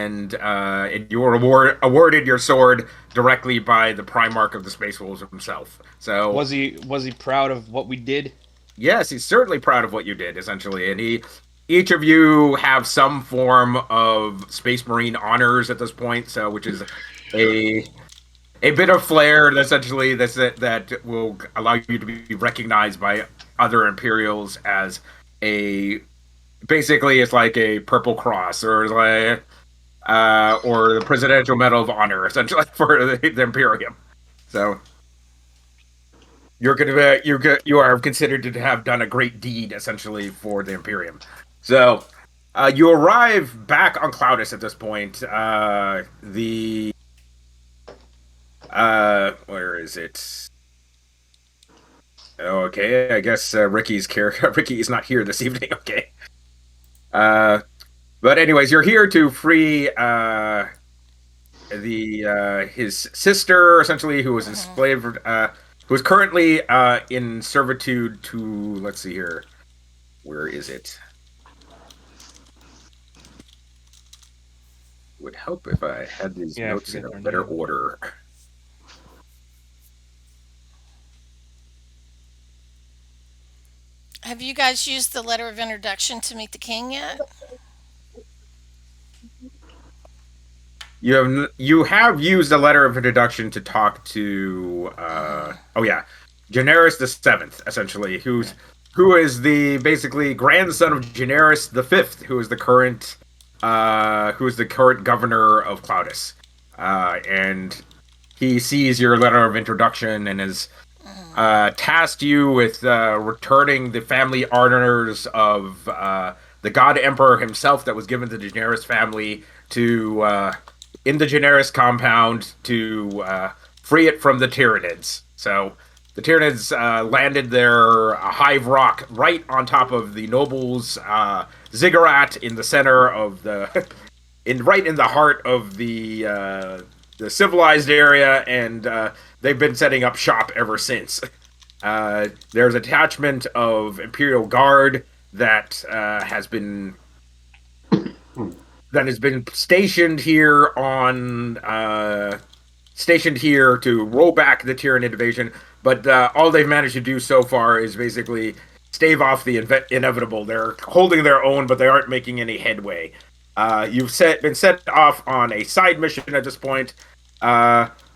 and you were awarded your sword directly by the Primarch of the Space Wolves himself. So Was he proud of what we did? yes, he's certainly proud of what you did, essentially, and each of you have some form of Space Marine honors at this point, so which is a a bit of flair, essentially, that will allow you to be recognized by other Imperials as a basically it's like a Purple Cross or the Presidential Medal of Honor, essentially for the Imperium. So you are considered to have done a great deed, essentially, for the Imperium. So you arrive back on Cloudus at this point. Where is it? Okay, I guess Ricky is not here this evening. Okay. But anyways, you're here to free his sister, essentially, who was enslaved, who is currently in servitude to. Let's see here. Where is it? Would help if I had these notes in a better order. Have you guys used the letter of introduction to meet the king yet? You have used the letter of introduction to talk to Jaehaerys the Seventh, essentially, who is the basically grandson of Jaehaerys the Fifth, who is the current governor of Cloudus, and he sees your letter of introduction and has tasked you with returning the family honors of the God Emperor himself that was given to the Jaehaerys family to in the Jaehaerys compound to free it from the Tyranids. So the Tyranids landed their hive rock right on top of the nobles' ziggurat in the center of right in the heart of the civilized area, and they've been setting up shop ever since. There's a detachment of Imperial Guard that has been stationed here to roll back the Tyranid invasion, but all they've managed to do so far is basically stave off the inevitable. They're holding their own, but they aren't making any headway. You've been set off on a side mission at this point,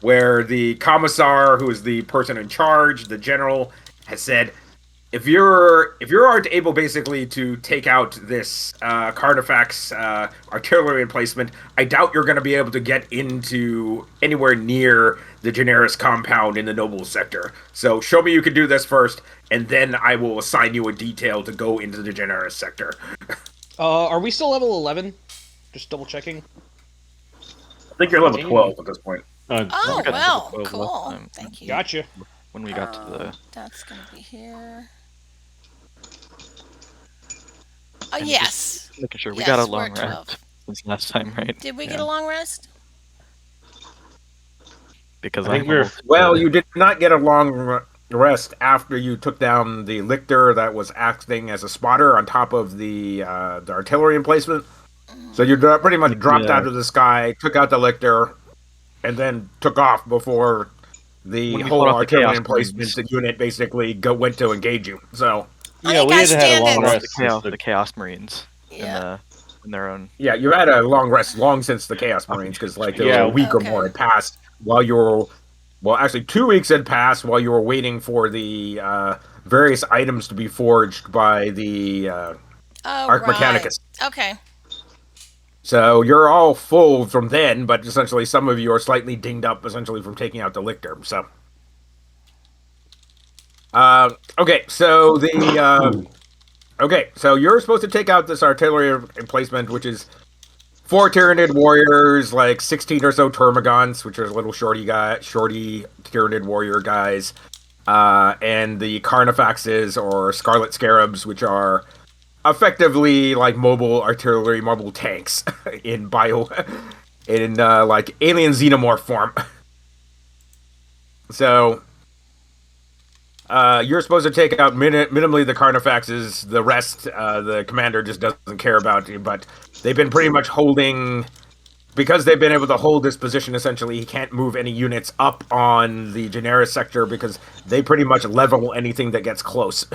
where the commissar, who is the person in charge, the general, has said, if you aren't able basically to take out this Carnifex artillery emplacement, I doubt you're going to be able to get into anywhere near the Jaehaerys compound in the noble sector. So show me you can do this first, and then I will assign you a detail to go into the Jaehaerys sector. Are we still level 11? Just double checking. I think you're level 12 at this point. Oh, well, cool. Thank you. Gotcha. When we got to the... That's going to be here. Oh, yes. Making sure we Yes, got a we're long at 12. rest since last time, right? Did we get a long rest? Because I think we're... Well, you did not get a long rest after you took down the lictor that was acting as a spotter on top of the artillery emplacement. So you pretty much dropped out of the sky, took out the lictor, and then took off before the whole artillery emplacement unit basically went to engage you. So yeah, we had to have a long rest. The Chaos Marines in their own. Yeah, you had a long rest long since the Chaos Marines, because a week or more had passed while you were. Well, actually, 2 weeks had passed while you were waiting for the various items to be forged by the Arch Mechanicus. Okay. So you're all full from then, but essentially some of you are slightly dinged up, essentially from taking out the lictor. So, okay, so so you're supposed to take out this artillery emplacement, which is 4 Tyranid warriors, like 16 or so Termagants, which are little shorty Tyranid warrior guys, and the Carnifexes or Scarlet Scarabs, which are effectively like mobile tanks in like alien xenomorph form. So you're supposed to take out minimally the Carnifexes. The rest, the commander just doesn't care about you. But they've been pretty much holding because they've been able to hold this position, essentially, he can't move any units up on the Generis sector because they pretty much level anything that gets close.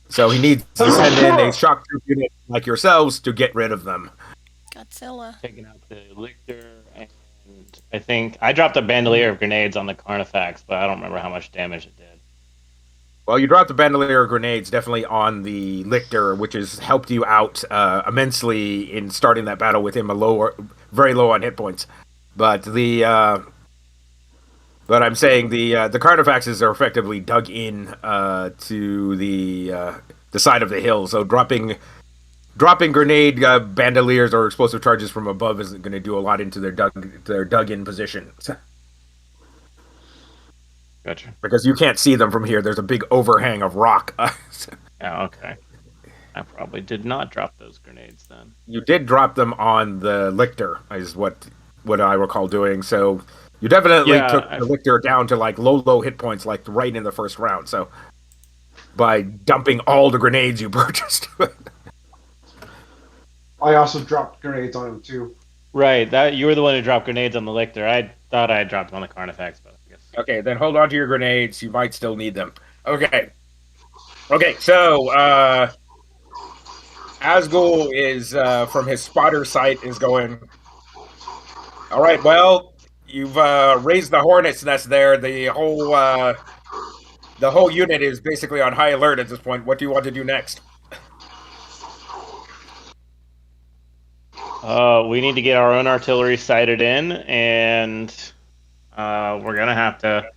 So he needs to send in a shock troop unit like yourselves to get rid of them. Godzilla. Taking out the Lictor, and I think I dropped a bandolier of grenades on the Carnifex, but I don't remember how much damage it did. Well, you dropped the bandolier grenades definitely on the Lictor, which has helped you out immensely in starting that battle with him very low on hit points. But but I'm saying the Carnifexes are effectively dug in to the side of the hill, so dropping grenade bandoliers or explosive charges from above isn't going to do a lot into their dug in position. Gotcha. Because you can't see them from here. There's a big overhang of rock. Oh, okay. I probably did not drop those grenades then. You did drop them on the Lictor, is what I recall doing. So you definitely took the Lictor down to like low hit points, like right in the first round. So by dumping all the grenades you purchased. I also dropped grenades on him too. Right, that you were the one who dropped grenades on the Lictor. I thought I had dropped them on the Carnifex, but I guess. Okay, then hold on to your grenades. You might still need them. Okay. So Asgul is from his spotter sight is going. All right. Well, you've raised the hornet's nest there. The whole unit is basically on high alert at this point. What do you want to do next? We need to get our own artillery sighted in, and we're gonna have to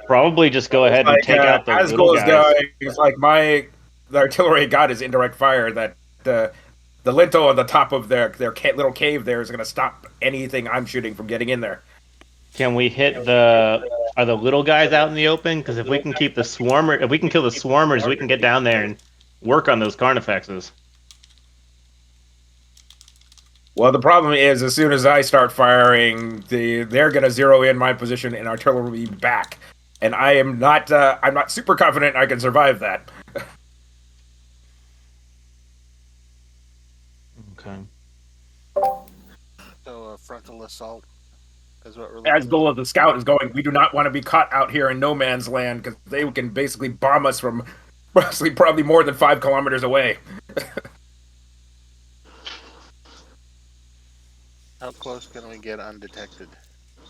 probably just go ahead and take out those little guys. It's like the artillery I got is indirect fire. That the lintel on the top of their little cave there is going to stop anything I'm shooting from getting in there. Can we hit the little guys out in the open? Because if we can keep if we can kill the swarmers, we can get down there and work on those Carnifexes. Well, the problem is, as soon as I start firing, they're going to zero in my position, and artillery will be back. And I'm not super confident I can survive that. Okay. So a frontal assault is what we're As looking goal of the scout is going, we do not want to be caught out here in no man's land because they can basically bomb us from probably more than 5 kilometers away. How close can we get undetected?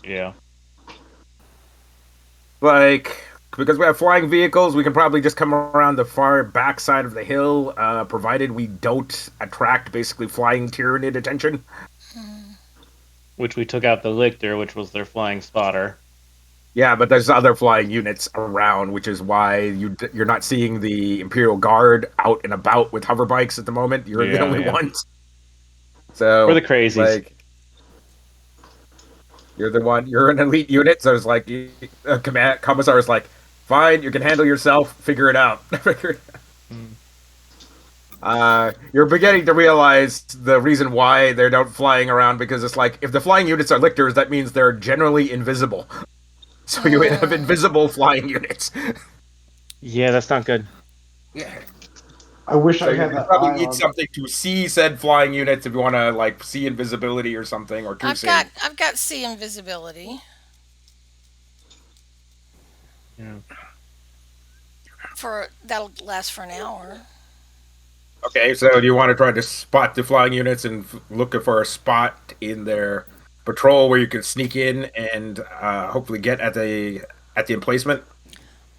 Yeah. Because we have flying vehicles, we can probably just come around the far back side of the hill, provided we don't attract basically flying Tyranid attention. Which we took out the Lictor, which was their flying spotter. Yeah, but there's other flying units around, which is why you're not seeing the Imperial Guard out and about with hover bikes at the moment. You're the only ones. So we're the crazies. You're the one. You're an elite unit, so it's like commissar is like, fine, you can handle yourself. Figure it out. You're beginning to realize the reason why they're not flying around, because it's like if the flying units are lictors, that means they're generally invisible. So you have invisible flying units. Yeah, that's not good. Yeah. I wish So I had you that. probably need something to see said flying units if you want to see invisibility or something, or I've got see invisibility. Yeah. That'll last for an hour. Okay, so do you want to try to spot the flying units and look for a spot in their patrol where you can sneak in and hopefully get at the emplacement?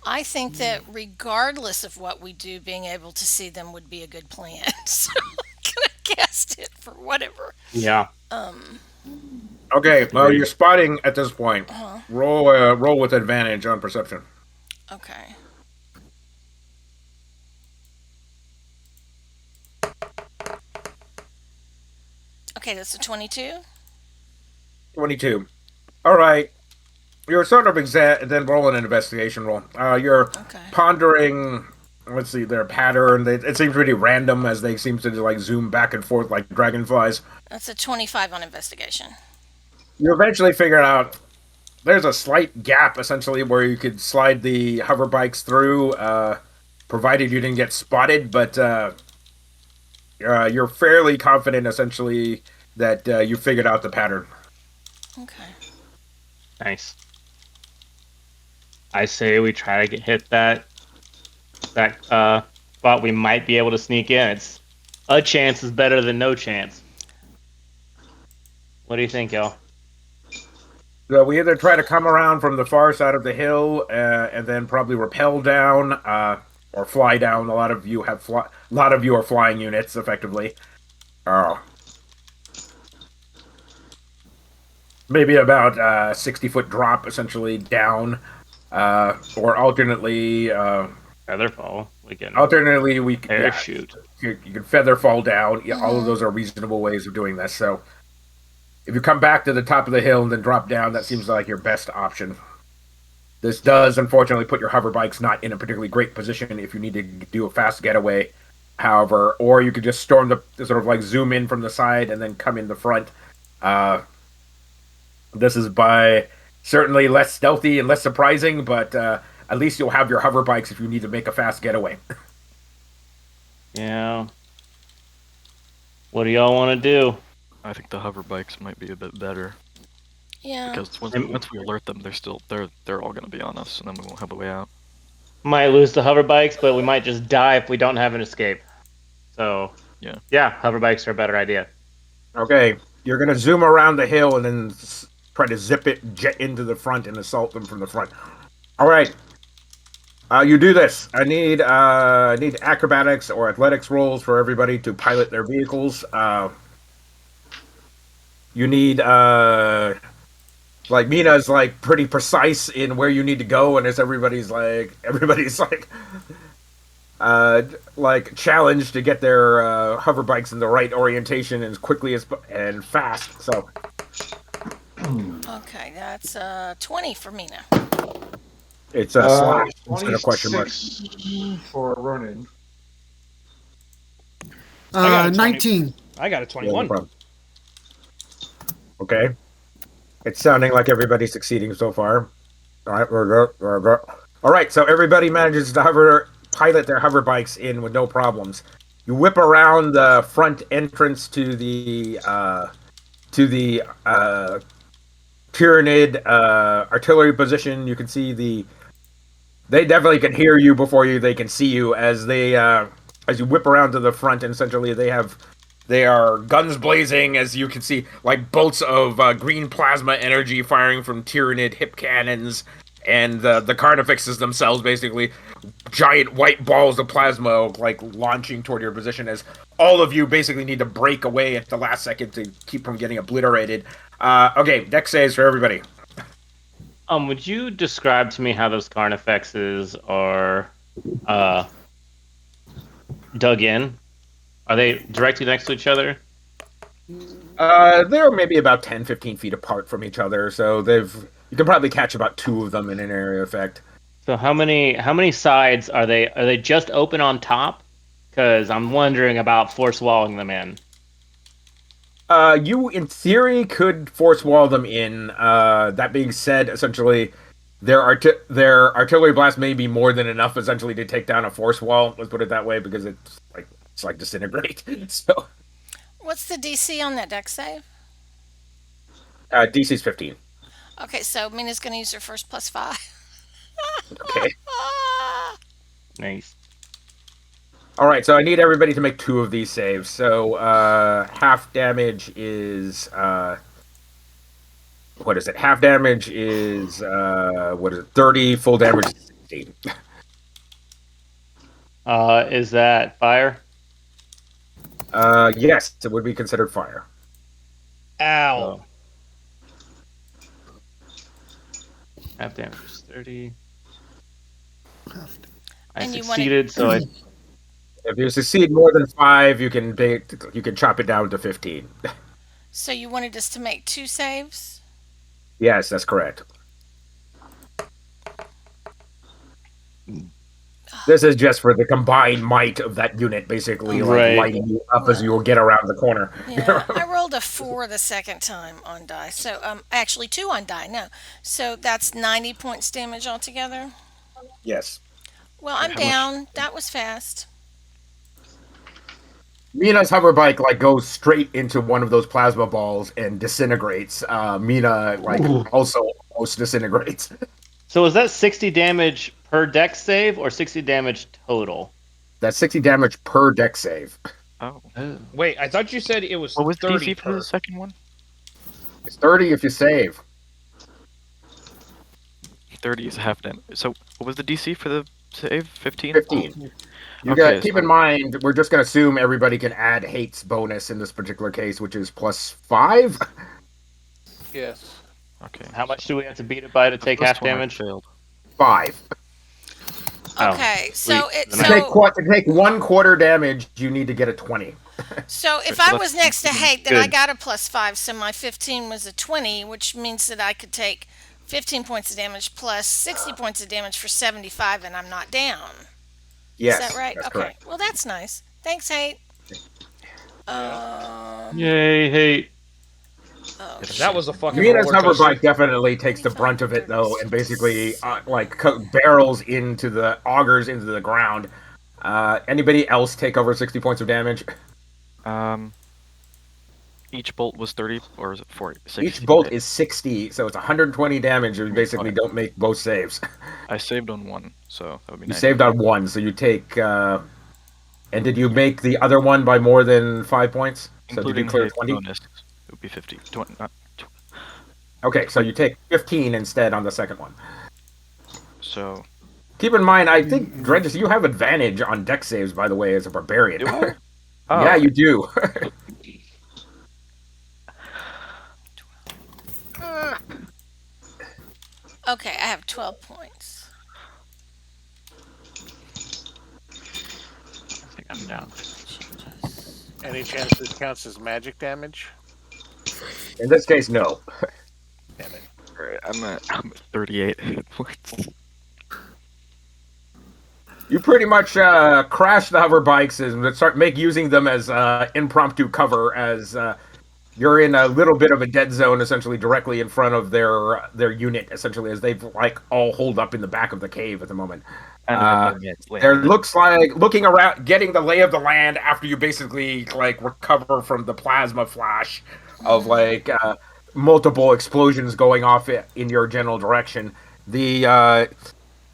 I think that regardless of what we do, being able to see them would be a good plan. So I'm gonna cast it for whatever. Yeah. Okay, well you're spotting at this point. Roll with advantage on perception. Okay. Okay, that's a 22. 22. All right. You're sort of then roll an investigation roll. You're pondering, let's see, their pattern. It seems pretty random as they seem to zoom back and forth like dragonflies. That's a 25 on investigation. You eventually figure out there's a slight gap essentially where you could slide the hover bikes through, provided you didn't get spotted. But you're fairly confident essentially that you figured out the pattern. Okay. Nice. I say we try to hit that spot we might be able to sneak in. It's a chance is better than no chance. What do you think, y'all? So we either try to come around from the far side of the hill and then probably rappel down or fly down. A lot of you are flying units, effectively. Maybe about 60-foot drop, essentially down, or alternately. Featherfall. We can Alternately, we parachute. You can feather fall down. Yeah, all of Mm-hmm. those are reasonable ways of doing this. So, if you come back to the top of the hill and then drop down, that seems like your best option. This does, unfortunately, put your hover bikes not in a particularly great position if you need to do a fast getaway. However, or you could just storm the sort of like zoom in from the side and then come in the front. This is by certainly less stealthy and less surprising, but at least you'll have your hover bikes if you need to make a fast getaway. Yeah. What do y'all want to do? I think the hover bikes might be a bit better Yeah. because once we alert them, they're all gonna be on us, and then we won't have a way out. Might lose the hover bikes, but we might just die if we don't have an escape. So yeah, hover bikes are a better idea. Okay, you're gonna zoom around the hill and then try to jet into the front and assault them from the front. All right, you do this. I need acrobatics or athletics rolls for everybody to pilot their vehicles. You need like Mina's like pretty precise in where you need to go, and as everybody's like challenged to get their hover bikes in the right orientation as quickly and fast. So Okay, that's 20 for Mina. it's a slash instead of question mark. 26 for Ronin. I got a 19. I got a Yeah, no 21. problem. Okay, it's sounding like everybody's succeeding so far. All right, we're good. All right, so everybody manages to pilot their hover bikes in with no problems. You whip around the front entrance to the Tyranid artillery position. You can see they definitely can hear you before they can see you as you whip around to the front, and essentially they are guns blazing, as you can see, like bolts of green plasma energy firing from Tyranid hip cannons, and the carnifexes themselves, basically giant white balls of plasma, like launching toward your position, as all of you basically need to break away at the last second to keep from getting obliterated. Okay, dex saves for everybody. Would you describe to me how those carnifexes are dug in? Are they directly next to each other? They're maybe about 10, 15 feet apart from each other, so you can probably catch about two of them in an area effect. So how many sides are they? Are they just open on top? Because I'm wondering about force walling them in. You, in theory, could force wall them in. That being said, essentially, their artillery blast may be more than enough, essentially, to take down a force wall. Let's put it that way, because it's like disintegrate. So, What's the DC on that deck save? DC's 15. Okay, so Mina's going to use her first +5. Okay. Nice. All right, so I need everybody to make 2 of these saves. So half damage is what is it? Half damage is what is it? 30. Full damage is 16. Is that fire? Yes, it would be considered fire. Ow. Oh. Half damage is 30. I And you succeeded, so I. If you succeed more than 5, you can chop it down to 15. So you wanted us to make 2 saves? Yes, that's correct. This is just for the combined might of that unit, basically, Right. like lighting you up as you will get around the corner. Yeah, I rolled a 4 the second time on die. So actually 2 on die. No, so that's 90 points damage altogether. Yes. Well, I'm down. That was fast. Mina's hover bike like goes straight into one of those plasma balls and disintegrates. Mina like also almost disintegrates. So is that 60 damage per deck save or 60 damage total? That's 60 damage per deck save. Oh. Wait, I thought you said it was What was 30 DC for the second one? It's 30 if you save. 30 is half damage. So what was the DC for the save? 15? 15. You Okay, got keep so- in mind we're just gonna assume everybody can add hates bonus in this particular case, which is +5. Yes. Okay. How much do we have to beat it by to The take first half one I damage? failed. 5. Oh, Okay, so sweet. it Then To take 1/4 damage, you need to get a 20. so if So I that's was next to hate, then I good. got a +5, so my 15 was a 20, which means that I could take 15 points of damage plus 60 points of damage for 75, and I'm not down. Yes, Is that right? that's Okay. correct. Well, that's nice. Thanks, hate. Yay, hate. Oh, That was a fucking Mina's roller hover coaster. bike definitely takes the brunt of it though, and basically barrels into the augers into the ground. Anybody else take over 60 points of damage? Each bolt was 30, or is it 40? 60? Each bolt is 60, so it's 120 damage. You basically don't make both saves. I saved on one, so that would be You 90. saved on one, so you take. And did you make the other one by more than 5 points? So did you Including clear the 20? bonus, it would be 50. 20, Okay, so you take 15 instead on the second one. so Keep in mind, I think, Dredges, you have advantage on deck saves, by the way, as a barbarian. Do I? Oh. Yeah, you do. okay, I have 12 points. I think I'm down. Any chance this counts as magic damage? In this case, no. Damn it. Alright, I'm at 38 hit points. You pretty much crash the hover bikes and start using them as impromptu cover as you're in a little bit of a dead zone, essentially directly in front of their unit, essentially as they've like all holed up in the back of the cave at the moment. There looks like looking around, getting the lay of the land after you basically like recover from the plasma flash of like multiple explosions going off in your general direction. The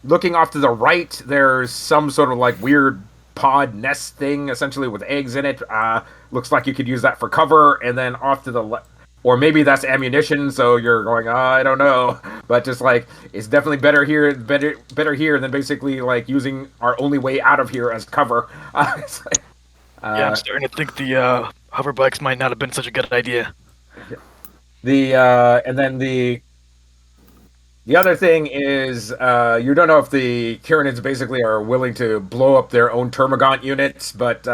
looking off to the right, there's some sort of like weird pod nest thing, essentially with eggs in it. Looks like you could use that for cover, and then off to the left. Or maybe that's ammunition, so you're going, I don't know. But just like, it's definitely better here than basically like using our only way out of here as cover. It's like, Yeah, I'm starting to think the hover bikes might not have been such a good idea. and then the other thing is, you don't know if the Tyranids basically are willing to blow up their own Termagant units, but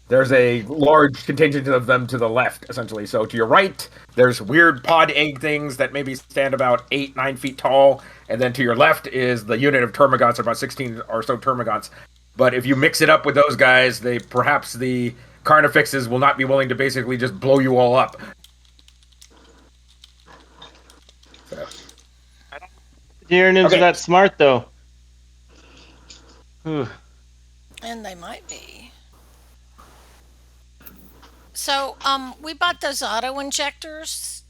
there's a large contingent of them to the left, essentially. So to your right, there's weird pod egg things that maybe stand about 8-9 feet tall, and then to your left is the unit of Termagants, about 16 or so Termagants. But if you mix it up with those guys, perhaps the Carnifexes will not be willing to basically just blow you all up. So. Tyranids Okay. are that smart, though. Whew. And they might be. So, we bought those auto injectors.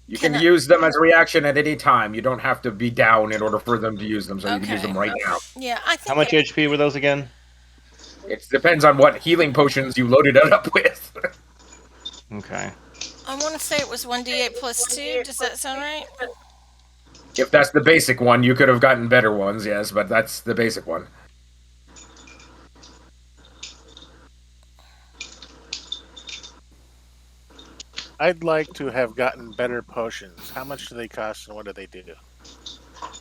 You Can can I- use them as a reaction at any time. You don't have to be down in order for them to use them, so you can use Okay. them right now. Yeah, I think. How much HP were those again? It depends on what healing potions you loaded it up with. Okay. I want to say it was 1d8 plus 2. Does that sound right? If that's the basic one, you could have gotten better ones, yes, but that's the basic one. I'd like to have gotten better potions. How much do they cost and what do they do?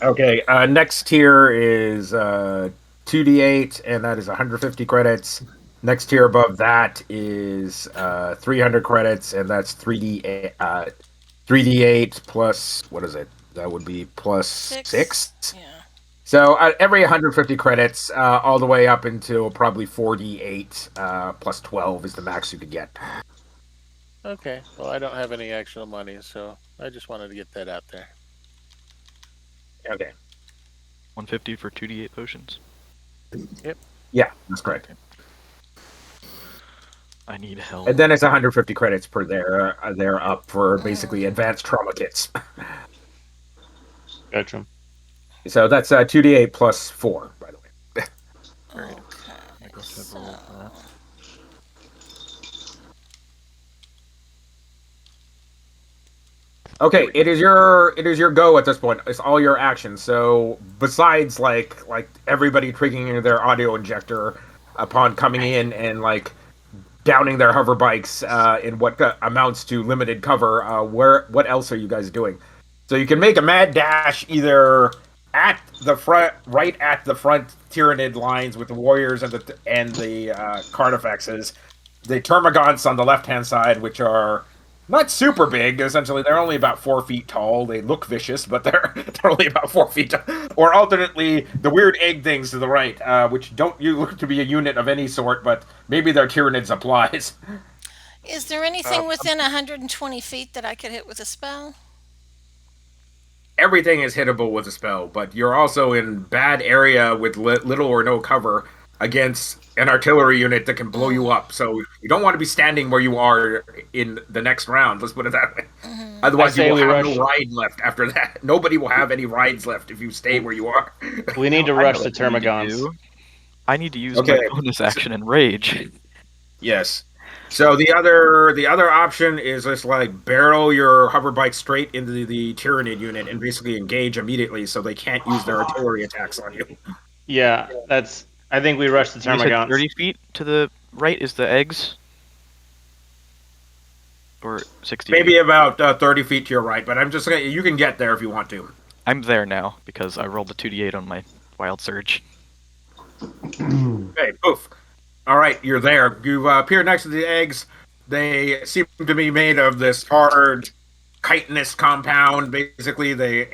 Okay, next tier is 2d8, and that is 150 credits. Next tier above that is 300 credits, and that's 3d8 plus, what is it? That would be plus 6. Yeah. So every 150 credits, all the way up until probably 4d8 plus 12 is the max you could get. Okay. Well, I don't have any actual money, so I just wanted to get that out there. Okay. 150 for 2d8 potions. Yeah, that's correct. I need help. And then it's 150 credits per they're up for basically advanced trauma kits. Gotcha. So that's 2d8 plus 4, by the way. Alright. Okay. I guess I've rolled that. Okay, it is your go at this point. It's all your actions. So besides like everybody triggering their audio injector upon coming in and like downing their hover bikes in what amounts to limited cover, what else are you guys doing? So you can make a mad dash either at the front, right at the front Tyranid lines with the warriors and the Carnifexes, the Termagants on the left hand side, which are not super big. Essentially, they're only about 4 feet tall. They look vicious, but they're only about 4 feet tall. Or alternately, the weird egg things to the right, which don't look to be a unit of any sort, but maybe they're Tyranids applies. Is there anything within 120 feet that I could hit with a spell? Everything is hittable with a spell, but you're also in bad area with little or no cover against an artillery unit that can blow you up. So you don't want to be standing where you are in the next round. Let's put it that way. Otherwise, you will have no ride left after that. Nobody will have any rides left if you stay where you are. We need to rush the Termagants. I need to use my bonus action and rage. Yes. So the other option is just like barrel your hover bike straight into the Tyranid unit and basically engage immediately, so they can't use their artillery attacks on you. Yeah, I think we rush the Termagants. 30 feet to the right is the eggs, or 60. Maybe feet? about 30 feet to your right, but I'm just saying you can get there if you want to. I'm there now because I rolled a 2d8 on my wild surge. Okay, poof. All right, you're there. You appear next to the eggs. They seem to be made of this hard chitinous compound. Basically, they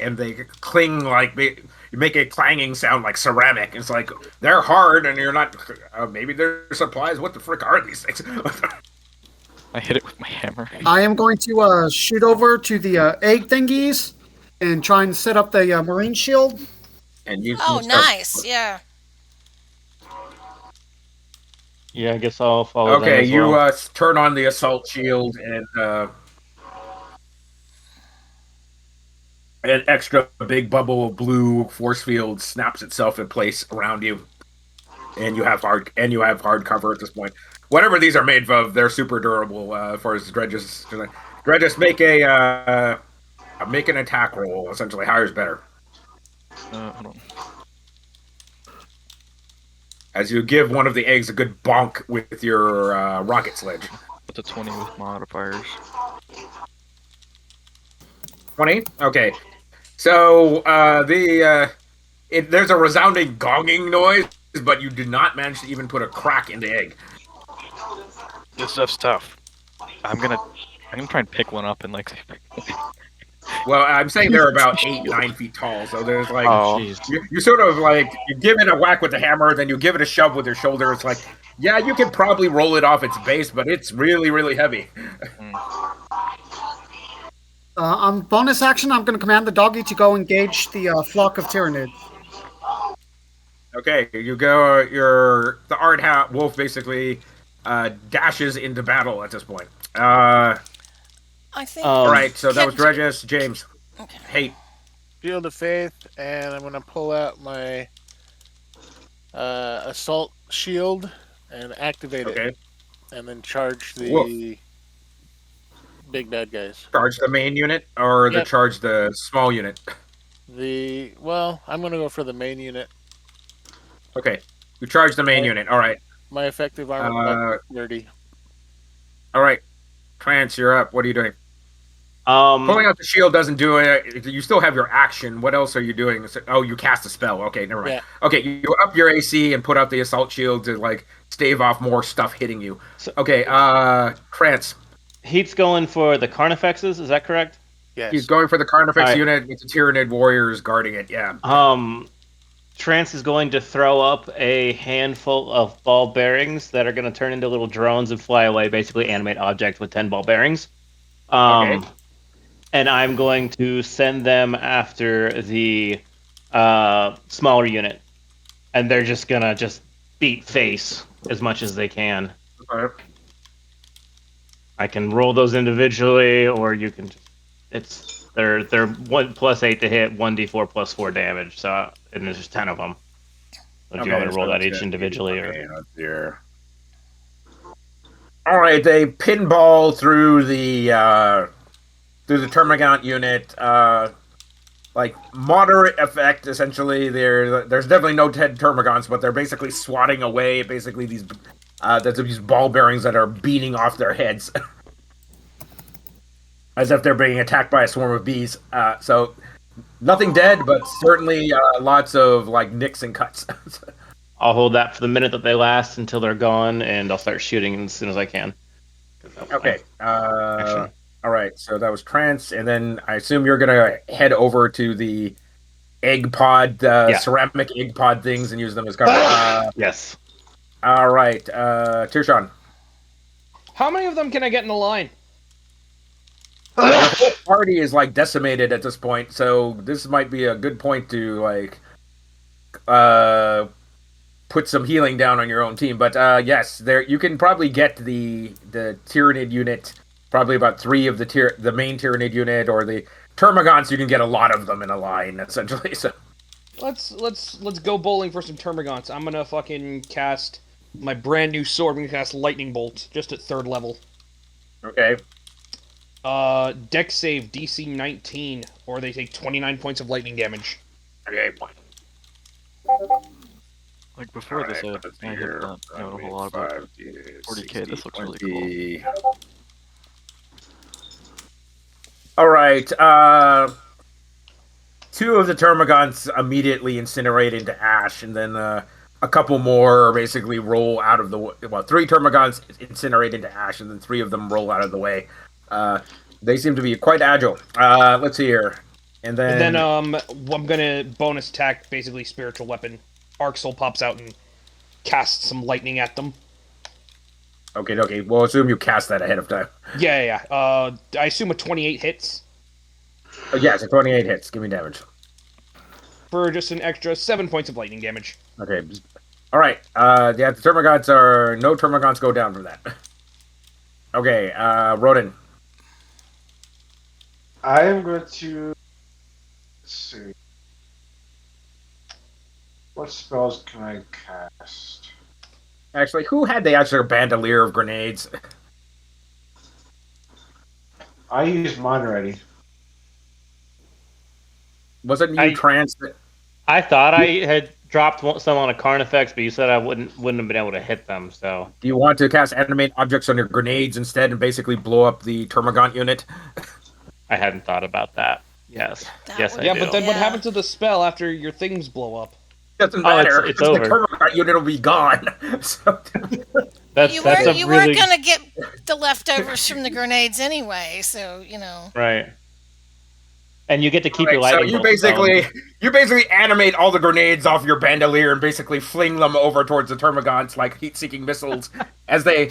cling like you make a clanging sound like ceramic. It's like they're hard, and you're not. Maybe they're supplies. What the frick are these things? I hit it with my hammer. I am going to shoot over to the egg thingies and try and set up the marine shield. And you nice. Yeah. Yeah, I guess I'll follow them Okay, as well. you turn on the assault shield, and an extra big bubble of blue force field snaps itself in place around you, and you have hard cover at this point. Whatever these are made of, they're super durable. As far as Dredges, make make an attack roll. Essentially, higher is better. Hold on. As you give one of the eggs a good bonk with your rocket sledge. What's a 20 with modifiers? 20? Okay. So, there's a resounding gonging noise, but you did not manage to even put a crack in the egg. This stuff's tough. I'm gonna try and pick one up and like. Well, I'm saying they're about 8-9 feet tall, so there's like Oh. you sort of like you give it a whack with the hammer, then you give it a shove with your shoulder. It's like, yeah, you can probably roll it off its base, but it's really, really heavy. On bonus action, I'm going to command the doggy to go engage the flock of Tyranids. Okay, you go. The Ard Hat Wolf basically dashes into battle at this point. I think. All right, so that was Captain- Dredges. James. Okay. Hey, Shield of Faith, and I'm gonna pull out my assault shield and activate okay. it, and then charge the Wolf. big bad guys. Charge the main unit or Yep. charge the small unit? I'm gonna go for the main unit. Okay, you charge the main Okay. unit. All right, My effective armor 30. all right. Trance, you're up. What are you doing? Um, Pulling out the shield doesn't do it. You still have your action. What else are you doing? Oh, you cast a spell. Okay, never mind. Yeah. Okay, you up your AC and put out the assault shield to like stave off more stuff hitting you. Okay, Trance. Heat's going for the Carnifexes, is that correct? Yes. He's going for the Carnifex Alright. unit with the Tyranid warriors guarding it. Yeah. Trance is going to throw up a handful of ball bearings that are going to turn into little drones and fly away, basically animate objects with 10 ball bearings. Okay. And I'm going to send them after the smaller unit. And they're just going to beat face as much as they can. Alright. I can roll those individually, or you can. They're 1+8 to hit, 1d4 +4 damage. So and there's just 10 of them. So do you want me to roll that each individually, or? Here. All right, they pinball through the Termagant unit. Like moderate effect, essentially. There's definitely no dead Termagants, but they're basically swatting away basically these there's these ball bearings that are beating off their heads, as if they're being attacked by a swarm of bees. So nothing dead, but certainly lots of like nicks and cuts. I'll hold that for the minute that they last until they're gone, and I'll start shooting as soon as I can. Okay. All right. So that was trance, and then I assume you're gonna head over to the egg pod, ceramic egg pod things, and use them as cover. Yes. All right, Tirshan. How many of them can I get in the line? The whole party is like decimated at this point, so this might be a good point to like put some healing down on your own team. But yes, there you can probably get the Tyranid unit, probably about 3 of the main Tyranid unit, or the Termagants. You can get a lot of them in a line essentially. So Let's go bowling for some Termagants. I'm gonna fucking cast my brand new sword. I'm gonna cast Lightning Bolt just at 3rd level. okay. Dex save DC 19, or they take 29 points of lightning damage. Okay. Like before this, I hit that, a whole lot about 40k. This looks really cool. All right. 2 of the Termagants immediately incinerate into ash, and then a couple more basically roll out of the way. Well, 3 Termagants incinerate into ash, and then 3 of them roll out of the way. They seem to be quite agile. Let's see here. And then I'm gonna bonus attack, basically spiritual weapon. Arc Soul pops out and casts some lightning at them. Okay. We'll assume you cast that ahead of time. Yeah. I assume a 28 hits. Oh, yes, a 28 hits. Give me damage. For just an extra 7 points of lightning damage. Okay. All right. The Termagants are... No Termagants go down from that. Okay, Rodin. I am going to... Let's see. What spells can I cast? Actually, who had the extra bandolier of grenades? I used mine already. Wasn't you trans? I thought I had dropped some on a Carnifex, but you said I wouldn't have been able to hit them. So, do you want to cast animate objects on your grenades instead and basically blow up the Termagant unit? I hadn't thought about that. Yes, yes, I do. But then what happens to the spell after your things blow up? Doesn't matter. It's over. The Termagant unit will be gone. So... You weren't gonna get the leftovers from the grenades anyway, so you know. Right. And you get to keep your lightning. So you basically animate all the grenades off your bandolier and basically fling them over towards the Termagants like heat-seeking missiles as they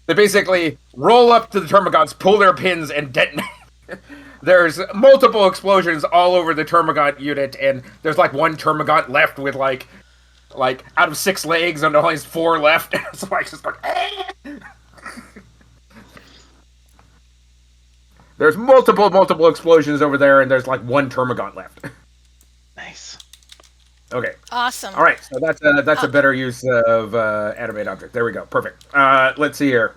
basically roll up to the Termagants, pull their pins, and detonate. There's multiple explosions all over the Termagant unit, and there's like 1 Termagant left with like out of 6 legs, and only 4 left. So like just like. There's multiple explosions over there, and there's like 1 Termagant left. Nice. Okay. Awesome. All right, so that's a better use of animate object. There we go. Perfect. Let's see here.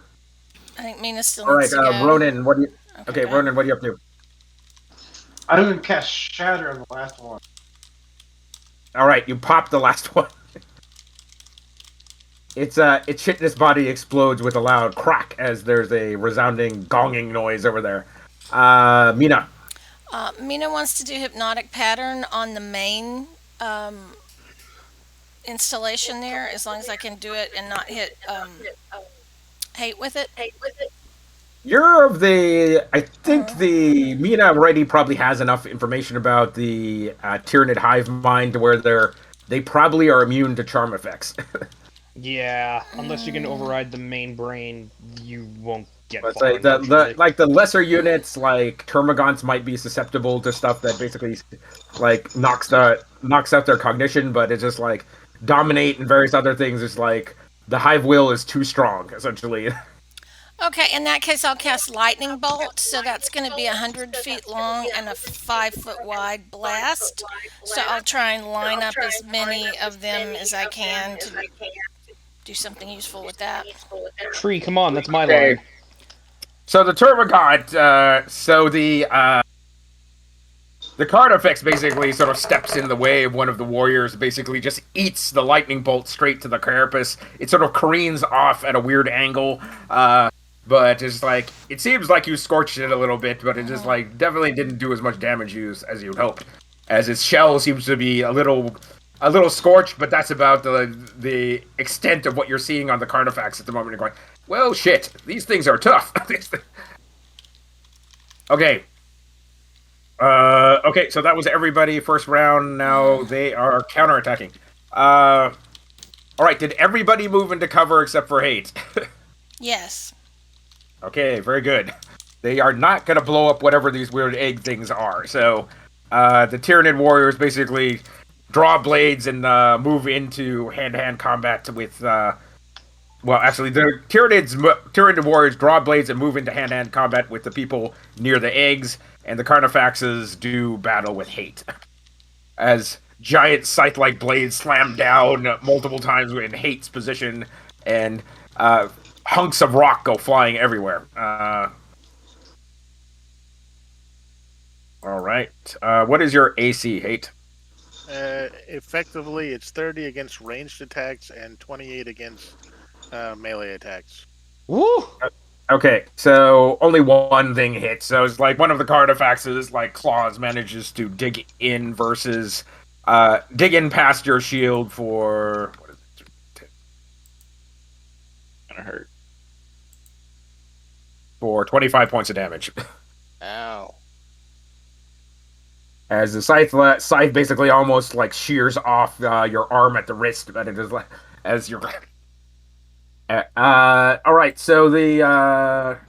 I think Mina still All needs to go. Ronan, what do you? Okay, Ronan, what are you up to? I'm going to cast Shatter on the last one. All right, you pop the last one. Its chitinous body explodes with a loud crack as there's a resounding gonging noise over there. Mina. Mina wants to do hypnotic pattern on the main installation there, as long as I can do it and not hit hate with it. You're of the... I think the... Mina already probably has enough information about the Tyranid hive mind to where they probably are immune to charm effects. Yeah, unless you can override the main brain, you won't get far. The lesser units, like Termagants, might be susceptible to stuff that basically like knocks out their cognition, but it's just like dominate and various other things. It's like the hive will is too strong, essentially. Okay, in that case, I'll cast lightning bolt. So that's going to be 100 feet long and a 5 foot wide blast. So I'll try and line up as many of them as I can to do something useful with that. Tree, come on, that's my Okay. line. So the Termagant, the Carnifex basically sort of steps in the way of one of the warriors, basically just eats the lightning bolt straight to the carapace. It sort of careens off at a weird angle, but it's like, it seems like you scorched it a little bit, but it just like definitely didn't do as much damage as you'd hoped. As its shell seems to be a little scorched, but that's about the extent of what you're seeing on the Carnifex at the moment. You're going, well, shit, these things are tough. Okay. Okay, so that was everybody first round. Now they are counterattacking. All right, did everybody move into cover except for Hate? Yes. Okay, very good. They are not going to blow up whatever these weird egg things are. So the Tyranid warriors basically draw blades and move into hand-to-hand combat with. Well, actually, the Tyranid warriors draw blades and move into hand-to-hand combat with the people near the eggs, and the Carnifexes do battle with Hate. As giant scythe-like blades slam down multiple times in Hate's position, and hunks of rock go flying everywhere. All right. What is your AC, Hate? Effectively, it's 30 against ranged attacks and 28 against melee attacks. Woo! Okay, so only one thing hits. So it's like one of the Carnifexes, like claws, manages to dig in versus dig in past your shield for what is it? Gonna hurt. For 25 points of damage. Ow. As the scythe basically almost like shears off your arm at the wrist, but it is like as you're. All right. So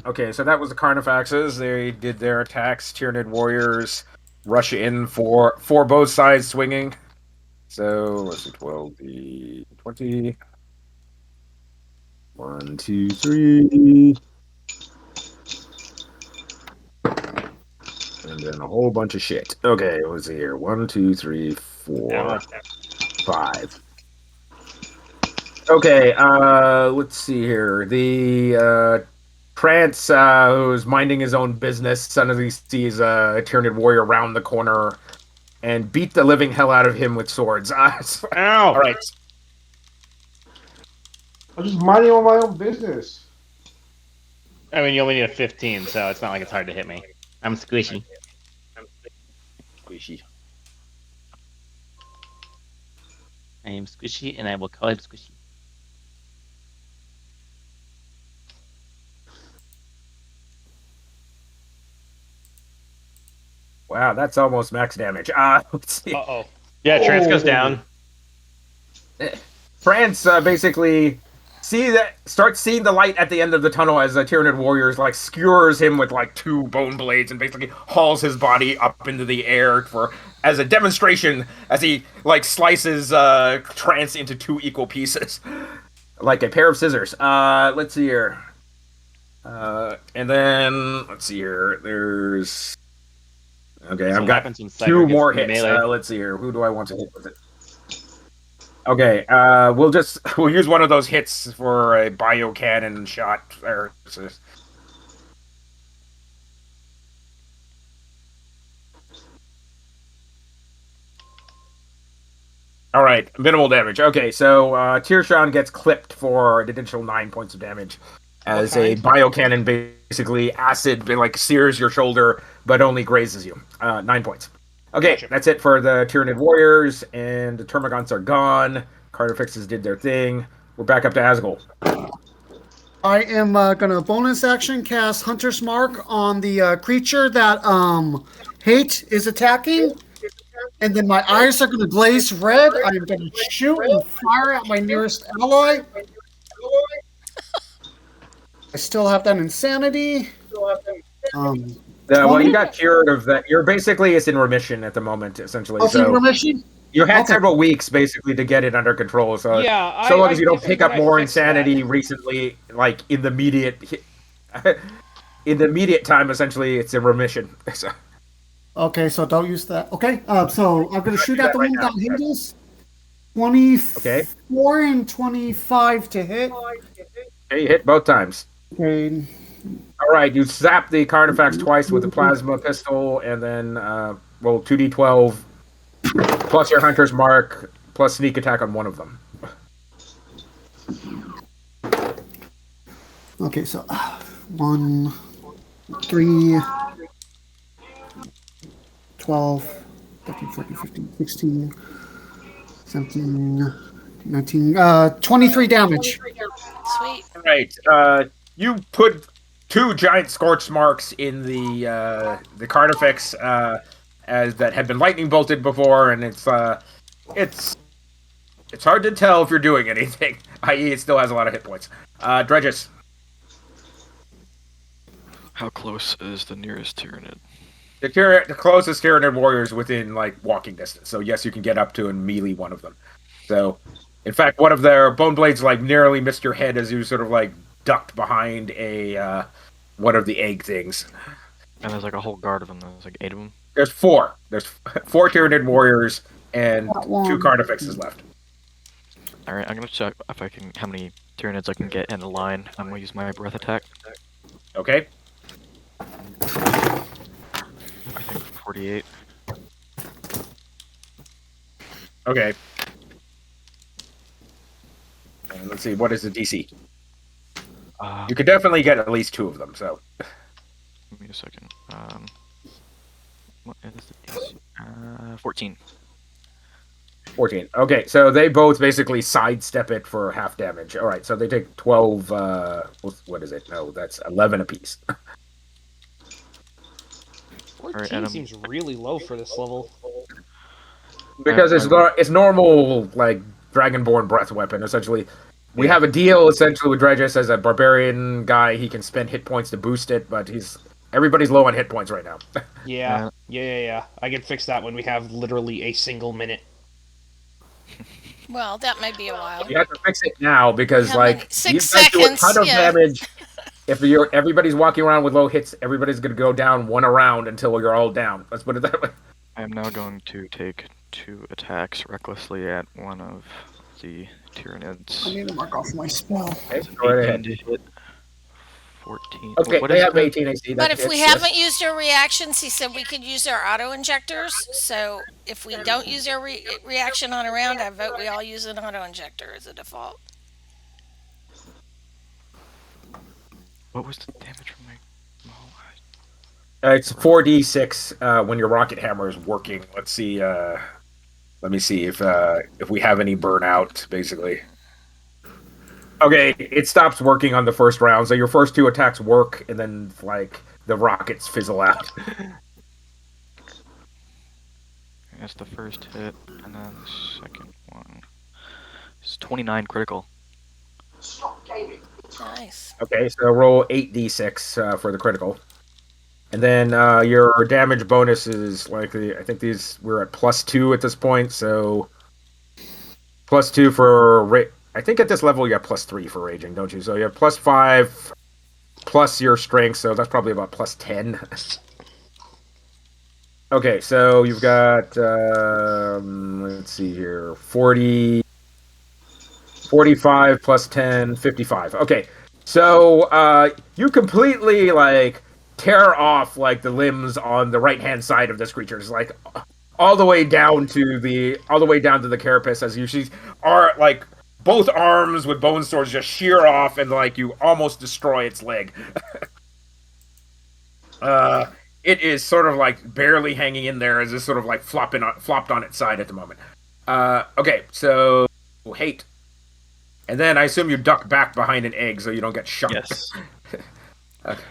okay. So that was the Carnifexes. They did their attacks. Tyranid warriors rush in for both sides swinging. So let's see, 12, 20. 1, 2, 3. And then a whole bunch of shit. Okay, let's see here. 1, 2, 3, 4, 5. Okay, let's see here. The Trance, who's minding his own business, suddenly sees a Tyranid warrior around the corner and beat the living hell out of him with swords. Ow! All right. I'm just minding on my own business. I mean, you only need a 15, so it's not like it's hard to hit me. I'm squishy. Squishy. I am squishy, and I will call him squishy. Wow, that's almost max damage. Let's see. Uh-oh. Yeah, Trance goes down. France basically starts seeing the light at the end of the tunnel as the Tyranid warriors like skewers him with like 2 bone blades and basically hauls his body up into the air as a demonstration as he like slices Trance into 2 equal pieces like a pair of scissors. Let's see here. And then let's see here. There's okay. So I've got 2 more hits. Let's see here. Who do I want to hit with it? Okay, we'll use one of those hits for a bio cannon shot. All right, minimal damage. Okay, so Tirshan gets clipped for an additional 9 points of damage as a bio cannon basically acid like sears your shoulder but only grazes you. 9 points. Okay, Gotcha. That's it for the Tyranid warriors, and the Termagants are gone. Carnifexes did their thing. We're back up to Asgol. I am gonna bonus action cast Hunter's Mark on the creature that Hate is attacking, and then my eyes are gonna glaze red. I am gonna shoot and fire at my nearest ally. I still have that insanity. Well, you got cured of that. You're basically it's in remission at the moment, essentially. Oh, so remission? You had Okay. several weeks basically to get it under control. So Yeah, so long as you don't I pick up think more I fixed that. insanity recently, like in the immediate in the immediate time, essentially, it's in remission. So, Okay, so don't use that. Okay, so I'm gonna shoot do at that the right one now. without Hades. Okay. 24 and 25 to hit. Okay, you hit both times. Okay. All right, you zap the Carnifex twice with the plasma pistol, and then roll 2d12 plus your hunter's mark plus sneak attack on one of them. Okay, so 1, 3, 12, 13, 14, 15, 16, 17, 19, 23 damage. Sweet. All right, you put two giant scorch marks in the Carnifex as that had been lightning bolted before, and it's hard to tell if you're doing anything. I.e., it still has a lot of hit points. Dredges. How close is the nearest Tyranid? The closest Tyranid warrior is within like walking distance, so yes, you can get up to and melee one of them. So, in fact, one of their bone blades like nearly missed your head as you sort of like ducked behind a one of the egg things. And there's like a whole guard of them. There's like 8 of them. There's four. There's four Tyranid warriors and That one. two Carnifexes left. All right, I'm gonna check if I can how many Tyranids I can get in a line. I'm gonna use my breath attack. Okay. I think 48. Okay. And let's see, what is the DC? You could definitely get at least two of them. So. Give me a second. What is the DC? 14. 14. Okay, so they both basically sidestep it for half damage. All right, so they take 12. What is it? No, that's 11 apiece. 14 seems really low for this level. Because it's normal, like, Dragonborn breath weapon, essentially. We have a deal, essentially, with Dredges as a barbarian guy. He can spend hit points to boost it, but everybody's low on hit points right now. Yeah. I can fix that when we have literally a single minute. Well, that may be a while. You have to fix it now because, How like, many? 6 these guys do a seconds, ton of yeah. damage. If everybody's walking around with low hits, everybody's going to go down one around until you're all down. Let's put it that way. I am now going to take 2 attacks recklessly at one of the Tyranids. I need to mark off my spell. Okay, go right 18 ahead. to hit. 14. Okay, What they is have the- 18 AC. But that if we hits, yes. haven't used our reactions, he said we could use our auto injectors. So if we don't use our reaction on a round, I vote we all use an auto injector as a default. What was the damage from my... It's 4d6 when your rocket hammer is working. Let's see. Let me see if we have any burnout, basically. Okay, it stops working on the first round, so your first 2 attacks work, and then like the rockets fizzle out. That's the first hit, and then the second one is 29 critical. Nice. Okay, so roll 8d6 for the critical. And then your damage bonus is likely, I think we're at +2 at this point, so +2 for, I think at this level you have +3 for raging, don't you? So you have +5 plus your strength, so that's probably about +10. Okay, so you've got, let's see here, 45 plus 10, 55. Okay, so you completely, like, tear off, like, the limbs on the right-hand side of this creature. It's, like, all the way down to the carapace, as you see, are, like, both arms with bone swords just shear off, and, like, you almost destroy its leg. It is sort of, like, barely hanging in there as it's sort of, like, flopped on its side at the moment. Okay, so, hate. And then I assume you duck back behind an egg so you don't get shot. Yes. Okay.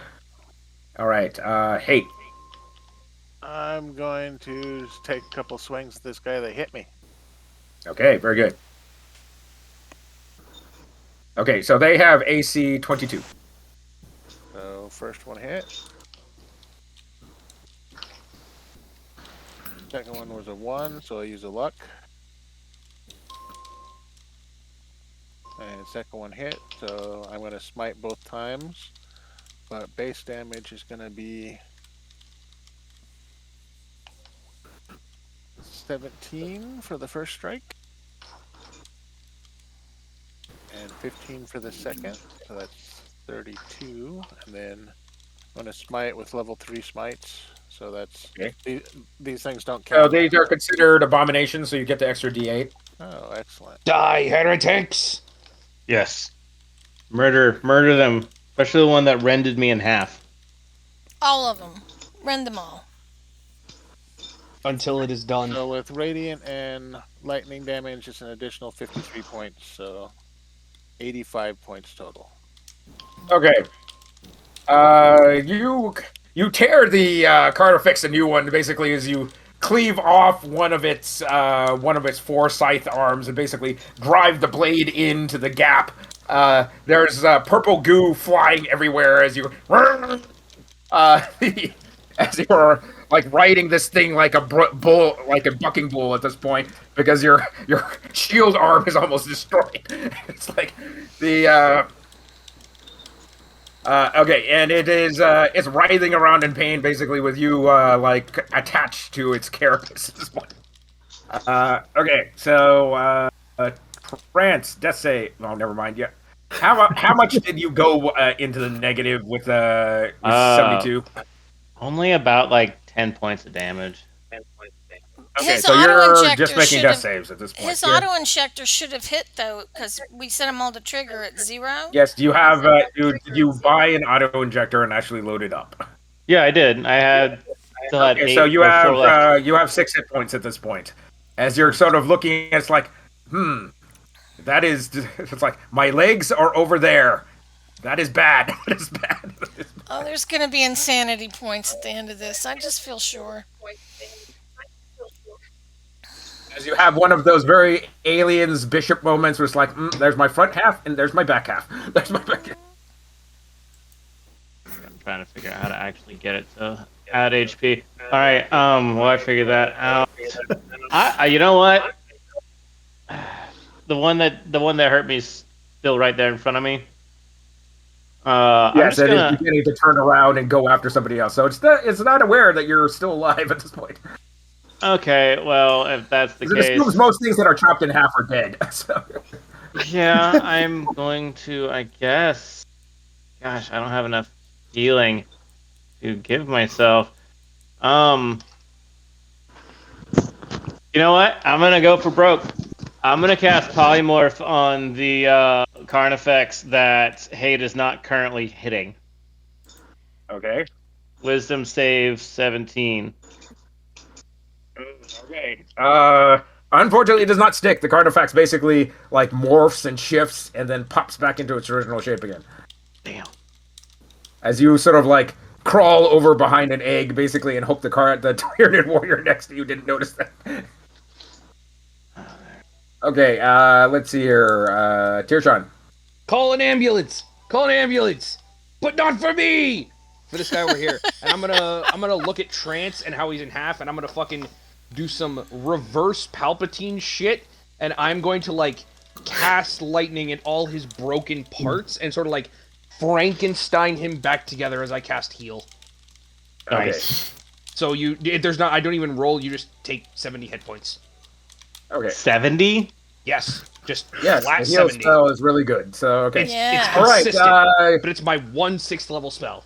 All right, hate. I'm going to take a couple swings at this guy that hit me. Okay, very good. Okay, so they have AC 22. So first one hit. Second one was a 1, so I use a luck. And second one hit, so I'm going to smite both times. but base damage is going to be 17 for the first strike. And 15 for the second, so that's 32. And then I'm going to smite with level 3 smites, so that's... Okay. These things don't So count. these are considered abominations, so you get the extra D8. Oh, excellent. Die, heretics! Yes. Murder them, especially the one that rended me in half. All of them. Rend them all. Until it is done. So with radiant and lightning damage, it's an additional 53 points, so 85 points total. Okay. You tear the Carnifex, a new one, basically as you cleave off one of its 4 scythe arms and basically drive the blade into the gap. There's purple goo flying everywhere as you as you're like riding this thing like a bull, like a bucking bull at this point, because your shield arm is almost destroyed. It's like the okay, and it is it's writhing around in pain, basically, with you like attached to its carapace at this point. Okay, so France, death save. Oh, never mind. Yeah, how much did you go into the negative with 72? Only about like 10 points of damage. Okay, His so you're auto-injector just making should death have- saves at this point. His You're- auto-injector should have hit, though, because we set him all to trigger at 0. Yes, do you have did you buy an auto injector and actually load it up? Yeah, I did. I had still had Okay, 8 so you or 4 left. have 6 hit points at this point. As you're sort of looking, it's like, that is. It's like my legs are over there. That is bad. That is bad. Oh, there's going to be insanity points at the end of this. I just feel sure. As you have one of those very aliens bishop moments where it's like, there's my front half and there's my back half. There's my back half. I'm trying to figure out how to actually get it to add HP. All right, well, I figured that out. You know what? The one that hurt me is still right there in front of me. Yes, it is beginning to turn around and go after somebody else. So it's not aware that you're still alive at this point. Okay, well, if that's the It case, assumes most things that are chopped in half are dead. So. yeah, I'm going to, I guess. Gosh, I don't have enough healing to give myself. You know what? I'm gonna go for broke. I'm gonna cast Polymorph on the Carnifex that Hate is not currently hitting. Okay. Wisdom save 17. Okay. Unfortunately, it does not stick. The Carnifex basically like morphs and shifts and then pops back into its original shape again. Damn. As you sort of like crawl over behind an egg, basically, and hope the Tyranid warrior next to you didn't notice that. Okay. Let's see here. Tirshan. Call an ambulance! Call an ambulance! But not for me! For this guy over here. And I'm gonna look at Trance and how he's in half, and I'm gonna fucking do some reverse Palpatine shit, and I'm going to like cast lightning in all his broken parts and sort of like Frankenstein him back together as I cast heal. Nice. So I don't even roll, you just take 70 hit points. Okay. 70? Yes. Just Yes, flat the heal 70. spell is really good. So okay. Yeah. All right. Consistent, but it's my 1/6 level spell.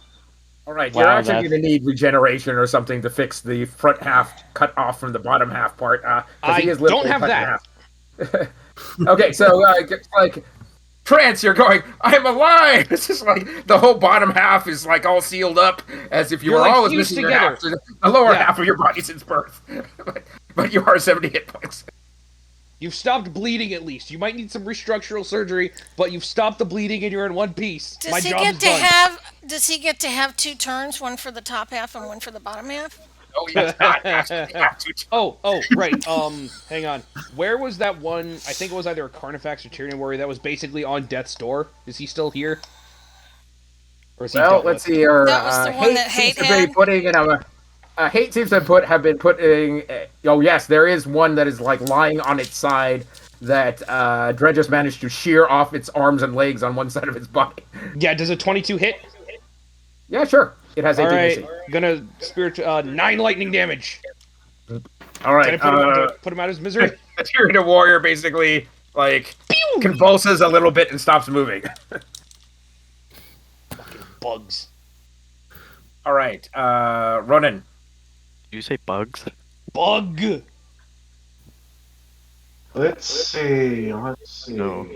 All right. Wow, You're actually going to need regeneration or something to fix the front half cut off from the bottom half part. I he is don't have cut in that. half. Okay, so like Trance, you're going, I'm alive! It's just like the whole bottom half is like all sealed up as if you You're were like always fused missing together. your half. So the lower Yeah. half of your body since birth. But you are 70 hit points. You've stopped bleeding at least. You might need some restructural surgery, but you've stopped the bleeding and you're in one piece. My Does he job get is to done. have? Does he get to have 2 turns, one for the top half and one for the bottom half? Oh, yes, not actually. Oh, right. Hang on. Where was that one? I think it was either a Carnifex or Tyranid warrior that was basically on death's door. Is he still here? Or is he Well, dealt let's with? see. Or, That was the one that seems Hate to be had? putting in Hate seems to have been putting. Oh yes, there is one that is like lying on its side that Dredge managed to shear off its arms and legs on one side of its body. Yeah, does a 22 hit? Yeah, sure. It has All 18 right, AC. gonna spirit 9 lightning damage. All right. Did I put him out of his misery? The Tyranid warrior basically like Pew! convulses a little bit and stops moving. Fucking bugs. All right. Ronan. Did you say bugs? Bug. Let's see. No.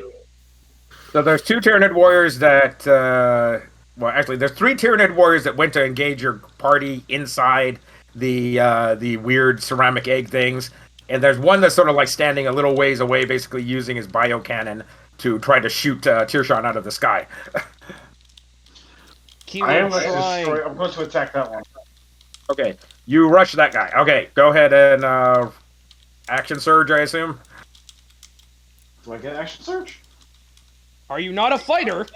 So there's two Tyranid warriors that. Well, actually, there's three Tyranid warriors that went to engage your party inside the weird ceramic egg things, and there's one that's sort of like standing a little ways away, basically using his biocannon to try to shoot Tearshot out of the sky. Keep I am going to trying. destroy. I'm going to attack that one. Okay, you rush that guy. Okay, go ahead and action surge, I assume. Do I get action search? Are you not a fighter?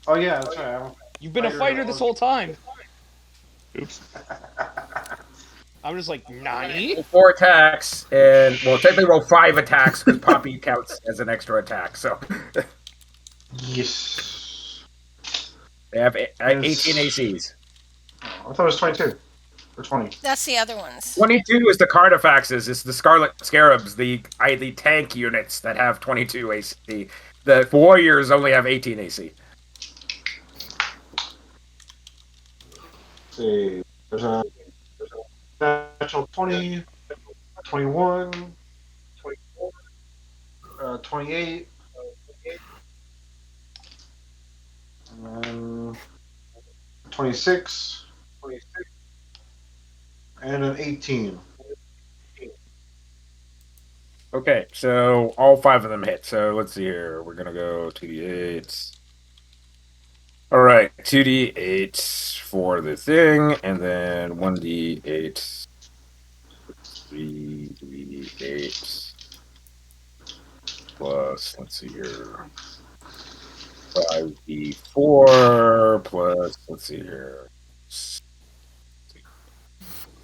Oh yeah, that's right. You've been a fighter this whole time. Oops. I'm just like, Nani? 4 attacks, and well, technically roll 5 attacks because Poppy counts as an extra attack. So Yes. they have 18 ACs. I thought it was 22 or 20. That's the other ones. 22 is the Cardifaxes. It's the Scarlet Scarabs, the tank units that have 22 AC. The warriors only have 18 AC. Let's see. There's a natural 20, 21, 28, and then 26, and an 18. Okay, so all 5 of them hit. So let's see here. We're gonna go 2d8s. All right, 2d8 for the thing, and then 1d8, 3d8 plus. Let's see here. 5d4 plus. Let's see here.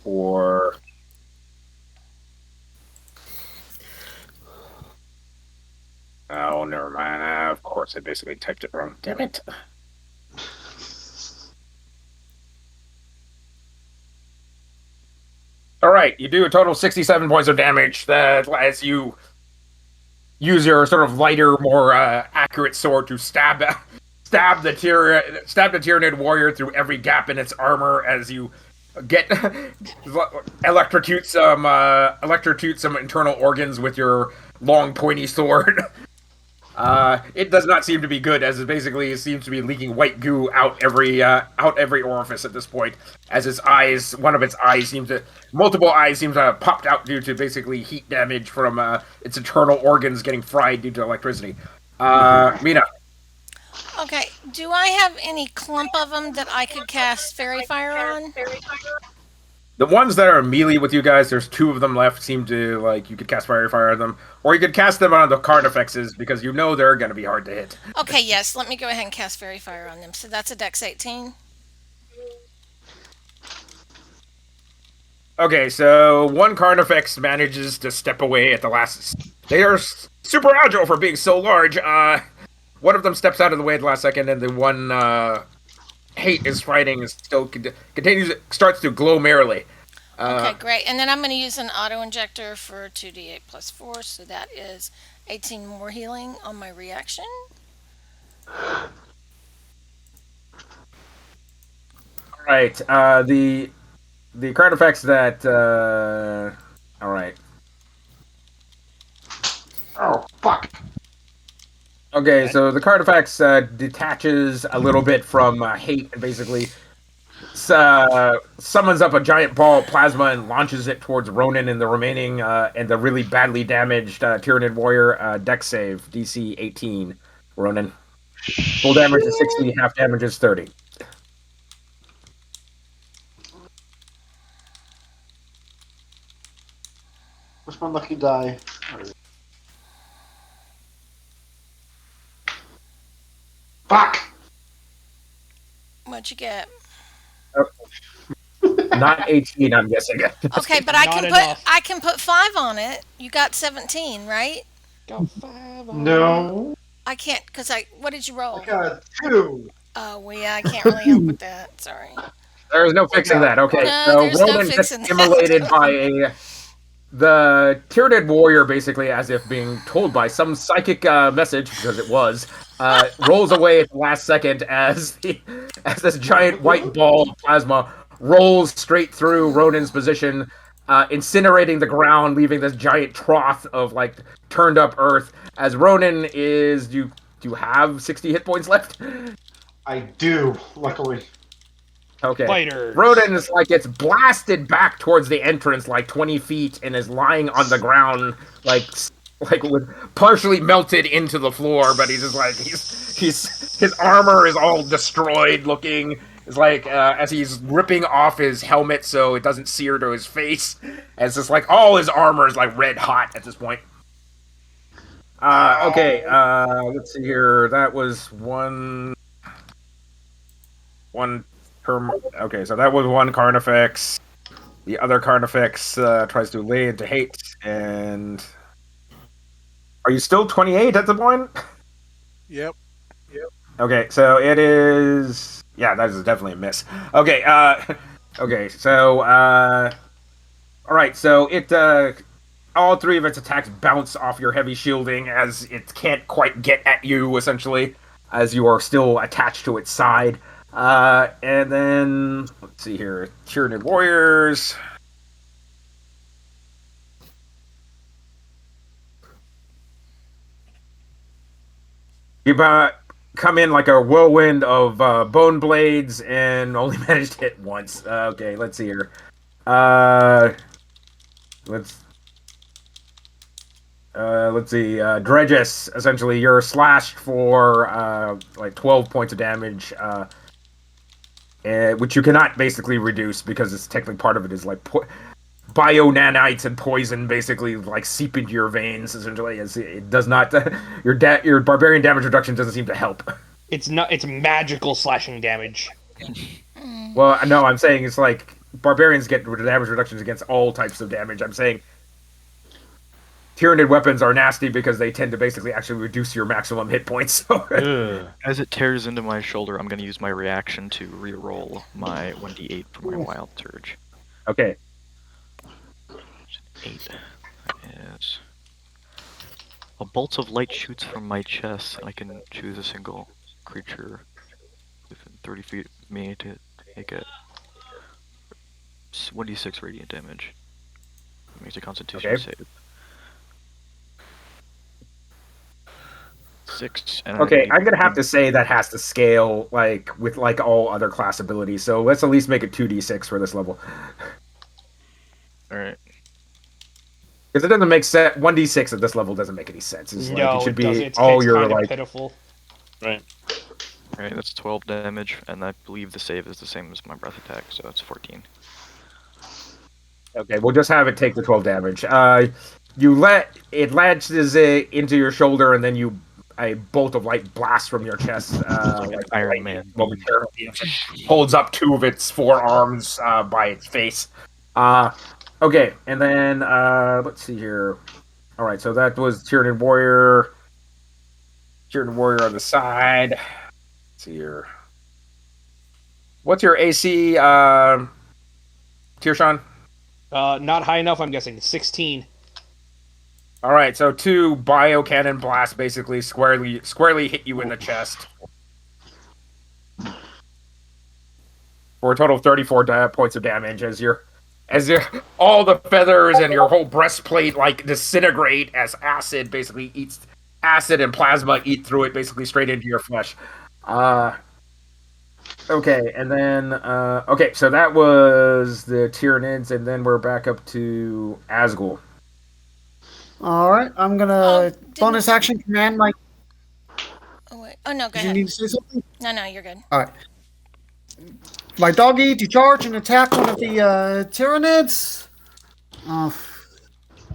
4. Oh, never mind. Of course, I basically typed it wrong. Damn it. All right, you do a total of 67 points of damage. That as you use your sort of lighter, more accurate sword to stab the Tyranid warrior through every gap in its armor as you get electrocute some internal organs with your long pointy sword. It does not seem to be good, as it seems to be leaking white goo out every orifice at this point. As multiple eyes seem to have popped out due to basically heat damage from its internal organs getting fried due to electricity. Mina. Okay, do I have any clump of them that I could cast Fairy Fire on? The ones that are melee with you guys, there's 2 of them left. Seem to like you could cast fire on them, or you could cast them on the Carnifexes because you know they're going to be hard to hit. Okay, yes, let me go ahead and cast Fairy Fire on them. So that's a Dex 18. Okay, so one Carnifex manages to step away at the last. They are super agile for being so large. One of them steps out of the way at the last second, and the one Hate is fighting is still starts to glow merrily. Okay, great. And then I'm going to use an auto injector for 2d8 plus 4, so that is 18 more healing on my reaction. All right, the card effects that. All right. Oh, fuck. Okay, so the card effects detaches a little bit from Hate and basically summons up a giant ball of plasma and launches it towards Ronan and the remaining and the really badly damaged Tyranid warrior. Dex save DC 18. Ronan. Full damage is 60, half damage is 30. What's my lucky die? Fuck! What'd you get? Not 18, I'm guessing. Okay, but I can put 5 on it. You got 17, right? Got 5 on No. I can't, because what did you roll? I got a 2. Oh, well, yeah, I can't really help with that. Sorry. There's no fixing that. Okay, No, so there's no Ronan gets fixing that. immolated by the Tyranid warrior, basically, as if being told by some psychic message, because it was, rolls away at the last second as this giant white ball of plasma rolls straight through Ronan's position, incinerating the ground, leaving this giant trough of like turned up earth. As Ronan is, do you have 60 hit points left? I do, luckily. Okay. Fighters. Rodan is like gets blasted back towards the entrance like 20 feet and is lying on the ground like with partially melted into the floor, but he's just like he's his armor is all destroyed looking. It's like as he's ripping off his helmet so it doesn't sear to his face. And it's just like all his armor is like red hot at this point. Okay, let's see here. That was one term. Okay, so that was one Carnifex. The other Carnifex tries to lay into hate, and are you still 28 at the point? Yep. Okay, so it is. Yeah, that is definitely a miss. Okay, okay, so all right, so it all three of its attacks bounce off your heavy shielding as it can't quite get at you, essentially, as you are still attached to its side. And then let's see here, Tyranid warriors. You come in like a whirlwind of bone blades and only managed to hit once. Okay, let's see here. Let's see. Dredges, essentially, you're slashed for like 12 points of damage. Which you cannot basically reduce because it's technically part of it is like bio nanites and poison basically like seep into your veins. Essentially, it does not your barbarian damage reduction doesn't seem to help. It's magical slashing damage. Well, no, I'm saying it's like barbarians get damage reductions against all types of damage. I'm saying Tyranid weapons are nasty because they tend to basically actually reduce your maximum hit points. As it tears into my shoulder, I'm going to use my reaction to re-roll my 1d8 for my wild surge. Okay. 8. That is... A bolt of light shoots from my chest, and I can choose a single creature within 30 feet of me to make it 1d6 radiant damage. It makes a constitution save. 6. And okay, I'm gonna have to say that has to scale like with like all other class abilities. So let's at least make it 2d6 for this level. All right. Because it doesn't make sense. 1d6 at this level doesn't make any sense. It's No, like, it should be it's all your kind of like pitiful. Right. Alright, that's 12 damage, and I believe the save is the same as my breath attack, so it's 14. Okay, we'll just have it take the 12 damage. You let it latches it into your shoulder, and then a bolt of light blasts from your chest, like Iron Man. momentarily holds up two of its forearms by its face. Okay, and then let's see here. All right, so that was Tyranid warrior. Tyranid warrior on the side. Let's see here. What's your AC, Tiershawn? Not high enough, I'm guessing. 16. All right, so 2 bio cannon blasts basically squarely hit you in the chest for a total of 34 points of damage as all the feathers and your whole breastplate like disintegrate as acid basically eats acid and plasma eat through it basically straight into your flesh. Okay, and then okay, so that was the Tyranids, and then we're back up to Asgul. All right, I'm gonna bonus action command my. Oh, wait. Oh, no, go Did you ahead. need to say something? No, you're good. All right. My doggy to charge and attack one of the Tyranids.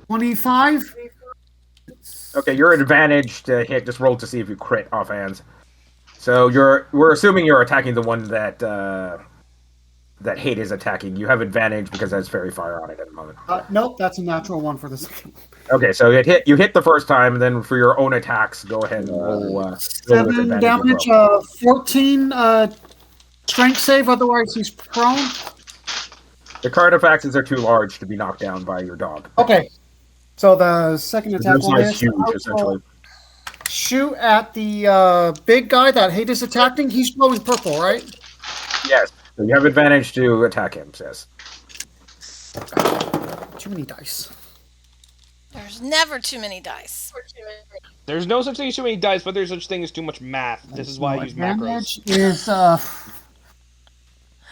25. Okay, your advantage to hit. Just roll to see if you crit offhand. So we're assuming you're attacking the one that that Hate is attacking. You have advantage because that's Fairy Fire on it at the moment. Nope, that's a natural one for the second one. Okay, so you hit the first time, then for your own attacks, go ahead and roll with 7 advantage as damage, well. 14 strength save, otherwise he's prone. The card effects are too large to be knocked down by your dog. Okay, so the second attack This will guy's miss. huge, I will essentially. shoot at the big guy that Hate is attacking. He's glowing purple, right? Yes. So you have advantage to attack him, says. Too many dice. There's never too many dice. There's no such thing as too many dice, but there's such thing as too much math. This is why I use macros. Advantage is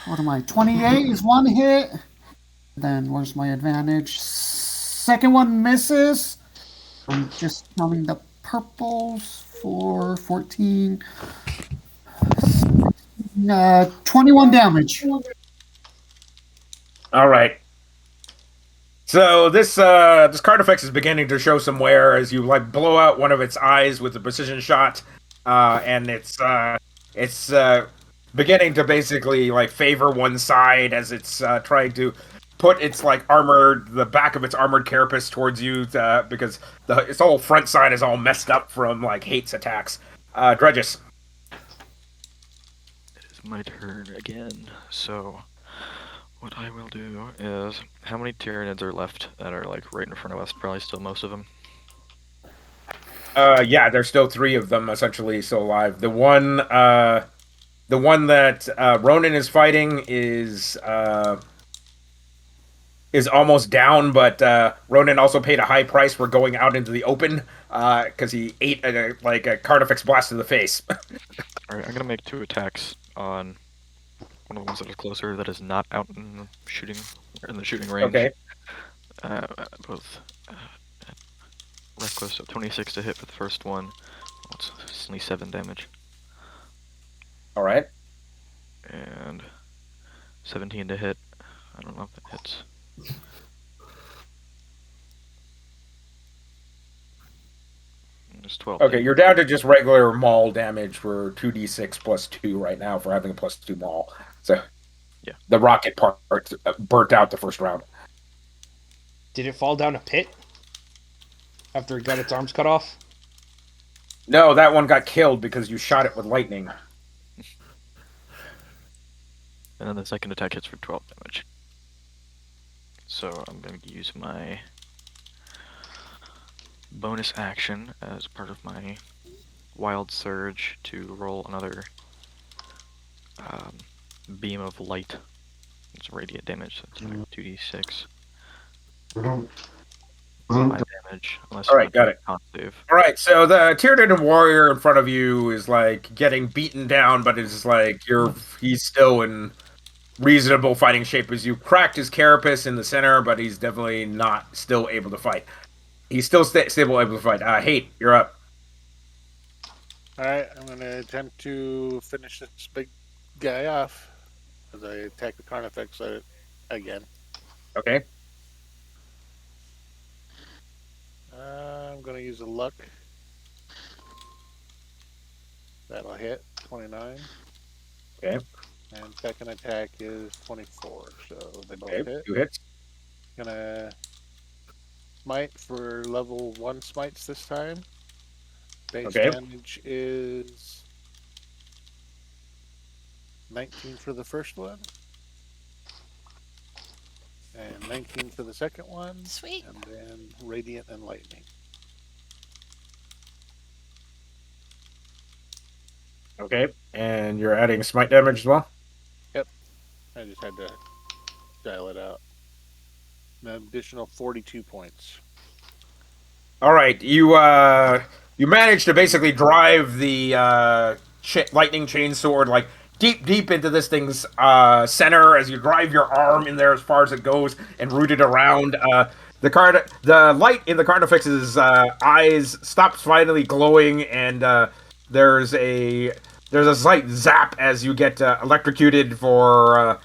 what am I? 28 is one hit. Then where's my advantage? Second one misses. I'm just counting the purples for 14. 21 damage. All right. So this card effect is beginning to show some wear as you like blow out one of its eyes with a precision shot, and it's beginning to basically like favor one side as it's trying to put its like the back of its armored carapace towards you because its whole front side is all messed up from like Hate's attacks. Dredges. It is my turn again. So what I will do is, how many Tyranids are left that are like right in front of us? Probably still most of them. Yeah, there's still 3 of them essentially still alive. The one that Ronan is fighting is almost down, but Ronan also paid a high price for going out into the open because he ate a Carnifex blast to the face. Alright, I'm gonna make 2 attacks on one of the ones that is closer, that is not out in the shooting range. Okay. Both reckless, so 26 to hit for the first one. Well, it's only 7 damage. All right. And 17 to hit. I don't know if that hits. There's 12. Okay, you're down to just regular maul damage for 2d6 plus 2 right now for having a plus 2 maul. So, yeah, the rocket part burnt out the first round. Did it fall down a pit after it got its arms cut off? No, that one got killed because you shot it with lightning. And then the second attack hits for 12 damage. So I'm going to use my bonus action as part of my wild surge to roll another beam of light. It's radiant damage, so it's like 2d6. 5 damage. Unless All right, got it. con save. All right, so the Tyranid warrior in front of you is like getting beaten down, but it's like he's still in reasonable fighting shape as you cracked his carapace in the center, but he's definitely not still able to fight. He's still stable able to fight. Hate, you're up. Alright, I'm gonna attempt to finish this big guy off as I attack the Carnifex at it again. Okay. I'm gonna use a luck. That'll hit 29. Okay. And second attack is 24, so they both Okay. hit. 2 hits. Gonna smite for level 1 smites this time. Base Okay. damage is 19 for the first one. And 19 for the second one. Sweet. And then radiant and lightning. Okay. And you're adding smite damage as well? I just had to dial it out. An additional 42 points. All right, you managed to basically drive the lightning chainsword like deep into this thing's center as you drive your arm in there as far as it goes and root it around. The light in the Carnifex's eyes stops finally glowing, and there's a slight zap as you get electrocuted for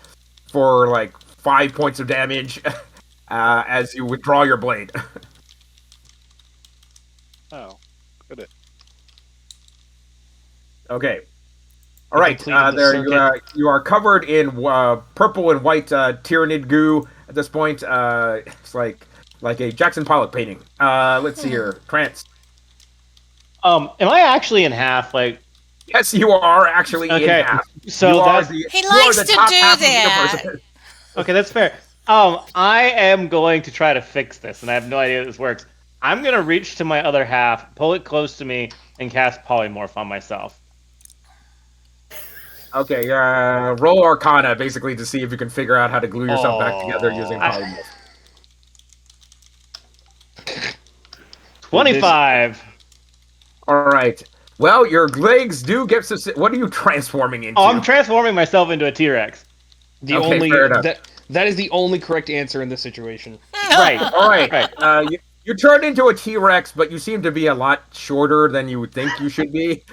like 5 points of damage as you withdraw your blade. Oh, good. Okay. All right, completed the there circuit. you are covered in purple and white Tyranid goo at this point. It's like a Jackson Pollock painting. Let's see here, Trance. Am I actually in half? Like, Yes, you are actually in okay, half. so that's He you are likes the to top do half that. of the universe. okay. That's fair. I am going to try to fix this, and I have no idea how this works. I'm gonna reach to my other half, pull it close to me, and cast polymorph on myself. Okay, roll Arcana basically to see if you can figure out how to glue yourself back together using Oh. polymorph. 25. All right. Well, your legs do get. What are you transforming into? Oh, I'm transforming myself into a T-Rex. The Okay, only fair enough. that is the only correct answer in this situation. Right. All right. Right. You turned into a T-Rex, but you seem to be a lot shorter than you would think you should be.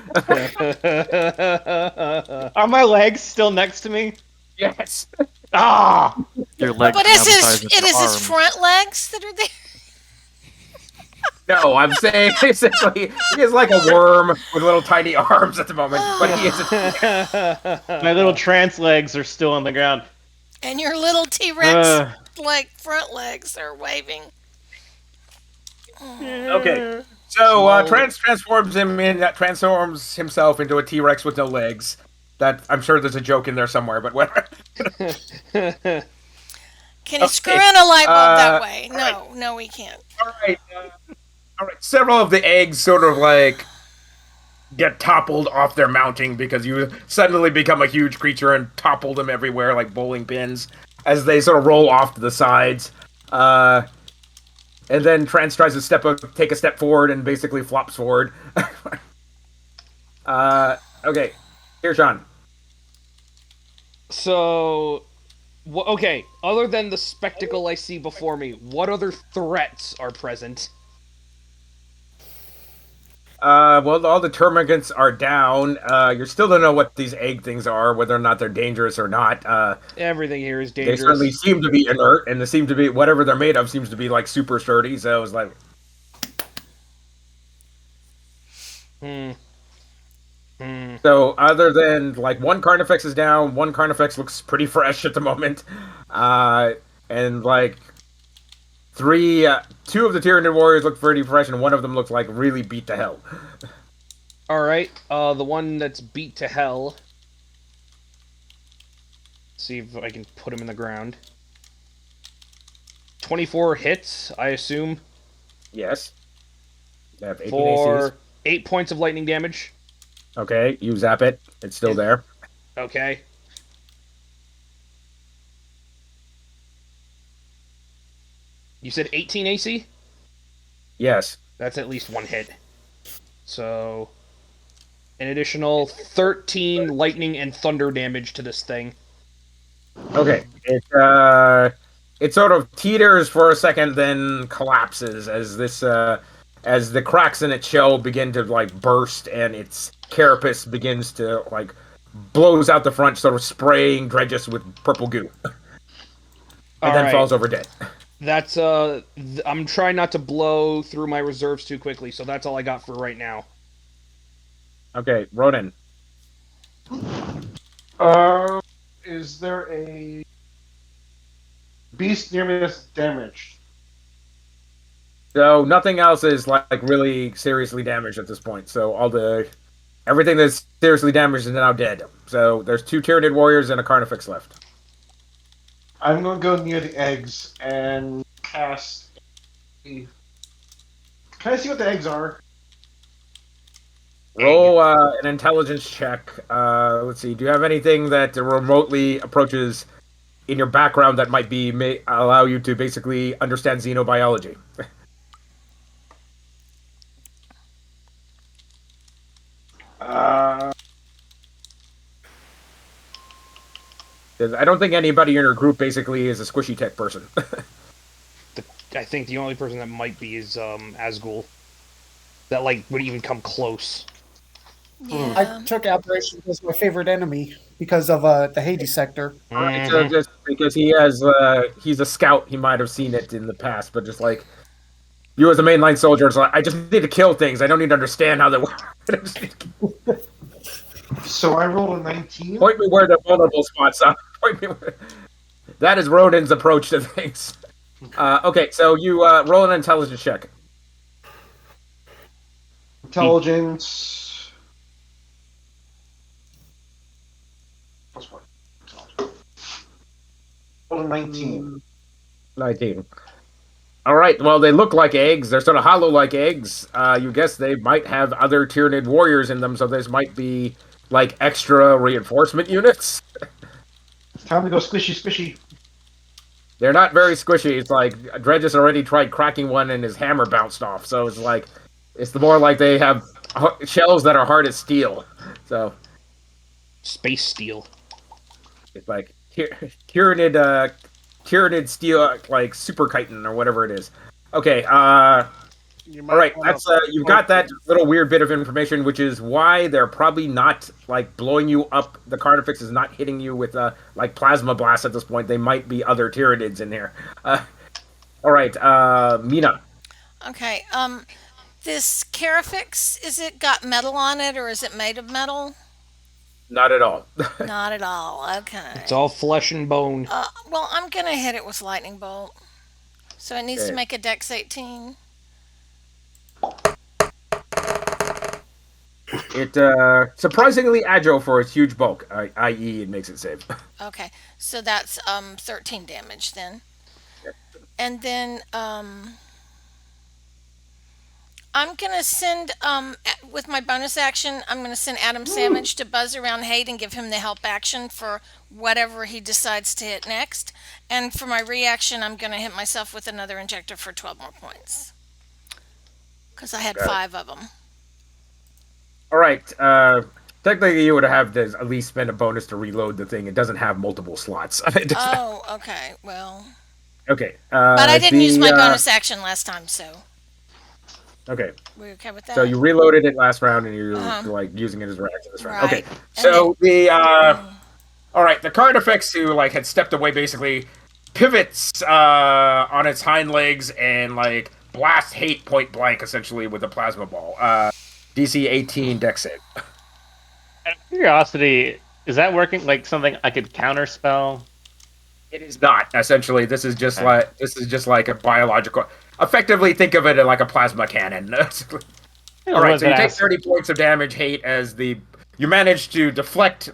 Are my legs still next to me? Yes. Ah! Your legs But now is the size his of it your is his arms. front legs that are there? No, I'm saying basically he is like a worm with little tiny arms at the moment, but he is a My little trance legs are still on the ground. And your little T-Rex Uh, like front legs are waving. Okay. So Small- transforms himself into a T-Rex with no legs. That I'm sure there's a joke in there somewhere, but whatever. Can he screw in a light bulb that way? all No, he can't. All right. Several of the eggs sort of like get toppled off their mounting because you suddenly become a huge creature and topple them everywhere like bowling pins as they sort of roll off to the sides. And then Trance tries to take a step forward and basically flops forward. Okay, here, Sean. So, okay. Other than the spectacle I see before me, what other threats are present? Well, all the termagants are down. You still don't know what these egg things are, whether or not they're dangerous or not. Everything here is They dangerous. certainly seem to be inert, and they seem to be whatever they're made of seems to be like super sturdy. So it's like, so other than like one Carnifex is down, one Carnifex looks pretty fresh at the moment, and like two of the Tyranid warriors look pretty fresh, and one of them looks like really beat to hell. All right. The one that's beat to hell. See if I can put him in the ground. 24 hits, I assume, Yes. They have 18 for ACs. 8 points of lightning damage. Okay, you zap it. It's still there. Okay. You said 18 AC? Yes. That's at least one hit. So, an additional 13 lightning and thunder damage to this thing. Okay. It sort of teeters for a second, then collapses as as the cracks in its shell begin to like burst, and its carapace begins to like blows out the front, sort of spraying Dredges with purple goo, and then Alright. falls over dead. That's I'm trying not to blow through my reserves too quickly, so that's all I got for right now. Okay, Ronan. Is there a beast near me that's damaged? So nothing else is like really seriously damaged at this point. So everything that's seriously damaged is now dead. So there's 2 Tyranid warriors and a Carnifex left. I'm gonna go near the eggs and cast. Can I see what the eggs are? Roll an intelligence check. Let's see. Do you have anything that remotely approaches in your background that might allow you to basically understand xenobiology? Because I don't think anybody in your group basically is a squishy tech person. I think the only person that might be is Asgul. That like would even come close. Yeah. I took Aberration as my favorite enemy because of the Hades sector. Right, so just because he's a scout, he might have seen it in the past, but just like you as a mainline soldier, it's like I just need to kill things. I don't need to understand how they work. So I rolled a 19. Point me where the vulnerable spots are. Point me where... That is Rodin's approach to things. Okay, so you roll an intelligence check. Intelligence. Plus what? Rolled a 19. 19. All right. Well, they look like eggs. They're sort of hollow like eggs. You guess they might have other Tyranid warriors in them, so this might be like extra reinforcement units. Time to go squishy, squishy. They're not very squishy. It's like Dredges already tried cracking one and his hammer bounced off. So it's like it's the more like they have shells that are hard as steel. So Space steel. it's like Tyranid steel, like super chitin or whatever it is. Okay. All right, that's you've got that little weird bit of information, which is why they're probably not like blowing you up. The Carnifex is not hitting you with like plasma blast at this point. They might be other Tyranids in there. All right, Mina. Okay. This Carafix, is it got metal on it or is it made of metal? Not at all. Not at all. Okay. It's all flesh and bone. Well, I'm gonna hit it with lightning bolt. So it needs to Okay. make a Dex 18. It surprisingly agile for its huge bulk, i.e., it makes it safe. Okay. So that's 13 damage then. And then I'm gonna send with my bonus action. I'm gonna send Adam Savage to buzz around Hate and give him the help action for whatever he decides to hit next. And for my reaction, I'm gonna hit myself with another injector for 12 more points because I had Got it. 5 of them. All right. Technically, you would have to at least spend a bonus to reload the thing. It doesn't have multiple slots. Oh, okay. Well, Okay. but I didn't use my bonus action last time, so Okay. we okay with that? So you reloaded it last round, and you're Uh-huh. like using it as a reaction this round. Right. Okay. And So all right, the Carnifex who like had stepped away basically pivots on its hind legs and like blasts Hate point blank essentially with a plasma ball. DC 18 Dex save. Out of curiosity, is that working like something I could counterspell? It is not essentially. This is just like a biological. Effectively, think of it like a plasma cannon. All right, so you take 30 points of damage, Hate, as you manage to deflect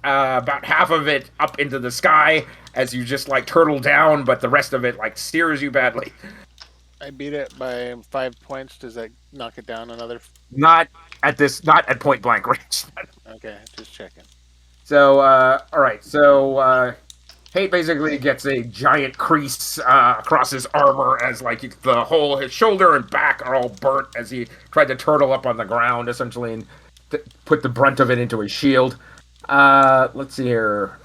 about half of it up into the sky as you just like turtle down, but the rest of it like steers you badly. I beat it by 5 points. Does that knock it down another? Not at point blank range. Okay, just checking. So, all right, so Hate basically gets a giant crease across his armor as like his shoulder and back are all burnt as he tried to turtle up on the ground essentially and put the brunt of it into his shield. Let's see here.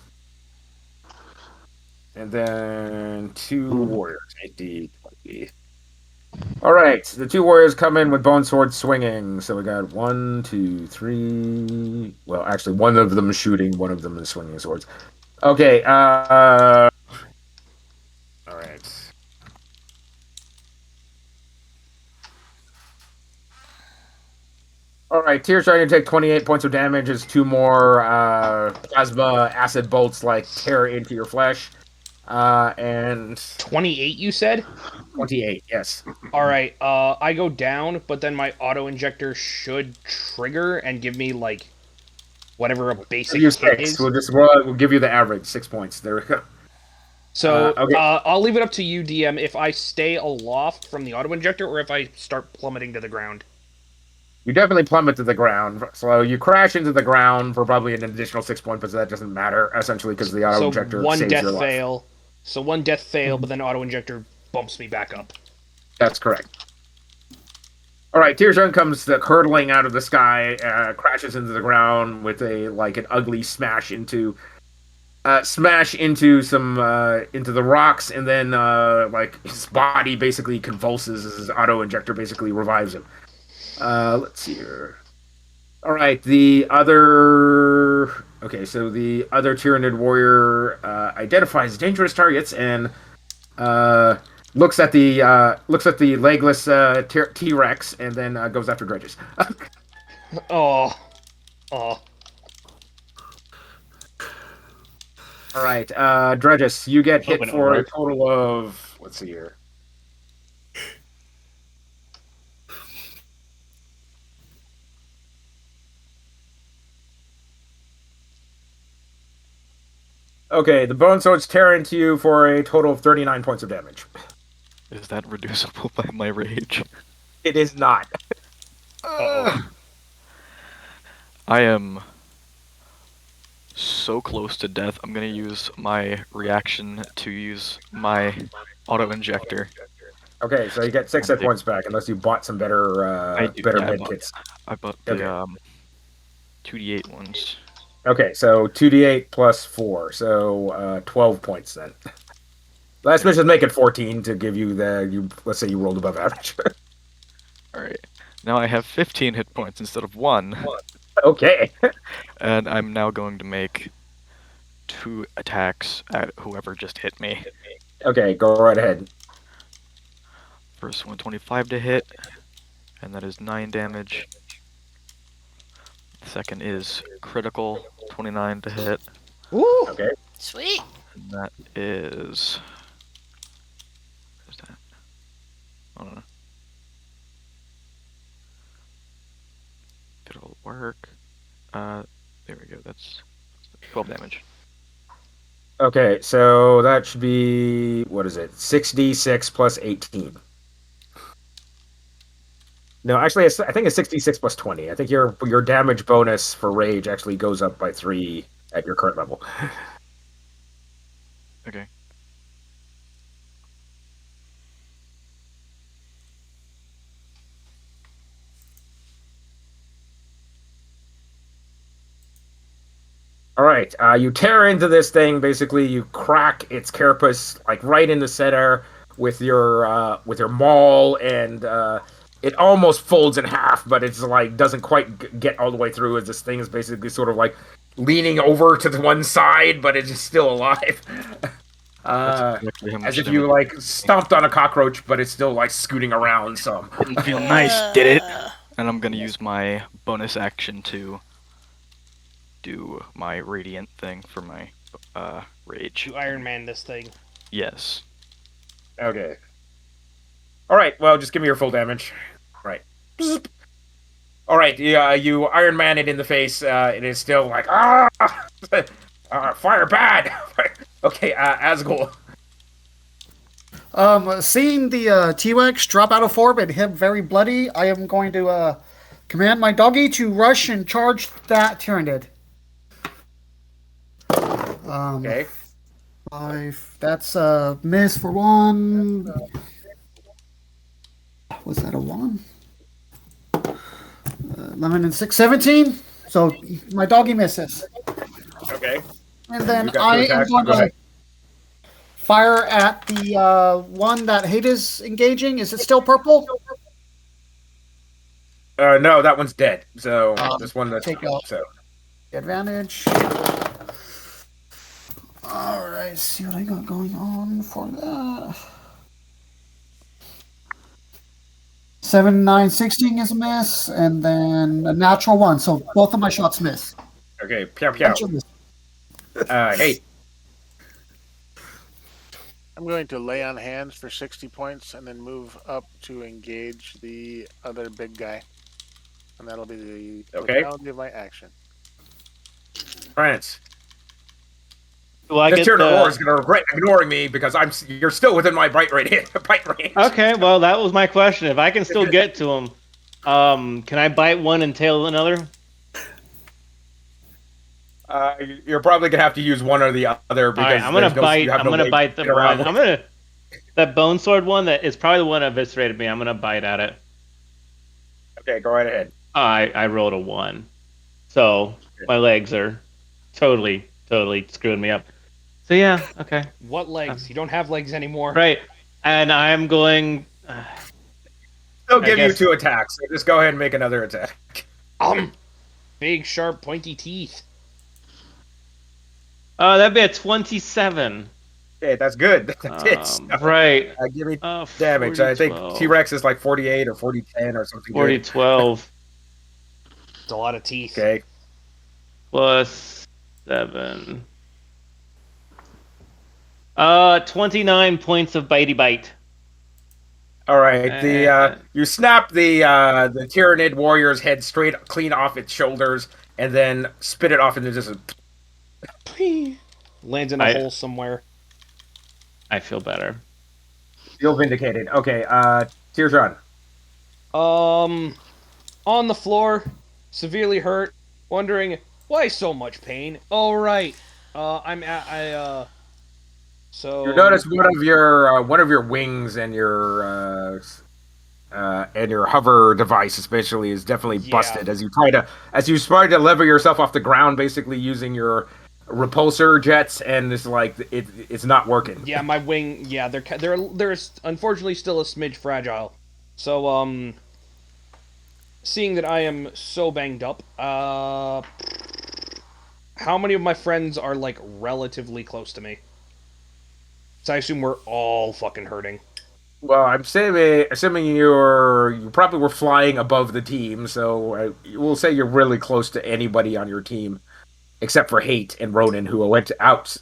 And then 2 warriors. 8D, 20. All right, the 2 warriors come in with bone swords swinging. So we got 1, 2, 3. Well, actually, one of them is shooting, one of them is swinging swords. Okay. All right. All right, Tyr's trying to take 28 points of damage as 2 more plasma acid bolts like tear into your flesh. And 28, you said? 28, yes. All right. I go down, but then my auto injector should trigger and give me like whatever a basic Use hit 6. is. We'll give you the average 6 points. There we go. So okay. I'll leave it up to you, DM, if I stay aloft from the auto injector or if I start plummeting to the ground. You definitely plummet to the ground. So you crash into the ground for probably an additional 6 points, but that doesn't matter essentially because the auto injector one saves death your life. fail. So one death fail, but then auto injector bumps me back up. That's correct. All right, Tyr's comes hurtling out of the sky, crashes into the ground with an ugly smash into some into the rocks, and then his body basically convulses as his auto injector basically revives him. Let's see here. All right, the other Tyranid warrior identifies dangerous targets and looks at the legless T-Rex and then goes after Dredges. Oh. All right, Dredges, you get hit Hoping it would for a work. total of, let's see here. Okay, the bone swords tear into you for a total of 39 points of damage. Is that reducible by my rage? It is not. Uh-oh. I am so close to death. I'm gonna use my reaction to use my auto injector. Okay, so you get 6 hit points back, unless you bought some better med kits. I bought Okay. the 2d8 ones. Okay, so 2d8 plus 4, so 12 points then. Last mission make it 14 to give you let's say you rolled above average. Alright. Now I have 15 hit points instead of 1. Okay. And I'm now going to make 2 attacks at whoever just hit me. Okay, go right ahead. First one 25 to hit, and that is 9 damage. Second is critical, 29 to hit, Woo! Okay. Sweet. and that is... What is that? I don't know. It'll work. There we go, that's 12 damage. Okay, so that should be, what is it? 6d6 plus 18. No, actually, I think it's 66 plus 20. I think your damage bonus for rage actually goes up by 3 at your current level. Okay. All right, you tear into this thing. Basically, you crack its carapace like right in the center with your maul, and it almost folds in half, but it's like doesn't quite get all the way through. As this thing is basically sort of like leaning over to the one side, but it's still alive. That's exactly how much As if damage you like stomped on a cockroach, but it's still like scooting around some. didn't feel nice, did it? And I'm gonna use my bonus action to do my radiant thing for my rage. You Iron Man this thing. Yes. Okay. All right. Well, just give me your full damage. Right. All right. Yeah, you Iron Man it in the face. It is still like fire bad. Okay, Asgul. Seeing the T-Rex drop out of orb and him very bloody, I am going to command my doggy to rush and charge that Tyranid. Okay. 5. That's a miss for 1. Was that a 1? 11 and 6, 17. So my doggy misses. Okay. And then You got I two am attacks, going go to ahead. fire at the one that Hate is engaging. Is it still purple? No, that one's dead. So this one that's take out. so. Advantage. Alright, see what I got going on for that. 7, 9, 16 is a miss, and then a natural 1. So both of my shots miss. Okay. Pew pew. Miss. Hey. I'm going to lay on hands for 60 points and then move up to engage the other big guy. And that'll be the Okay. totality of my action. France. Do I This get Tyranid is the... gonna regret ignoring me because you're still within my bite range. Okay, well, that was my question. If I can still get to him, can I bite one and tail another? You're probably gonna have to use one or the other because All right, I'm gonna bite. you have I'm no gonna way bite to the get around one. it. I'm gonna that bone sword one that is probably the one that eviscerated me. I'm gonna bite at it. Okay, go right ahead. I rolled a 1, so my legs are totally screwing me up. So yeah, okay, What legs? You don't have legs anymore. right. And I'm going. They'll I give you guess- 2 attacks. So just go ahead and make another attack. Big, sharp, pointy teeth. That'd be a 27. Okay, that's good. That hits. Right. Give me 40, damage. I think 12. T-Rex is like 48 or 40-10 or something. 40, Good. 12 It's a lot of teeth. Okay. plus 7. 29 points of bitey bite. All right, Uh, you snap the Tyranid warrior's head straight clean off its shoulders, and then spit it off into just a. Lands in a I hole somewhere. I feel better. Feel vindicated. Okay, Tearshot. On the floor, severely hurt, wondering why so much pain. Oh right. I'm at so You notice one of your wings and your hover device especially is definitely Yeah. busted as you try to lever yourself off the ground, basically using your repulsor jets, and it's not working. Yeah, my wing. Yeah, they're unfortunately still a smidge fragile. So seeing that I am so banged up, how many of my friends are like relatively close to me? So I assume we're all fucking hurting. Well, I'm assuming you probably were flying above the team, so we'll say you're really close to anybody on your team, except for Hate and Ronan, who went out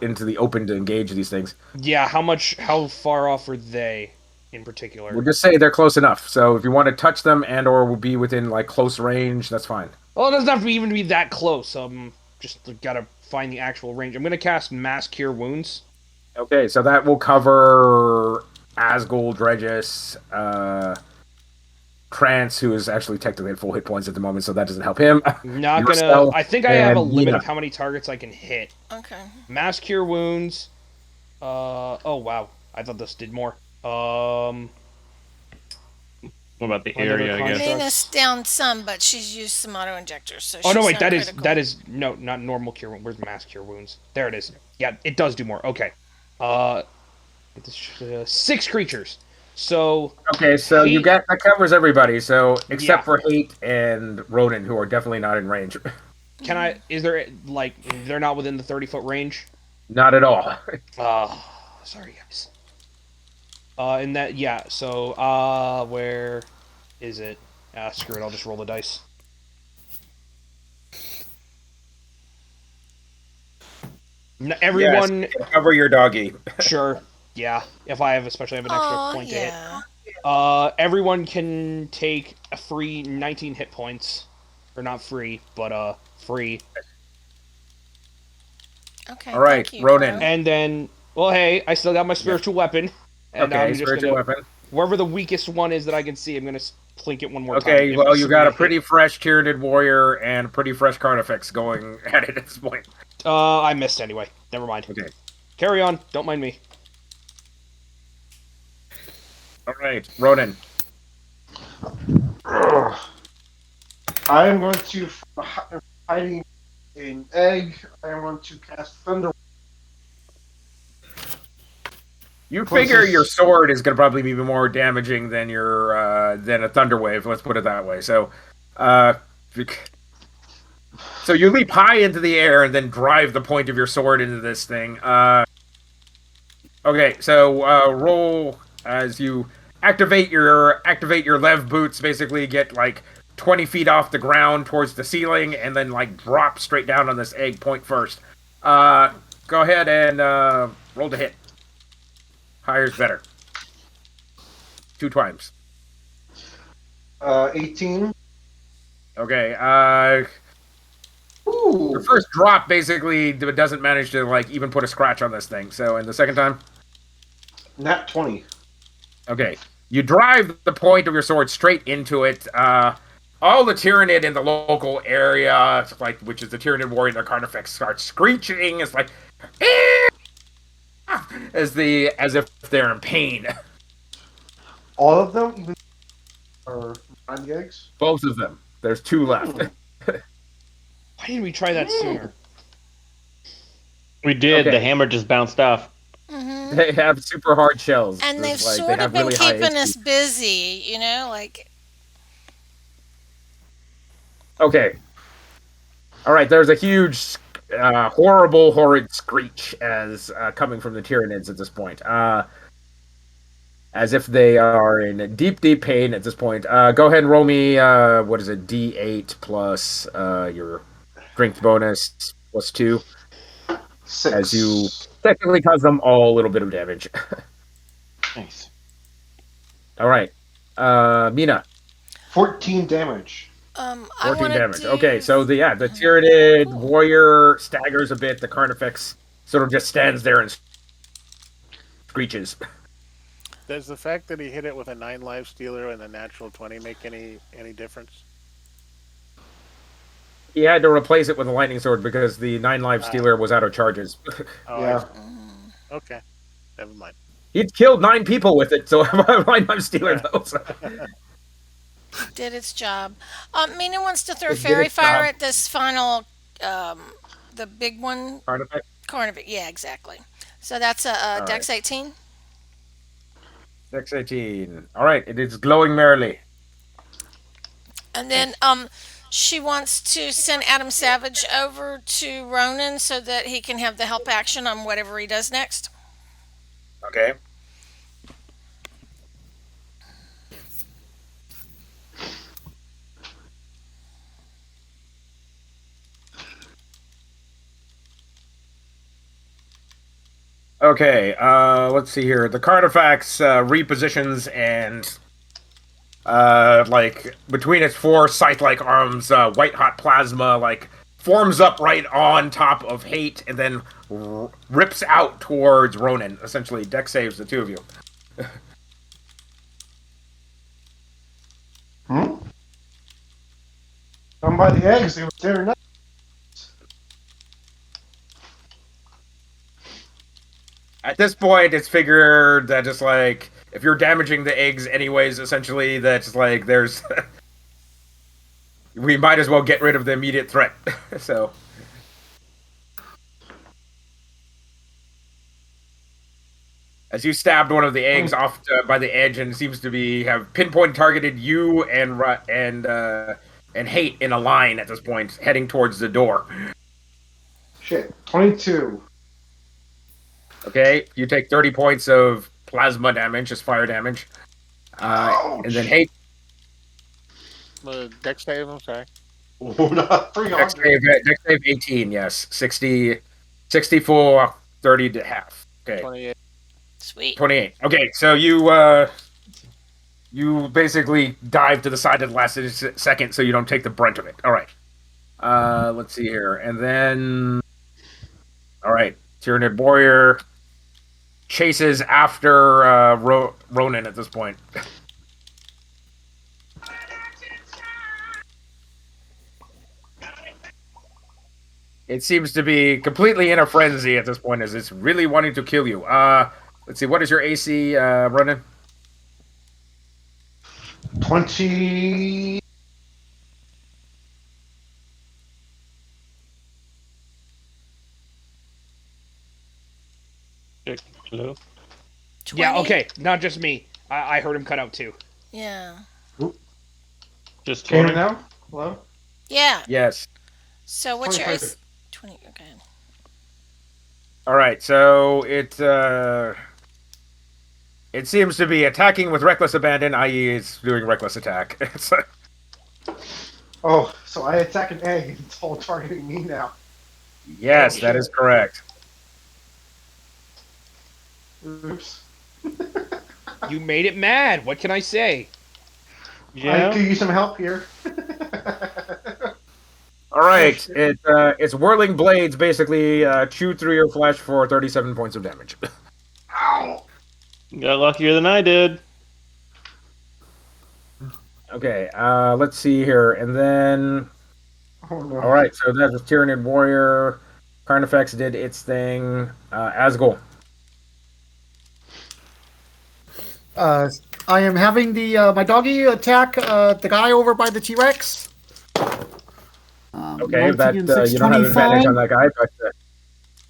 into the open to engage these things. Yeah, how far off are they in particular? We'll just say they're close enough. So if you want to touch them and or will be within like close range, that's fine. Well, it doesn't have to even be that close. Just gotta find the actual range. I'm gonna cast Mass Cure Wounds. Okay, so that will cover Asgold, Dregis, Trance, who is actually technically at full hit points at the moment, so that doesn't help him. Not gonna. Yourself I think I have a and limit Nina. of how many targets I can hit. Okay. Mass Cure Wounds. Oh wow. I thought this did more. What about the Under the area? I guess. construct. Nina's down some, but she's used some auto injectors, so Oh she's no, wait. not That critical. is no, not normal cure wound. Where's Mass Cure Wounds? There it is. Yeah, it does do more. Okay. 6 creatures. So Okay, so Hate- that covers everybody, so except Yeah. for Hate and Ronan, who are definitely not in range. can I? Is there like they're not within the 30-foot range? Not at all. Sorry guys. And that yeah. So where is it? Screw it. I'll just roll the dice. Everyone, Yes, cover your doggy. sure. Yeah, if I especially have an extra Oh, point to yeah. hit. Everyone can take a free 19 hit points, or not free, but free. Okay. All right, thank you, Ronan. Crow. And then, well, hey, I still got my spiritual weapon, and Okay, I'm just spiritual gonna weapon. wherever the weakest one is that I can see, I'm gonna plink it one more time. Okay, If well, it's you got a hit. pretty fresh Tyranid warrior and a pretty fresh Carnifex going at it at this point. I missed anyway. Never mind. Okay. Carry on. Don't mind me. All right, Ronan. I am going to hiding an egg. I am going to cast Thunder. You Plus figure this- your sword is going to probably be more damaging than than a thunder wave. Let's put it that way. So, so you leap high into the air and then drive the point of your sword into this thing. Okay, so roll as you activate your lev boots. Basically, get like 20 feet off the ground towards the ceiling, and then like drop straight down on this egg point first. Go ahead and roll to hit. Higher's better. 2 times. 18. Okay. Ooh. The first drop basically doesn't manage to like even put a scratch on this thing. So, in the second time, Nat 20. okay, you drive the point of your sword straight into it. All the Tyranid in the local area, like which is the Tyranid warrior and the Carnifex, starts screeching. It's like as if they're in pain. All of them, even are 9 eggs. Both of them. There's 2 left. Why didn't we try that sooner? We did. Okay. The hammer just bounced off. Hmm. They have super hard shells. And they've It's like, sort they of have been really high keeping HP. us busy, you know, like. Okay. All right. There's a huge, horrid screech as coming from the Tyranids at this point. As if they are in deep, deep pain at this point. Go ahead and roll me. What is it? D8 plus your strength bonus plus 2. as you 6. technically cause them all a little bit of damage. Nice. All right, Mina, 14 damage. I 14 want to damage. Okay, do. so the Oh, Tyranid cool. warrior staggers a bit. The Carnifex sort of just stands there and screeches. Does the fact that he hit it with a 9 life stealer and a natural 20 make any difference? He had to replace it with a lightning sword because the 9 life stealer was out of charges. Oh, Yeah. okay. Never mind. He'd killed 9 people with it, so 9 life stealer Yeah. though. So. Did its job. Mina wants to throw It did fairy its fire job. at this final, the big one. Carnifex. Carnival. Yeah, exactly. So that's a, All Dex right. 18. Dex 18. All right, it is glowing merrily. And then she wants to send Adam Savage over to Ronan so that he can have the help action on whatever he does next. Okay. Okay, let's see here. The Carnifex repositions and like between its 4 scythe-like arms, white hot plasma like forms up right on top of Hate and then rips out towards Ronan. Essentially, deck saves the two of you. Down by the eggs, they were staring at. At this point, it's figured that just like if you're damaging the eggs anyways, essentially that's like there's we might as well get rid of the immediate threat. So as you stabbed one of the eggs off by the edge and seems to be have pinpoint targeted you and Hate in a line at this point, heading towards the door. Shit. 22. Okay, you take 30 points of plasma damage, just fire damage, and then Hate. Dex save, I'm sorry. Oh, not 300. Dex save 18, yes. 64, 30 to half. Okay. 28. Sweet. 28. Okay, so you basically dive to the side at the last second so you don't take the brunt of it. All right. Let's see here. And then all right, Tyranid warrior chases after Ronan at this point. It seems to be completely in a frenzy at this point as it's really wanting to kill you. Let's see, what is your AC, Ronan? 20. Hello. 20? Yeah, okay. Not just me. I heard him cut out too. Yeah. Just Can 20. it now? Hello? Yeah. Yes. So what's your 25. AC? 20. Okay. All right, so it seems to be attacking with reckless abandon, i.e., it's doing reckless attack. Oh, so I attack an egg and it's all targeting me now. Yes, that is correct. Oops. You made it mad. What can I say? I Yeah. could use some help here. All right, its whirling blades basically chew through your flesh for 37 points of damage. Ow! You got luckier than I did. Okay, let's see here, and then Oh no. all right, so that's a Tyranid warrior. Carnifex did its thing. Asgul. I am having the my doggy attack the guy over by the T-Rex. Okay, that you don't have advantage on that guy, but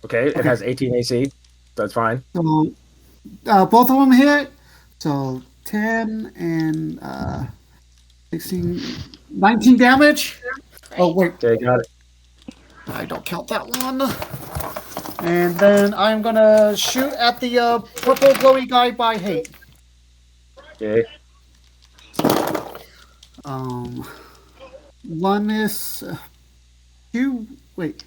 okay, it has 18 AC. That's fine. So both of them hit. So 10 and 16, 19 damage. Oh wait, Okay, got it. I don't count that one. And then I'm gonna shoot at the purple glowy guy by Hate. Okay. One is two. Wait,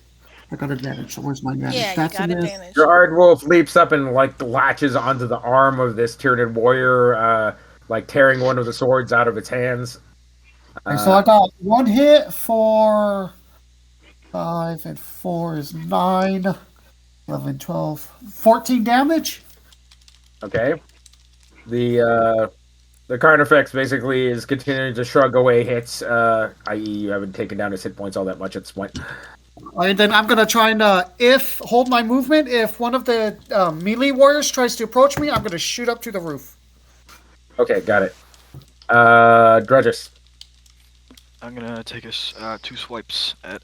I got advantage. So where's my advantage? Yeah, you That's in got this. advantage. Your Ard Wolf leaps up and like latches onto the arm of this Tyranid warrior, like tearing one of the swords out of its hands. And so I got one hit for 5 and 4 is 9, 11, 12, 14 damage. Okay. The Carnifex basically is continuing to shrug away hits, i.e., you haven't taken down his hit points all that much at this point. And then I'm gonna try and hold my movement. If one of the melee warriors tries to approach me, I'm gonna shoot up to the roof. Okay, got it. Drudges. I'm gonna take us 2 swipes at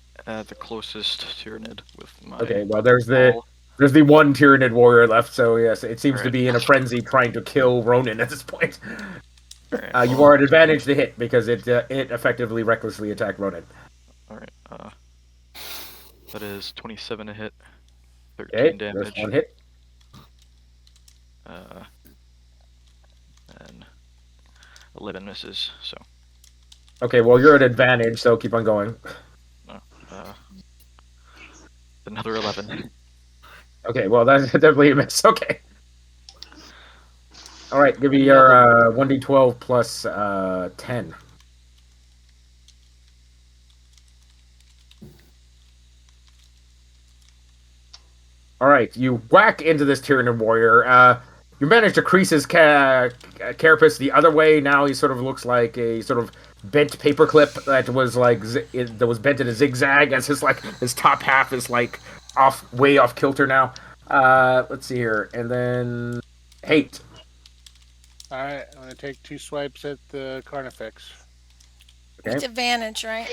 the closest Tyranid with my. Okay, well there's the one Tyranid warrior left, so yes, it seems to Alright. be in a frenzy trying to kill Ronan at this point. Alright, You are at advantage to hit because it effectively recklessly attacked Ronan. Alright, that is 27 to hit, 13 Okay, damage. there's one hit. And 11 misses, so. Okay, well you're at advantage, so keep on going. Another 11. Okay, well that's definitely a miss. Okay. All right, give me your 1d12 plus 10. All right, you whack into this Tyranid warrior. You manage to crease his carapace the other way. Now he sort of looks like a sort of bent paperclip that was like that was bent in a zigzag, as his top half is like way off kilter now. Let's see here, and then hate. Alright, I'm gonna take 2 swipes at the Carnifex Okay. With advantage, right?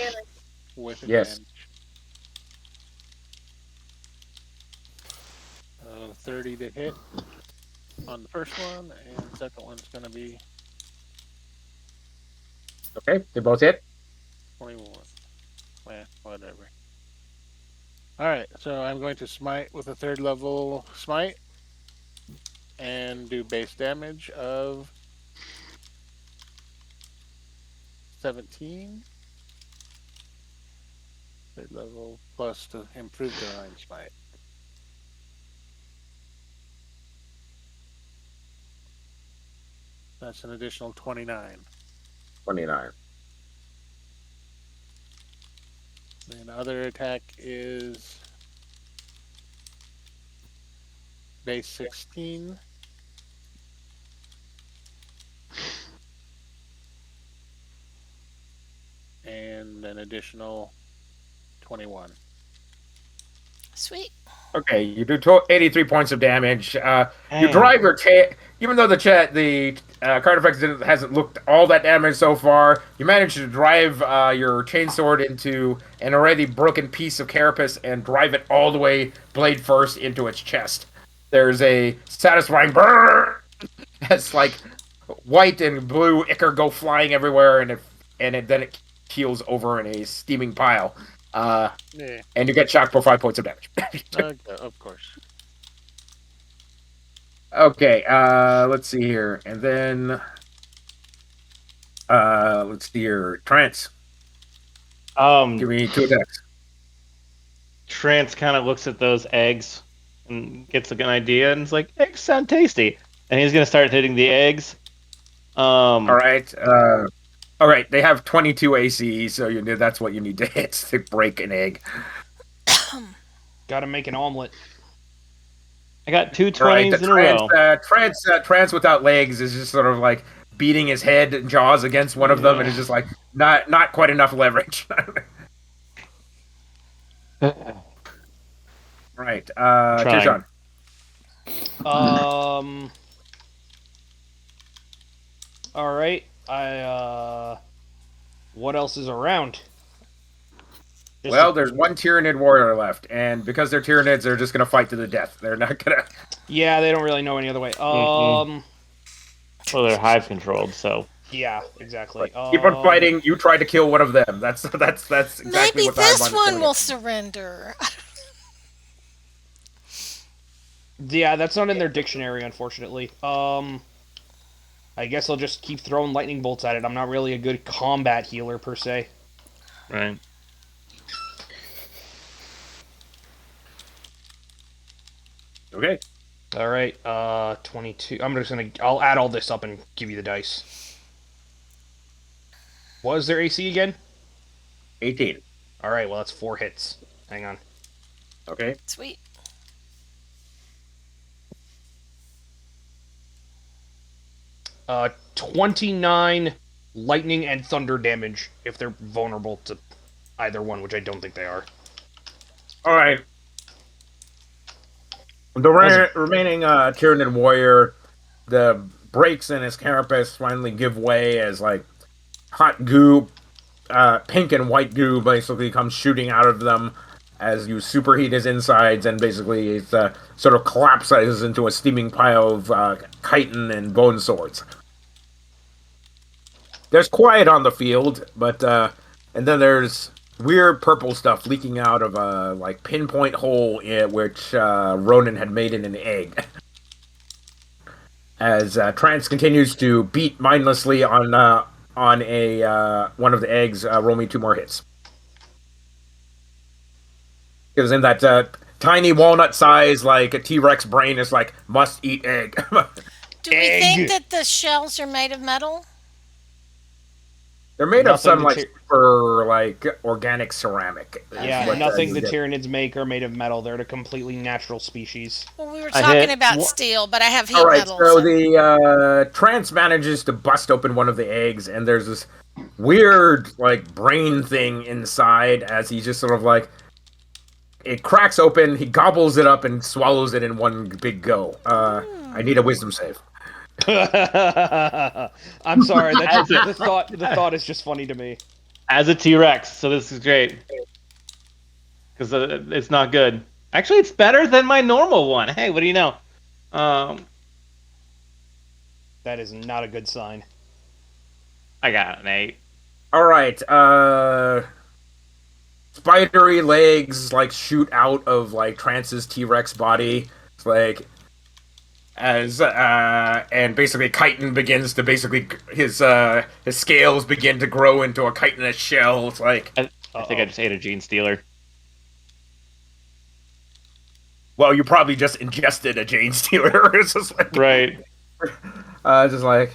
with Yes. advantage. 30 to hit on the first one, and the second one's gonna be Okay, they both hit. 21. Whatever. Alright, so I'm going to smite with a 3rd level smite and do base damage of 17. 3rd level plus to improve divine smite. That's an additional 29. 29. Then other attack is base 16. And an additional 21. Sweet. Okay, you do 83 points of damage. You Dang. drive your even though the Carnifex hasn't looked all that damage so far, you manage to drive your chainsword into an already broken piece of carapace and drive it all the way, blade first, into its chest. There's a satisfying brrr as like white and blue ichor go flying everywhere, and then it keels over in a steaming pile. Yeah, And you get shocked for 5 points of damage. okay, of course. Okay, let's see here. And then let's see here. Trance. Give me 2 attacks. Trance kind of looks at those eggs and gets an idea, and is like, "Eggs sound tasty," and he's gonna start hitting the eggs. All right. All right, they have 22 AC, so that's what you need to hit to break an egg. Gotta make an omelet. I got 2 All right, 20s in a row. trance without legs is just sort of like beating his head and jaws against one of them, and it's just like not quite enough leverage. Right, Trying. Tishan. All right. What else is around? Just Well, there's one Tyranid warrior left, and because they're Tyranids, they're just gonna fight to the death. They're not gonna. yeah, they don't really know any other way. Well, they're hive controlled, so Yeah, exactly. Keep on fighting. You try to kill one of them. That's exactly Maybe what the this Hive Mind is one telling will you. surrender. Yeah, that's not in their dictionary, unfortunately. I guess I'll just keep throwing lightning bolts at it. I'm not really a good combat healer per se. right. Okay. All right, 22. I'll add all this up and give you the dice. What is their AC again? 18. All right, well that's 4 hits. Hang on. Okay. Sweet. 29 lightning and thunder damage if they're vulnerable to either one, which I don't think they are. All right. The remaining Tyranid warrior, the breaks in his carapace finally give way as like hot goo, pink and white goo basically comes shooting out of them as you superheat his insides, and basically it sort of collapses into a steaming pile of chitin and bone swords. There's quiet on the field, but and then there's weird purple stuff leaking out of a like pinpoint hole which Ronan had made in an egg. As Trance continues to beat mindlessly on a one of the eggs, roll me 2 more hits. Because in that tiny walnut size, like a T-Rex brain is like must eat egg. Do we Egg. think that the shells are made of metal? They're made of Nothing some to like super like organic ceramic. is Yeah, what, nothing you the get. Tyranids make are made of metal. They're a completely natural species. Well, we were I talking hit about one- steel, but I have heat All right, metal. so the Trance manages to bust open one of the eggs, and there's this weird like brain thing inside. As he just sort of like it cracks open, he gobbles it up and swallows it in one big go. I need a wisdom save. I'm sorry. That's just, the thought is just funny to me. As a T-Rex, so this is great. Because it's not good. Actually, it's better than my normal one. Hey, what do you know? That is not a good sign. I got an 8. All right, spidery legs like shoot out of like Trance's T-Rex body. It's like as and basically chitin begins to basically his scales begin to grow into a chitinous shell. It's like, I think I just ate a Gene Stealer. well, you probably just ingested a Jane Stealer. It's just like Right. just like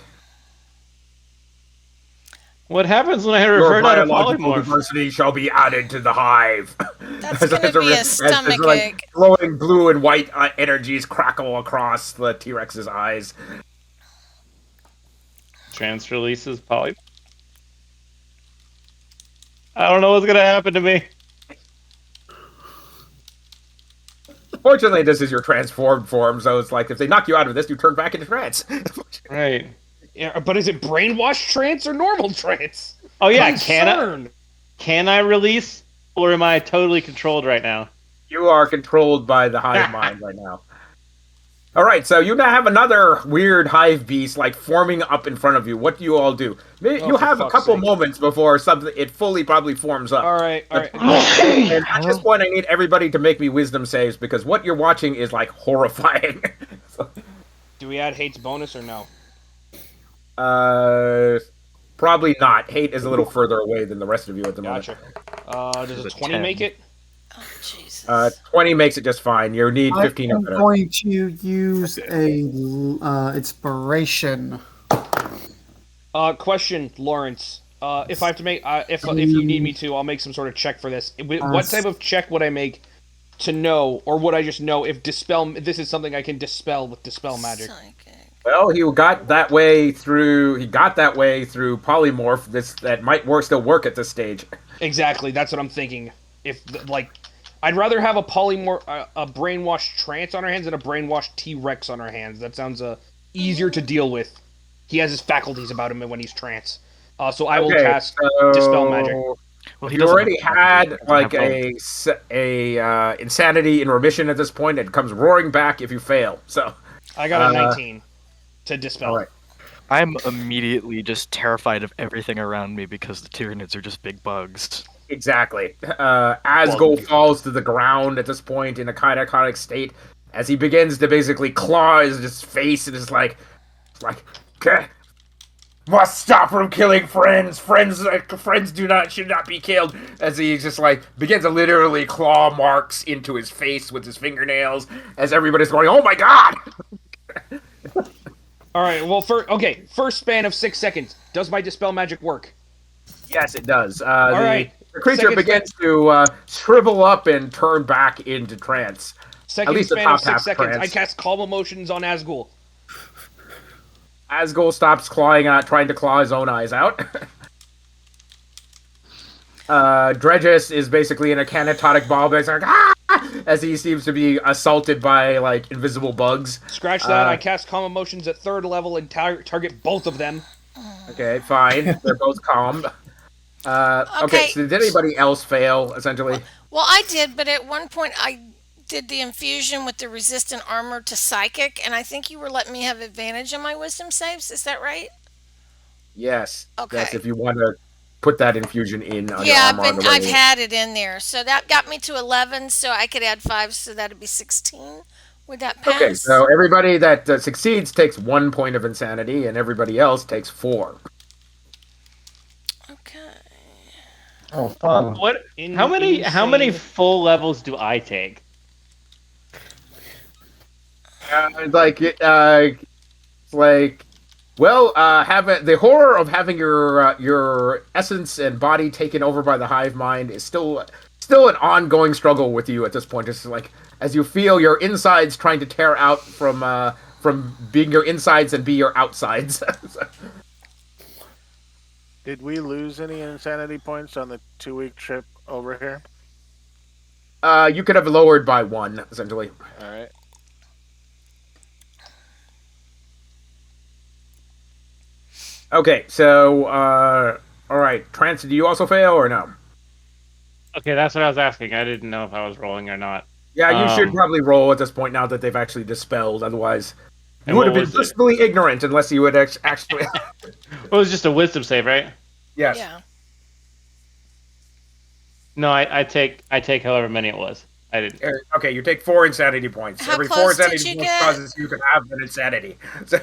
What happens when I your revert out of biological polymorph? diversity shall be added to the hive. That's going to be a stomach ache. Glowing blue and white energies crackle across the T-Rex's eyes. Trans releases poly. I don't know what's gonna happen to me. Fortunately, this is your transformed form, so it's like if they knock you out of this, you turn back into trance. Right. Yeah, but is it brainwashed trance or normal trance? Oh yeah, Concern. can I release, or am I totally controlled right now? You are controlled by the hive mind right now. All right, so you now have another weird hive beast like forming up in front of you. What do you all do? You for have a fuck's couple sake. moments before something it fully probably forms up. All right. And at this point, I need everybody to make me wisdom saves because what you're watching is like horrifying. Do we add hate's bonus or no? Probably not. Hate is a little further away than the rest of you at the moment. Gotcha. Does a 20 make it? Oh, Jesus. 20 makes it just fine. You need 15 or I'm better. going to use a inspiration. Question, Lawrence. If I have to make, if you need me to, I'll make some sort of check for this. What type of check would I make to know, or would I just know if this is something I can dispel with dispel magic? Psychic. Well, he got that way through polymorph. That might still work at this stage. Exactly, that's what I'm thinking. I'd rather have a brainwashed trance on our hands than a brainwashed T-Rex on our hands. That sounds easier to deal with. He has his faculties about him when he's trance. So I will cast dispel magic. Well, he You doesn't already have- had like a insanity in remission at this point. It comes roaring back if you fail. So I got a 19 to dispel. all right. I'm immediately just terrified of everything around me because the Tyranids are just big bugs. Exactly. Asgol falls to the ground at this point in a catatonic state as he begins to basically claw his face and is like, must stop from killing friends. Friends should not be killed. As he just like begins to literally claw marks into his face with his fingernails. As everybody's going, oh my god! All right. Well, first span of 6 seconds. Does my dispel magic work? Yes, it does. Right. The creature Second begins to shrivel up and turn back into trance. Second least the span of top half 6 seconds. trance. I cast Calm Emotions on Asgul. Asgul stops trying to claw his own eyes out. Dredges is basically in a catatonic ball, but he's like, ah! As he seems to be assaulted by like invisible bugs. Scratch that. I cast Calm Emotions at 3rd level and target both of them. Okay, fine. They're both calm. Okay, so did anybody else fail, essentially? Well, I did, but at one point I did the infusion with the resistant armor to psychic, and I think you were letting me have advantage on my wisdom saves. Is that right? Yes. Okay. Yes, if you want to put that infusion in on Yeah, your armor. I've had it in there. So that got me to 11, so I could add 5, so that'd be 16. Would that pass? Okay, so everybody that succeeds takes 1 point of insanity, and everybody else takes 4. Okay. Oh, fun. What? How many full levels do I take? Having the horror of having your essence and body taken over by the hive mind is still an ongoing struggle with you at this point. It's like as you feel your insides trying to tear out from being your insides and be your outsides. Did we lose any insanity points on the 2-week trip over here? You could have lowered by 1, essentially. All right. Okay, so all right, Trance, do you also fail or no? Okay, that's what I was asking. I didn't know if I was rolling or not. Yeah, you should probably roll at this point now that they've actually dispelled. Otherwise, you And would have what been was it? blissfully ignorant unless you would actually. It was just a wisdom save, right? Yes. Yeah. No, I take however many it was. I didn't. Okay, you take 4 insanity points. How Every 4 close did insanity you points get? causes you can have an insanity. So,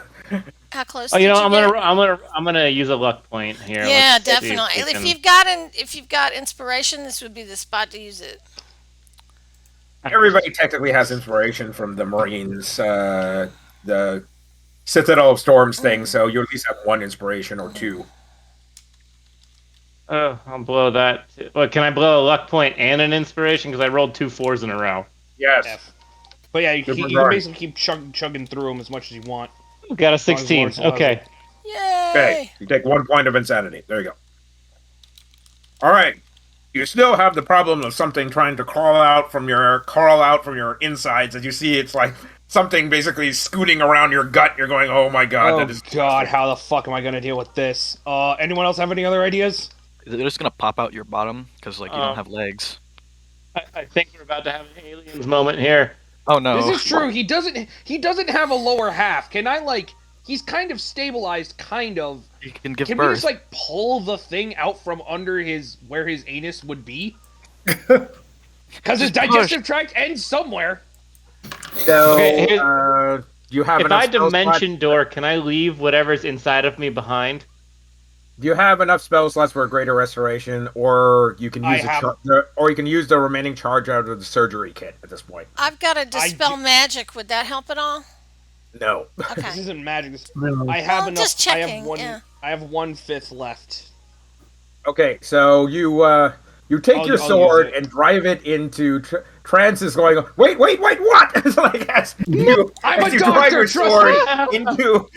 How close? Oh, you did know, you I'm gonna use a luck point here. Yeah, Let's see if definitely. we If can- you've got inspiration, this would be the spot to use it. everybody technically has inspiration from the Marines, the Citadel of Storms thing. So you at least have 1 inspiration or 2. Oh, I'll blow that. Well, can I blow a luck point and an inspiration? Because I rolled 2 4s in a row. Yes. F. But yeah, you Good can regard. basically keep chugging through them as much as you want. Got a long as 16. Lawrence allows Okay. it. Yay! Okay, you take 1 point of insanity. There you go. All right. You still have the problem of something trying to crawl out from your insides. As you see, it's like something basically scooting around your gut. You're going, oh my god, Oh that is god, how the fuck am I gonna deal with this? Anyone else have any other ideas? Is it just gonna pop out your bottom because like you don't have legs? I think we're about to have an aliens moment here. Oh no! This is true. He doesn't have a lower half. Can I like? He's kind of stabilized, kind of. You can give Can we birth. just like pull the thing out from under where his anus would be? Because his digestive tract ends somewhere. So, Okay, you have If enough I spell dimension slots- door, can I leave whatever's inside of me behind? Do you have enough spell slots for a greater restoration, or you can I use have- or you can use the remaining charge out of the surgery kit at this point? I've got a dispel magic. Would that help at all? No. This Okay. isn't magic. No. I have Well, enough. just checking, yeah. I have 1/5 left. Okay, so you take I'll your use sword it. and drive it into Trance is going. Wait, what? It's like as you, I'm as a you doctor, drive your trust sword me. into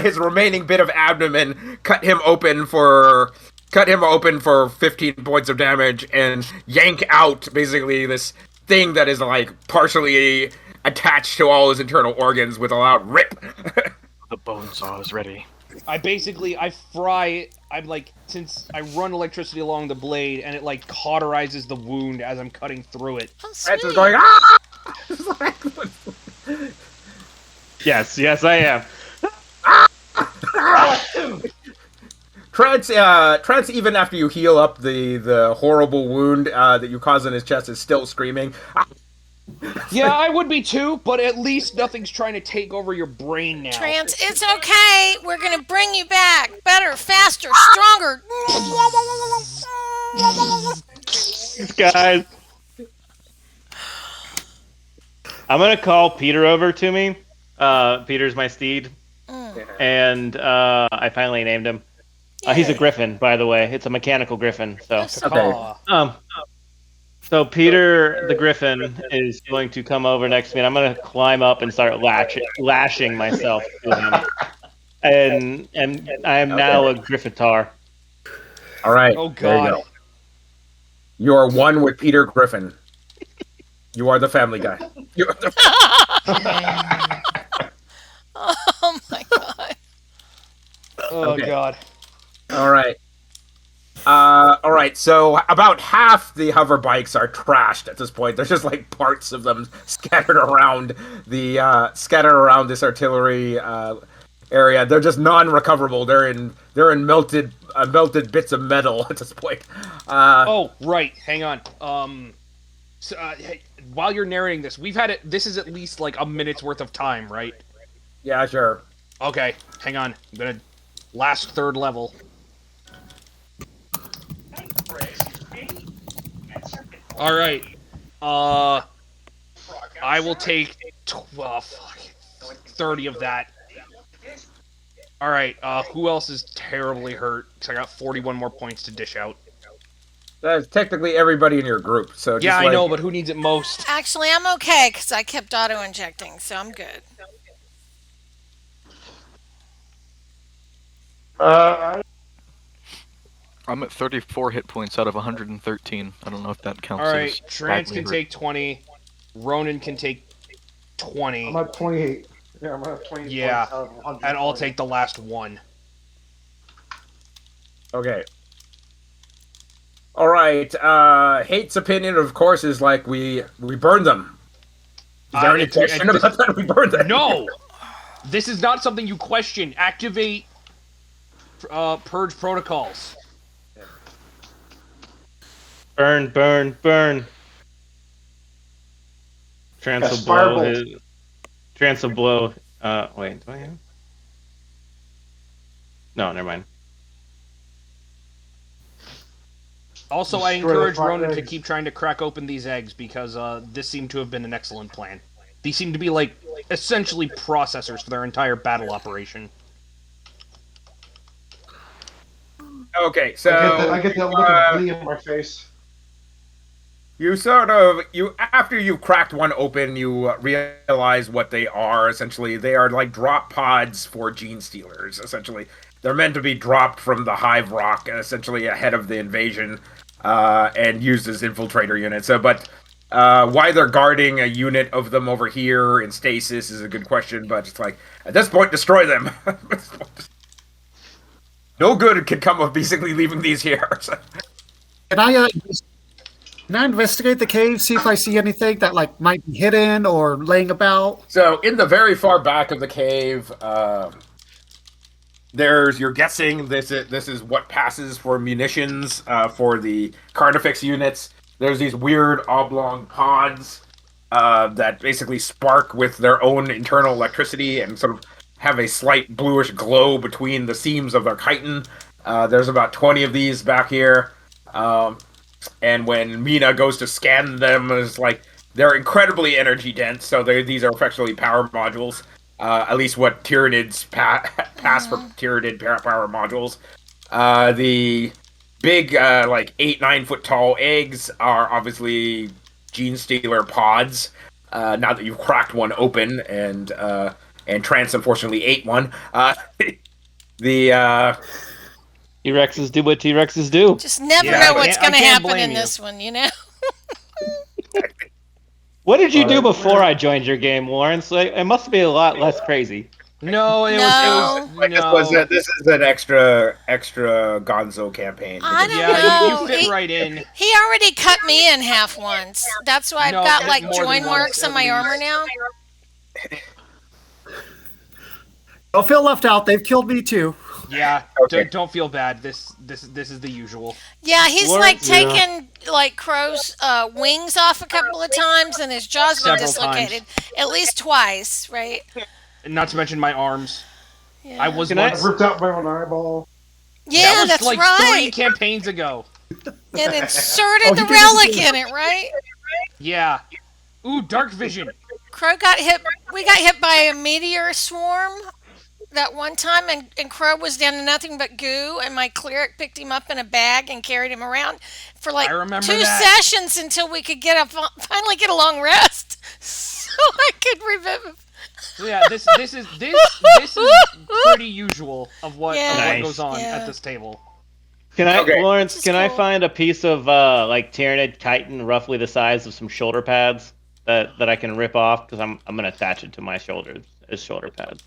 his remaining bit of abdomen, cut him open for 15 points of damage, and yank out basically this thing that is like partially attached to all his internal organs with a loud rip. The bone saw is ready. I fry. I'm like, since I run electricity along the blade, and it like cauterizes the wound as I'm cutting through it. Oh, Trance is sweet. going ah. Yes, I am. Trance, even after you heal up the horrible wound that you caused in his chest, is still screaming. Yeah, I would be too, but at least nothing's trying to take over your brain now. Trance, it's okay. We're gonna bring you back. Better, faster, stronger. Guys, I'm gonna call Peter over to me. Peter's my steed, and I finally named him. He's a griffin, by the way. It's a mechanical griffin. So, so Peter the griffin is going to come over next to me, and I'm gonna climb up and start lashing myself to him. And I am now a griffitar. All right. Oh There you God. go. You are one with Peter Griffin. You are the Family Guy. You are the- Oh my god. Oh Okay. God. All right. All right. So about half the hover bikes are trashed at this point. There's just like parts of them scattered around this artillery area. They're just non-recoverable. They're in melted bits of metal at this point. Oh right. Hang on. So, hey, while you're narrating this, we've had it. This is at least like a minute's worth of time, right? Yeah, sure. Okay. Hang on. I'm gonna last third level. All right. I will take 30 of that. All right. Who else is terribly hurt? Because I got 41 more points to dish out. That's technically everybody in your group. So just Yeah, I like, know, but who needs it most? Actually, I'm okay because I kept auto injecting, so I'm good. I'm at 34 hit points out of 113. I don't know if that counts All right. as Trance badly can hurt. take 20. Ronan can take 20. I'm at 28. Yeah, I'm at 28. Yeah, points out of 100. and I'll take the last one. Okay. All right. Hate's opinion, of course, is like we burned them. Is there any question about that? We burned them. No! This is not something you question. Activate purge protocols. Burn, burn, burn. Trance will blow his. Trance will blow. Wait, do I have? No, never mind. Also, I Destroy the encourage front Ronan to eggs. keep trying to crack open these eggs because this seemed to have been an excellent plan. These seem to be like essentially processors for their entire battle operation. Okay, so I get that look of glee in my face. you after you cracked one open, you realize what they are. Essentially, they are like drop pods for gene stealers. Essentially, they're meant to be dropped from the hive rock, essentially ahead of the invasion, and used as infiltrator units. But why they're guarding a unit of them over here in stasis is a good question. But it's like at this point, destroy them. No good can come of basically leaving these here. Can I investigate the cave, see if I see anything that like might be hidden or laying about? So in the very far back of the cave, you're guessing this is what passes for munitions for the Carnifex units. There's these weird oblong pods that basically spark with their own internal electricity and sort of have a slight bluish glow between the seams of their chitin. There's about 20 of these back here. And when Mina goes to scan them, it's like they're incredibly energy dense. So these are effectively power modules. At least what Tyranids pass for Tyranid power modules. The big, like 8-9 foot tall eggs are obviously gene stealer pods. Now that you've cracked one open, and Trance unfortunately ate one. T-Rexes do what T-Rexes do. Just never Yeah, know I what's can't- going to I can't happen blame in you. this one, you know? What did you do before I joined your game, Lawrence? Like, it must be a lot less crazy. No, it No. was no. This is an extra Gonzo campaign. I don't Yeah, know. you fit right in. He already cut me in half once. That's why I've No, got like more than join once, marks on at my least. armor now. Don't feel left out. They've killed me too. Yeah, Okay. don't feel bad. This is the usual. Yeah, he's Lawrence- like taking like Crow's wings off a couple of times, and his jaw's been Several dislocated at least twice, right? And not to mention my arms. Yeah. I was Can I- once. Ripped out my own eyeball. Yeah, that was that's like right. 3 campaigns ago. And inserted Oh, the he did it relic too. in it, right? Yeah. Ooh, dark vision. Crow got hit. We got hit by a meteor swarm that one time, and Crow was down to nothing but goo, and my cleric picked him up in a bag and carried him around for like I remember 2 that. sessions until we could finally get a long rest, so I could revive him. So yeah, this is pretty usual of what Yeah. goes on Yeah. at this table. Can I, Okay. Lawrence? This is Can I cool. find a piece of like Tyranid chitin roughly the size of some shoulder pads that I can rip off? Because I'm gonna attach it to my shoulders as shoulder pads.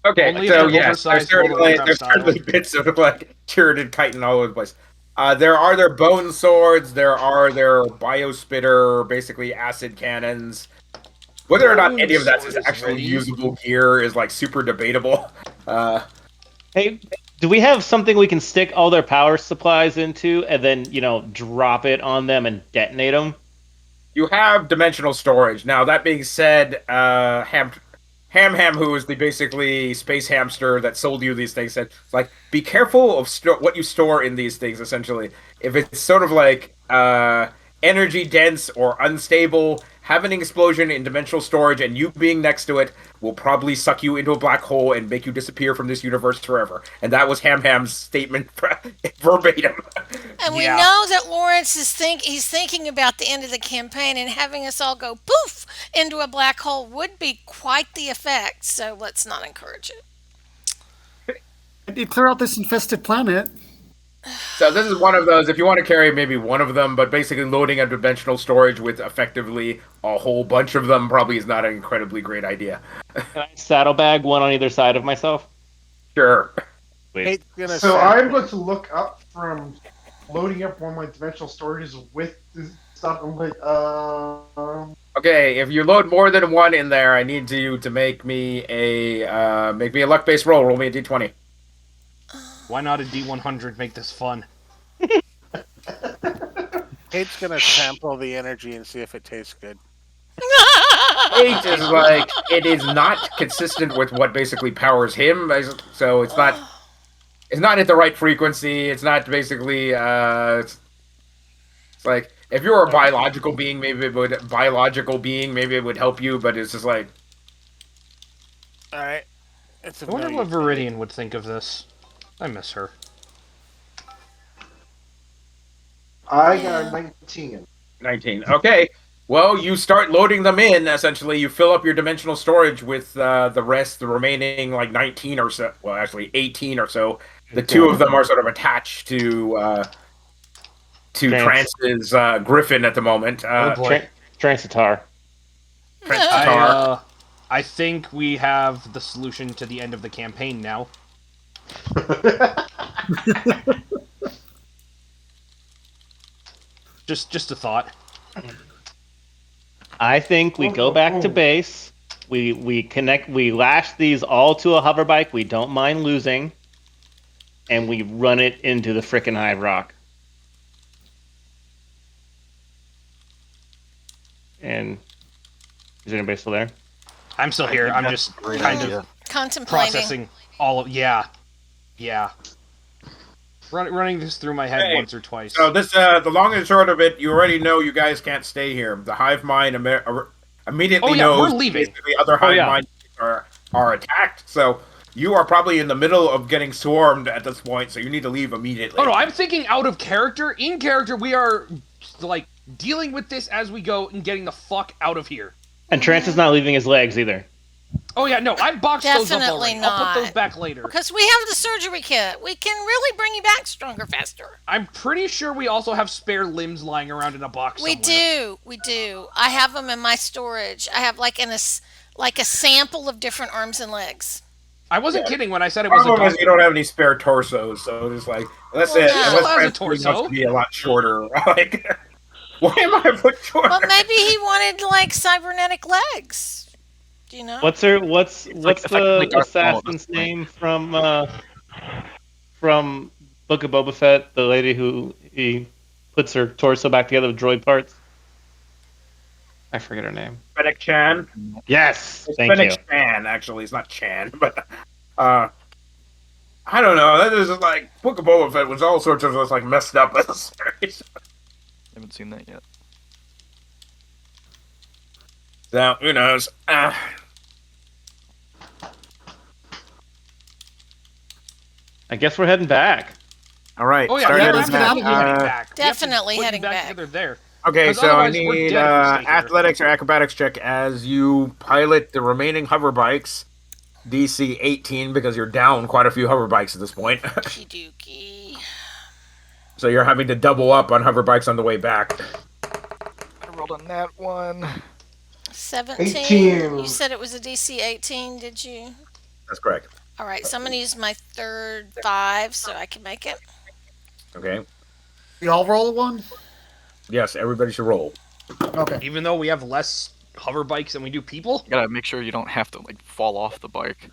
Okay, Only if so they're yes, oversized World of Warcraft there's style. certainly bits of like Tyranid chitin all over the place. There are their bone swords. There are their biospitter, basically acid cannons. Whether or not Bone any of that is sword is actually ready. usable gear is like super debatable. Hey, do we have something we can stick all their power supplies into and then drop it on them and detonate them? You have dimensional storage. Now, that being said, Ham, who is the basically space hamster that sold you these things, said, like, be careful of what you store in these things, essentially. If it's sort of like energy dense or unstable, having an explosion in dimensional storage and you being next to it will probably suck you into a black hole and make you disappear from this universe forever. And that was Ham's statement verbatim. And we Yeah. know that Lawrence is he's thinking about the end of the campaign, and having us all go poof into a black hole would be quite the effect. So let's not encourage it. You clear out this infested planet. So this is one of those, if you want to carry maybe one of them, but basically loading a dimensional storage with effectively a whole bunch of them probably is not an incredibly great idea. Can I saddlebag one on either side of myself? Sure. Wait. Kate's gonna So sample. I'm going to look up from loading up one of my dimensional storages with this stuff. I'm like, Okay, if you load more than one in there, I need you to make me a luck-based roll. Roll me a d20. Why not a D100? Make this fun. Kate's gonna sample the energy and see if it tastes good. 8 is like, it is not consistent with what basically powers him, so it's not at the right frequency. It's not basically it's like if you were a biological being, maybe it would help you, but it's just like All right. It's a I wonder no what use. Viridian would think of this. I miss her. I got a 19. 19. Okay. Well, you start loading them in. Essentially, you fill up your dimensional storage with the remaining like 19 or so. Well, actually 18 or so. The two of them are sort of attached to Trance's Griffin at the moment. Oh boy. Transitar. I think we have the solution to the end of the campaign now. Just a thought. I think we go back to base. We connect. We lash these all to a hover bike. We don't mind losing, and we run it into the frickin' Hive Rock. And is anybody still there? I'm still here. I'm just Great kind idea. of Contemplating. processing all of yeah. Running this through my head Hey, once or twice. So this, the long and short of it, you already know you guys can't stay here. The hive mind immediately Oh, yeah, knows we're leaving. basically other hive yeah. minds are attacked. So you are probably in the middle of getting swarmed at this point. So you need to leave immediately. Oh no, I'm thinking out of character. In character, we are like dealing with this as we go and getting the fuck out of here. And Trance is not leaving his legs either. Oh yeah, no, I boxed those up Definitely already. I'll put those not. back later. Because we have the surgery kit. We can really bring you back stronger, faster. I'm pretty sure we also have spare limbs lying around in a box We somewhere. do. I have them in my storage. I have like a sample of different arms and legs. I wasn't kidding when I said it was a Problem is dog. you don't have any spare torsos, so it's like that's Well, it. no. Unless Still has a Transfer wants torso. to be a lot shorter. Like, why am I put shorter? Well, maybe he wanted like cybernetic legs. Do you know? What's it's the effectively Darth Maul at assassin's this point. name from Book of Boba Fett? The lady who he puts her torso back together with droid parts. I forget her name. Fennec Chan. Yes, It's thank you. Fennec Chan, actually. It's not Chan, but I don't know. That is like Book of Boba Fett was all sorts of just like messed up as a series. Haven't seen that yet. So who knows? I guess we're heading back. All right. Oh yeah, start we're heading definitely back. heading back. We have to Definitely put you heading back. together there. Okay, 'Cause so I otherwise we're need dead if we stay here. athletics or acrobatics check as you pilot the remaining hover bikes. DC 18 because you're down quite a few hover bikes at this point. Okie dokie. So you're having to double up on hover bikes on the way back. I rolled on that one. 17. 18. You said it was a DC 18, did you? That's correct. All right, so I'm going to use my third 5 so I can make it. Okay. We all roll a 1? Yes, everybody should roll. Okay. Even though we have less hover bikes than we do people. You gotta make sure you don't have to like fall off the bike.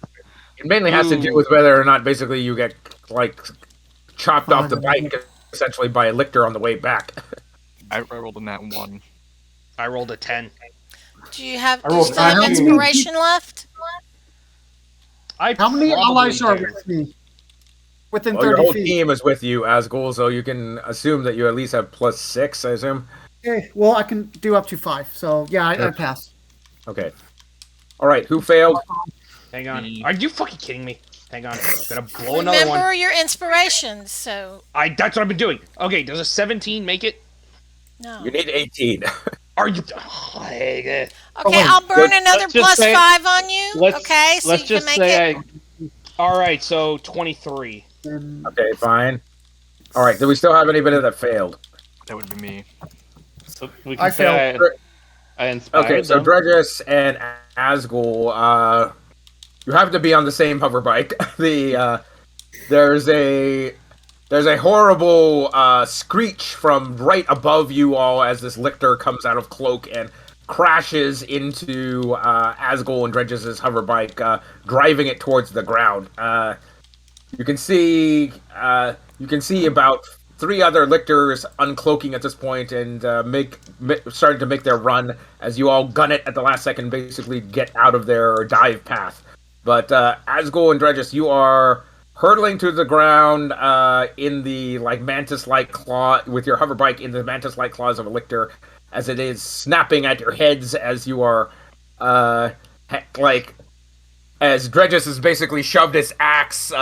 It mainly has to do with whether or not basically you get like chopped off the bike essentially by a lictor on the way back. I rolled on that one. I rolled a 10. Do you have I rolled still have 19. inspiration left? How many probably allies are do. with me? Within Well, your 30 whole feet. team is with you, Asgul, so you can assume that you at least have +6, I assume. Okay, well, I can do up to 5. So, yeah, I Okay. pass. Okay. All right, who failed? Hang on. Me. Are you fucking kidding me? Hang on. Gonna blow another Remember one. your inspirations, so That's what I've been doing. Okay, does a 17 make it? no. You need 18. Are you? Oh, hey, Okay, wait. I'll burn another let's just plus say- 5 on you. Let's Okay, so let's you can just make say it. all right, so 23. And Okay, fine. All right, do we still have anybody that failed? That would be me. we can I say I inspired Okay, so them. Dredges and Asgul, you have to be on the same hover bike. There's a horrible screech from right above you all as this lictor comes out of cloak and crashes into Asgul and Dredges' hover bike, driving it towards the ground. You can see about 3 other lictors uncloaking at this point and starting to make their run as you all gun it at the last second, basically get out of their dive path. But Asgul and Dredges, you are hurtling to the ground in the like mantis-like claw with your hover bike in the mantis-like claws of a lictor, as it is snapping at your heads as you are as Dredges has basically shoved his axe,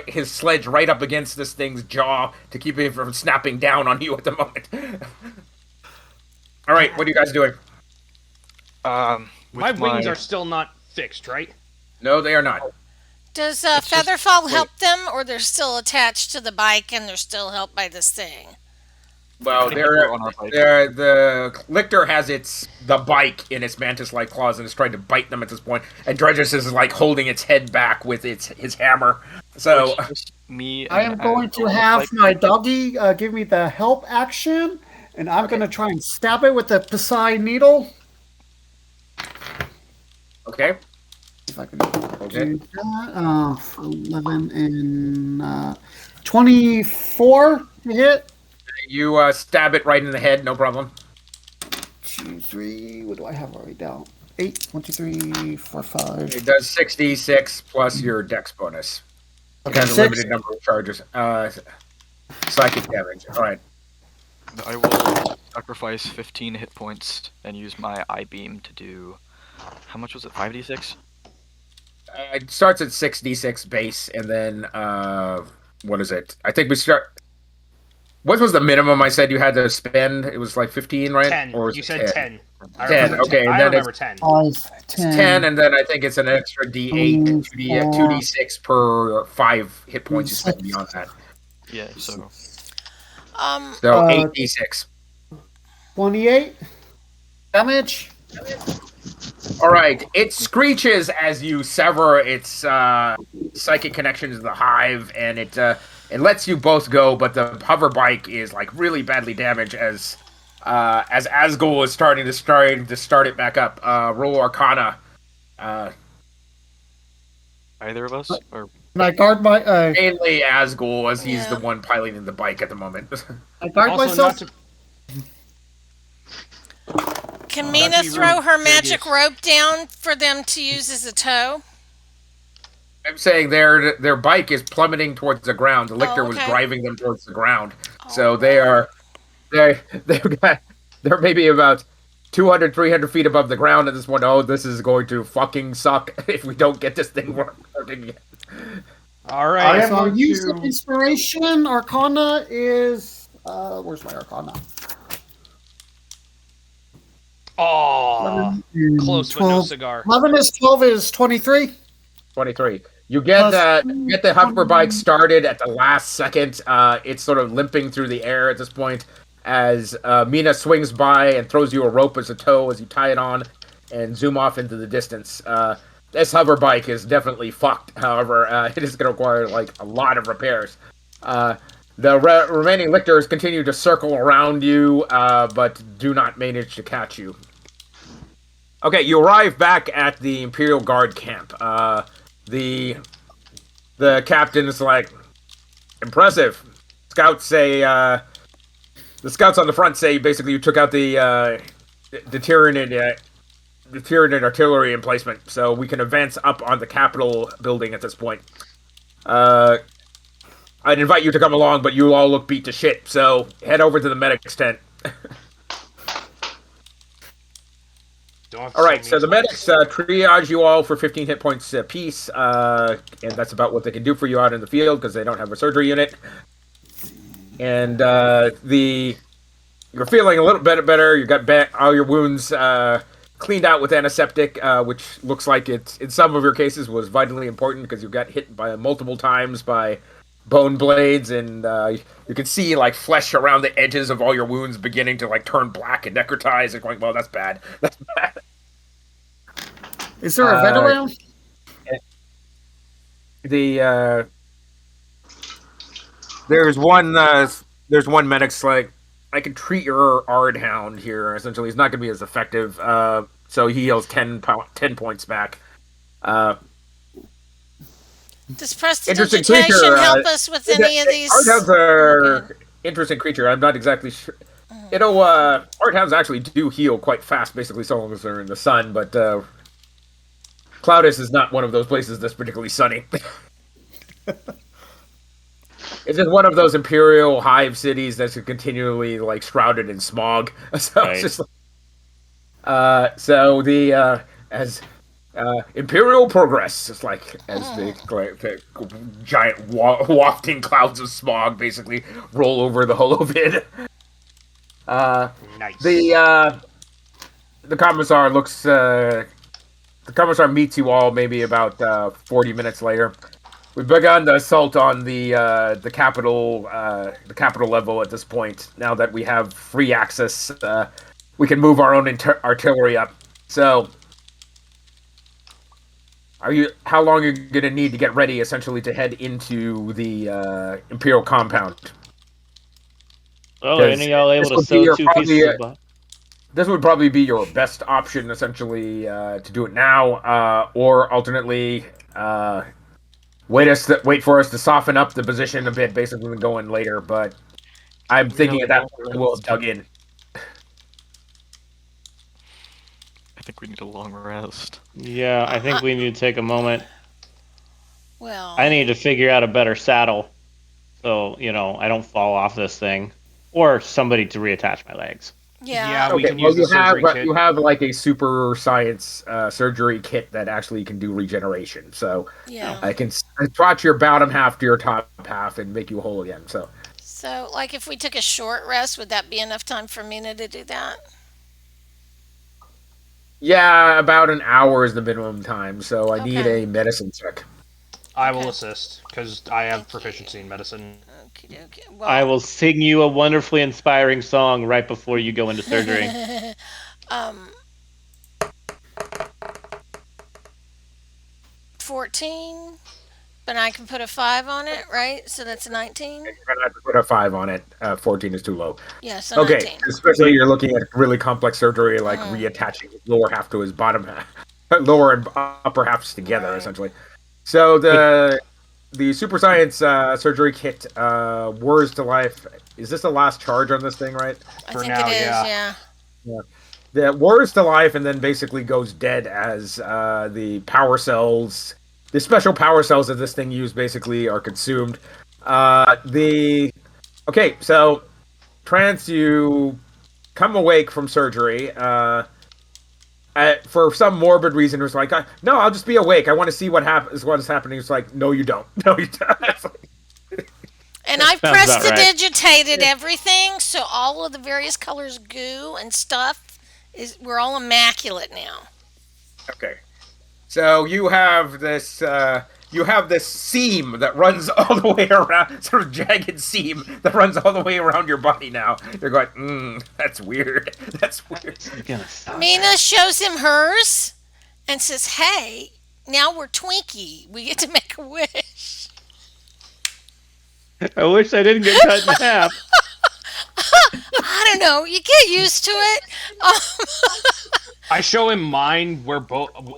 his sledge right up against this thing's jaw to keep it from snapping down on you at the moment. All right, what are you guys doing? My wings are still not fixed, right? No, they are not. Does just- Featherfall help them, or they're still attached to the bike and they're still helped by this thing? Well, We're on our bike. the lictor has the bike in its mantis-like claws and is trying to bite them at this point, and Dredges is like holding its head back with his hammer. So It's just me. I and am going to Asgul, have like, my doggy give me the help action, and I'm going to try and stab it with the Psi needle. okay, If I can okay. do that. 11 and 24 to hit. You stab it right in the head, no problem. 2, 3. What do I have already down? 8. 1, 2, 3, 4, 5. It does 66 plus your dex bonus. It Okay, has a 6. limited number of charges. Psychic damage. All right. I will sacrifice 15 hit points and use my eye beam to do. How much was it? 5d6? It starts at 6d6 base, and then what is it? I think we start. What was the minimum I said you had to spend? It was like 15, right? 10. Or was You it said 10. I 10, remember okay, 10. and I then remember 10. 5, 10, and then I think it's an extra d8, 2d6 per 5 hit points you spend beyond that. Yeah, so So Uh, 8d6. 28 damage. All right, it screeches as you sever its psychic connection to the hive, and it lets you both go, but the hover bike is like really badly damaged as Asgul is starting to start it back up. Roll Arcana. either of us or And I guard my Mainly Asgul, as he's the Yeah. one piloting the bike at the moment. I guard Also, myself. Can not Mina to be throw rude, her Vegas. magic rope down for them to use as a tow? I'm saying their bike is plummeting towards the ground. The lictor Oh, was okay. driving them towards the ground, so All they right. are they're maybe about 200, 300 feet above the ground at this point. Oh, this is going to fucking suck if we don't get this thing working yet. All I right. am So our going use of to. inspiration, Arcana is where's my Arcana? Oh, 11, close but no 12. cigar. 11 is 12 is 23. 23. You get Plus get the hover bike started at the last second. It's sort of limping through the air at this point as Mina swings by and throws you a rope as a tow as you tie it on and zoom off into the distance. This hover bike is definitely fucked. However, it is going to require like a lot of repairs. The remaining lictors continue to circle around you, but do not manage to catch you. Okay, you arrive back at the Imperial Guard camp. The captain is like, impressive. Scouts say the scouts on the front say basically you took out the Tyranid artillery emplacement, so we can advance up on the Capitol building at this point. I'd invite you to come along, but you all look beat to shit, so head over to the medic's tent. All right, so the medics triage you all for 15 hit points apiece, and that's about what they can do for you out in the field because they don't have a surgery unit. And you're feeling a little bit better. You got all your wounds cleaned out with antiseptic, which looks like it in some of your cases was vitally important because you got hit by multiple times by bone blades, and you can see like flesh around the edges of all your wounds beginning to like turn black and necrotize, and going, well, that's bad. That's bad. Is there a vet around? The there's one medic's like, I can treat your Ardhound here. Essentially, he's not going to be as effective. So he heals 10 points back. Does Interesting prestidigitation creature. help us with any of these? Ardhounds are interesting creature. I'm not exactly sure. Ardhounds actually do heal quite fast, basically, so long as they're in the sun. But Cloudus is not one of those places that's particularly sunny. It's just one of those imperial hive cities that's continually like shrouded in smog. So Right. it's just so the as imperial progress, it's like as the giant wafting clouds of smog basically roll over the holovid. Nice. The commissar looks. The commissar meets you all maybe about 40 minutes later. We've begun the assault on the capital level at this point. Now that we have free access, we can move our own artillery up. So, how long are you gonna need to get ready, essentially, to head into the Imperial compound? Oh, any of y'all able to sew two pieces of This would probably be your best option, essentially, to do it now, or alternately, wait for us to soften up the position a bit, basically, and go in later. But I'm thinking at that point we'll have dug in. I think we need a long rest. Yeah, I think we need to take a moment. Well, I need to figure out a better saddle, so I don't fall off this thing, or somebody to reattach my legs. yeah. We can use the surgery kit. you have like a super science surgery kit that actually can do regeneration. So Yeah. I can spot your bottom half to your top half and make you whole again. So, like, if we took a short rest, would that be enough time for Mina to do that? Yeah, about an hour is the minimum time. So I need Okay. a medicine check. I will Okay. assist because I have Thank proficiency you. in medicine. Okay, okay. Well, I will sing you a wonderfully inspiring song right before you go into surgery. um, 14, but I can put a 5 on it, right? So that's a 19. You're gonna have to put a 5 on it. 14 is too low. Yeah, so Okay, 19. especially you're looking at really complex surgery, like reattaching his lower half to his bottom half, lower and upper halves together, Right. essentially. So the the super science surgery kit whirs to life. Is this the last charge on this thing, right? I For think now, it is, yeah. yeah. Yeah. That whirs to life and then basically goes dead as the power cells, the special power cells that this thing used, basically are consumed. The okay, so Trance, you come awake from surgery. For some morbid reason, it was like, no, I'll just be awake. I want to see what happens. What is happening? It's like, no, you don't. No, you don't. It's like, And I've Sounds about right. prestidigitated everything, so all of the various colors goo and stuff we're all immaculate now. okay. So you have this seam that runs all the way around, sort of jagged seam that runs all the way around your body now. You're going, that's weird. That's weird. It's gonna suck. Mina shows him hers and says, "Hey, now we're Twinkie. We get to make a wish." I wish I didn't get cut in half. I don't know. You get used to it. I show him mine where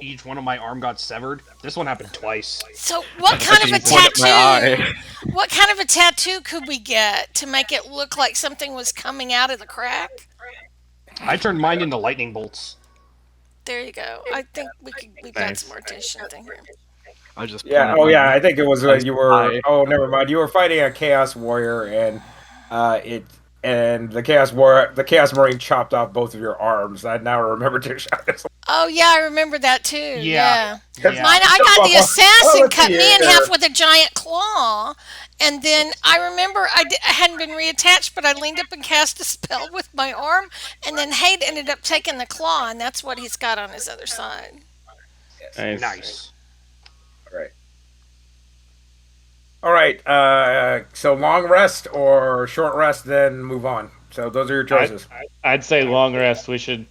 each one of my arm got severed. This one happened twice. So, what kind of a Actually, one at my tattoo? eye. What kind of a tattoo could we get to make it look like something was coming out of the crack? I turned mine into lightning bolts. There you go. I think we've got Nice. some mortician thing here. I just Yeah. pointed Oh, my yeah. I think it was you were. eye. Oh, never mind. You were fighting a chaos warrior, and the chaos marine chopped off both of your arms. I now remember to shot. Oh yeah, I remember that too. Yeah. Yeah. Mine, I got the assassin let's cut see me in here. half with a giant claw, and then I remember I hadn't been reattached, but I leaned up and cast a spell with my arm, and then Hade ended up taking the claw, and that's what he's got on his other side. Nice. All right. All right. So long rest or short rest, then move on. So those are your choices. I'd say long rest. We should.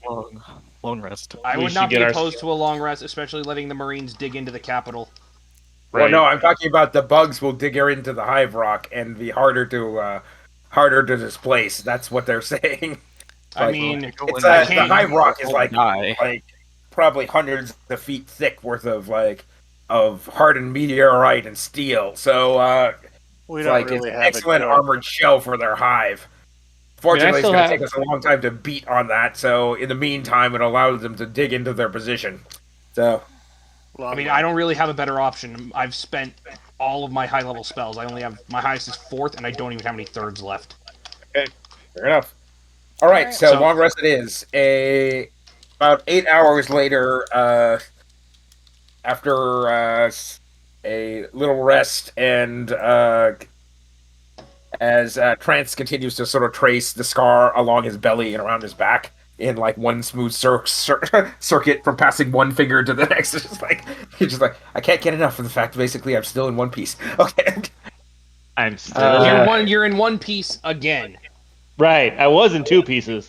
Long rest. I We would should not be get our- opposed to a long rest, especially letting the Marines dig into the capital. Well, no, I'm talking about the bugs will dig into the hive rock and be harder to displace. That's what they're saying. I Like, mean, It's I the can't- hive rock is like Die. probably hundreds of feet thick worth of hardened meteorite and steel. So We it's don't like really it's have an excellent a armored shell for their hive. Fortunately, it's still going to have- take us a long time to beat on that. So in the meantime, it allows them to dig into their position. So I mean, I don't really have a better option. I've spent all of my high-level spells. I only have my highest is 4th, and I don't even have any 3rds left. fair enough. All right, Alright. so So- long rest it is. About 8 hours later, after a little rest, and as Trance continues to sort of trace the scar along his belly and around his back in like one smooth circuit from passing one finger to the next. It's just like he's just like, I can't get enough of the fact. Basically, I'm still in one piece. Okay. I'm still. You're in one piece again. Right. I was in 2 pieces.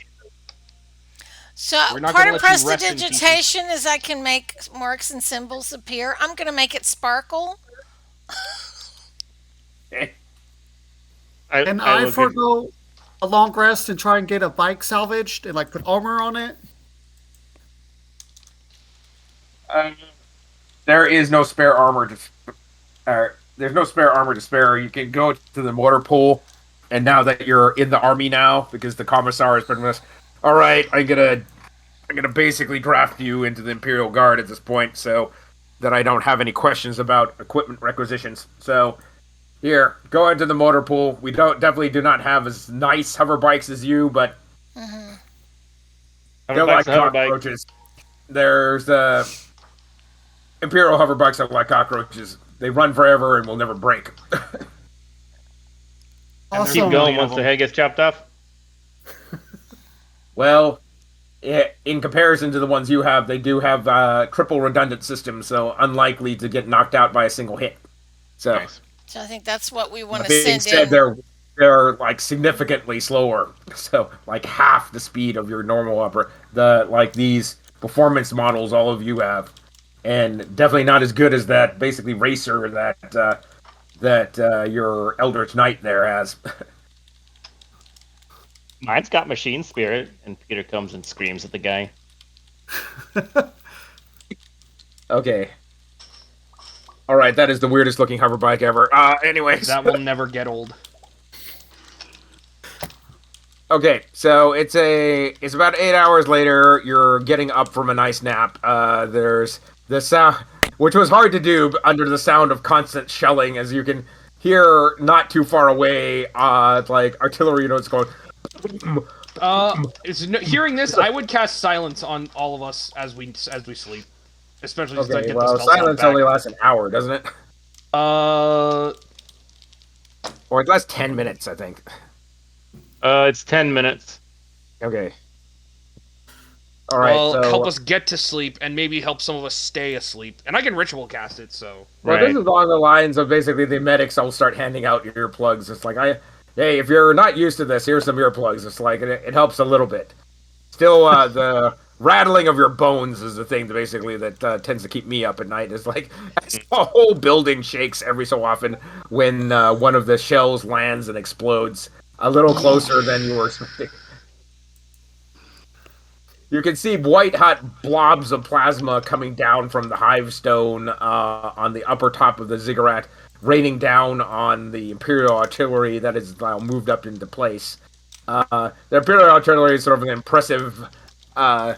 So We're not part gonna of let you rest in pieces. prestidigitation is I can make marks and symbols appear. I'm going to make it sparkle. And I I will forego a long rest and try and get a bike salvaged and like put armor on it. There is no spare armor there's no spare armor to spare. You can go to the mortar pool, and now that you're in the army now, because the commissar has been with us, all right, I'm gonna basically draft you into the Imperial Guard at this point, so that I don't have any questions about equipment requisitions. So here, go into the motor pool. We definitely do not have as nice hover bikes as you, but they're like cockroaches. There's Imperial hover bikes are like cockroaches. They run forever and will never break. Awesome. Keep going of once them. the head gets chopped off. Well, in comparison to the ones you have, they do have triple redundant systems, so unlikely to get knocked out by a single hit. So, Nice. So I think that's what we want to being send said, in. they're like significantly slower, so like half the speed of your normal upper. These performance models, all of you have, and definitely not as good as that basically racer that your Eldritch Knight there has. Mine's got machine spirit, and Peter comes and screams at the guy. Okay. All right, that is the weirdest looking hover bike ever. Anyways, That will never get old. okay, so it's about 8 hours later. You're getting up from a nice nap. There's the sound, which was hard to do under the sound of constant shelling, as you can hear not too far away. Like artillery units going. Hearing this, I would cast silence on all of us as we sleep, especially since I Okay, get the well, spell slot silence back. only lasts an hour, doesn't it? Uh, Or it lasts 10 minutes, I think. It's 10 minutes. Okay. All right. well, So, help us get to sleep and maybe help some of us stay asleep. And I can ritual cast it, so. well, Right. this is along the lines of basically the medics will start handing out earplugs. It's like, hey, if you're not used to this, here's some earplugs. It's like it helps a little bit. Still, the rattling of your bones is the thing that basically that tends to keep me up at night. It's like a whole building shakes every so often when one of the shells lands and explodes a little closer than you were expecting. You can see white hot blobs of plasma coming down from the hive stone on the upper top of the ziggurat, raining down on the Imperial artillery that is now moved up into place. The Imperial artillery is sort of an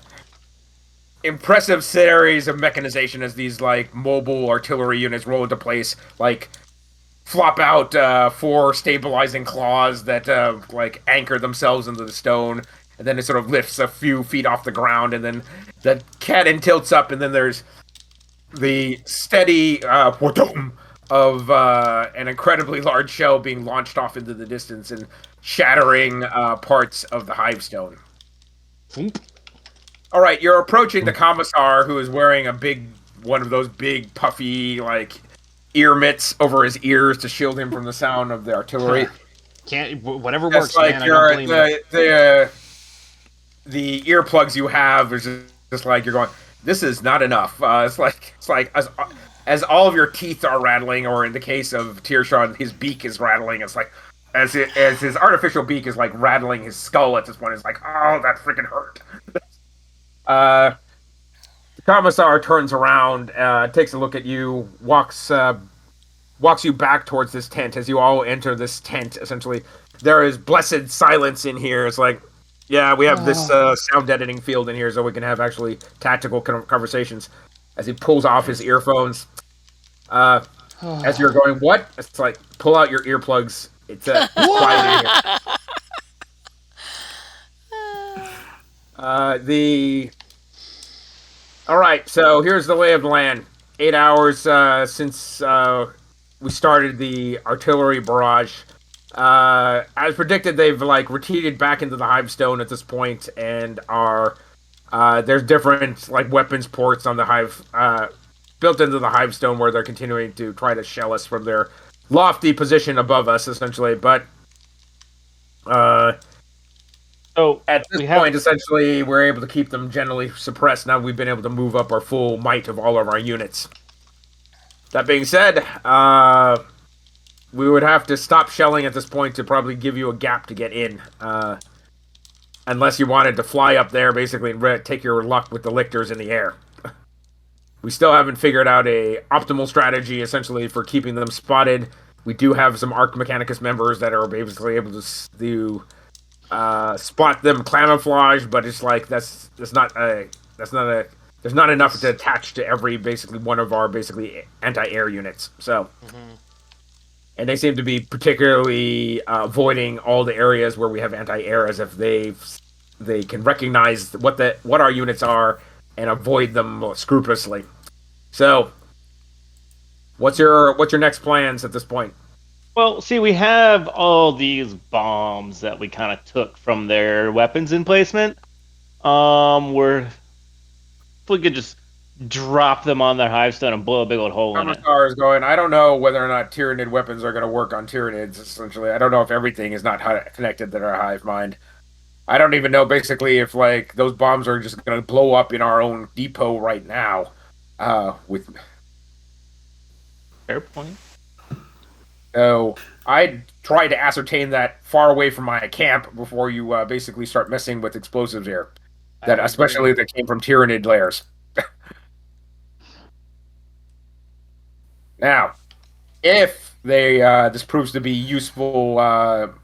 impressive series of mechanization as these like mobile artillery units roll into place, like flop out four stabilizing claws that like anchor themselves into the stone, and then it sort of lifts a few feet off the ground, and then the cannon tilts up, and then there's the steady of an incredibly large shell being launched off into the distance and shattering parts of the hive stone. Thump. All right, you're approaching the commissar, who is wearing one of those big puffy like ear mitts over his ears to shield him from the sound of the artillery. Whatever Just works, like man. I don't blame you. The earplugs you have is just like you're going. This is not enough. It's like as all of your teeth are rattling, or in the case of Tyrshon, his beak is rattling. It's like as his artificial beak is like rattling his skull at this point. It's like, oh, that freaking hurt. The commissar turns around, takes a look at you, walks you back towards this tent. As you all enter this tent, essentially, there is blessed silence in here. It's like, yeah, we have this sound editing field in here, so we can have actually tactical conversations. As he pulls off his earphones, as you're going, what? It's like, pull out your earplugs. It's quiet in here. All right, so here's the lay of the land. 8 hours since we started the artillery barrage. As predicted, they've like retreated back into the hive stone at this point, and are there's different like weapons ports on the hive built into the hive stone where they're continuing to try to shell us from their lofty position above us, essentially. But So at this point, essentially, we're able to keep them generally suppressed. Now we've been able to move up our full might of all of our units. That being said, we would have to stop shelling at this point to probably give you a gap to get in. Unless you wanted to fly up there, basically, and take your luck with the lictors in the air. We still haven't figured out a optimal strategy, essentially, for keeping them spotted. We do have some Arc Mechanicus members that are basically able to spot them camouflage, but it's like there's not enough to attach to every basically one of our basically anti-air units. So, and they seem to be particularly avoiding all the areas where we have anti-air, as if they can recognize what our units are and avoid them scrupulously. So, what's your next plans at this point? Well, see, we have all these bombs that we kind of took from their weapons emplacement. If we could just drop them on their hivestone and blow a big old hole in it. Commissar is going, I don't know whether or not Tyranid weapons are going to work on Tyranids, essentially. I don't know if everything is not connected to our hive mind. I don't even know, basically, if, like, those bombs are just going to blow up in our own depot right now. Fair point. So, I'd try to ascertain that far away from my camp before you basically start messing with explosives here. That especially that came from Tyranid lairs. Now, if they this proves to be useful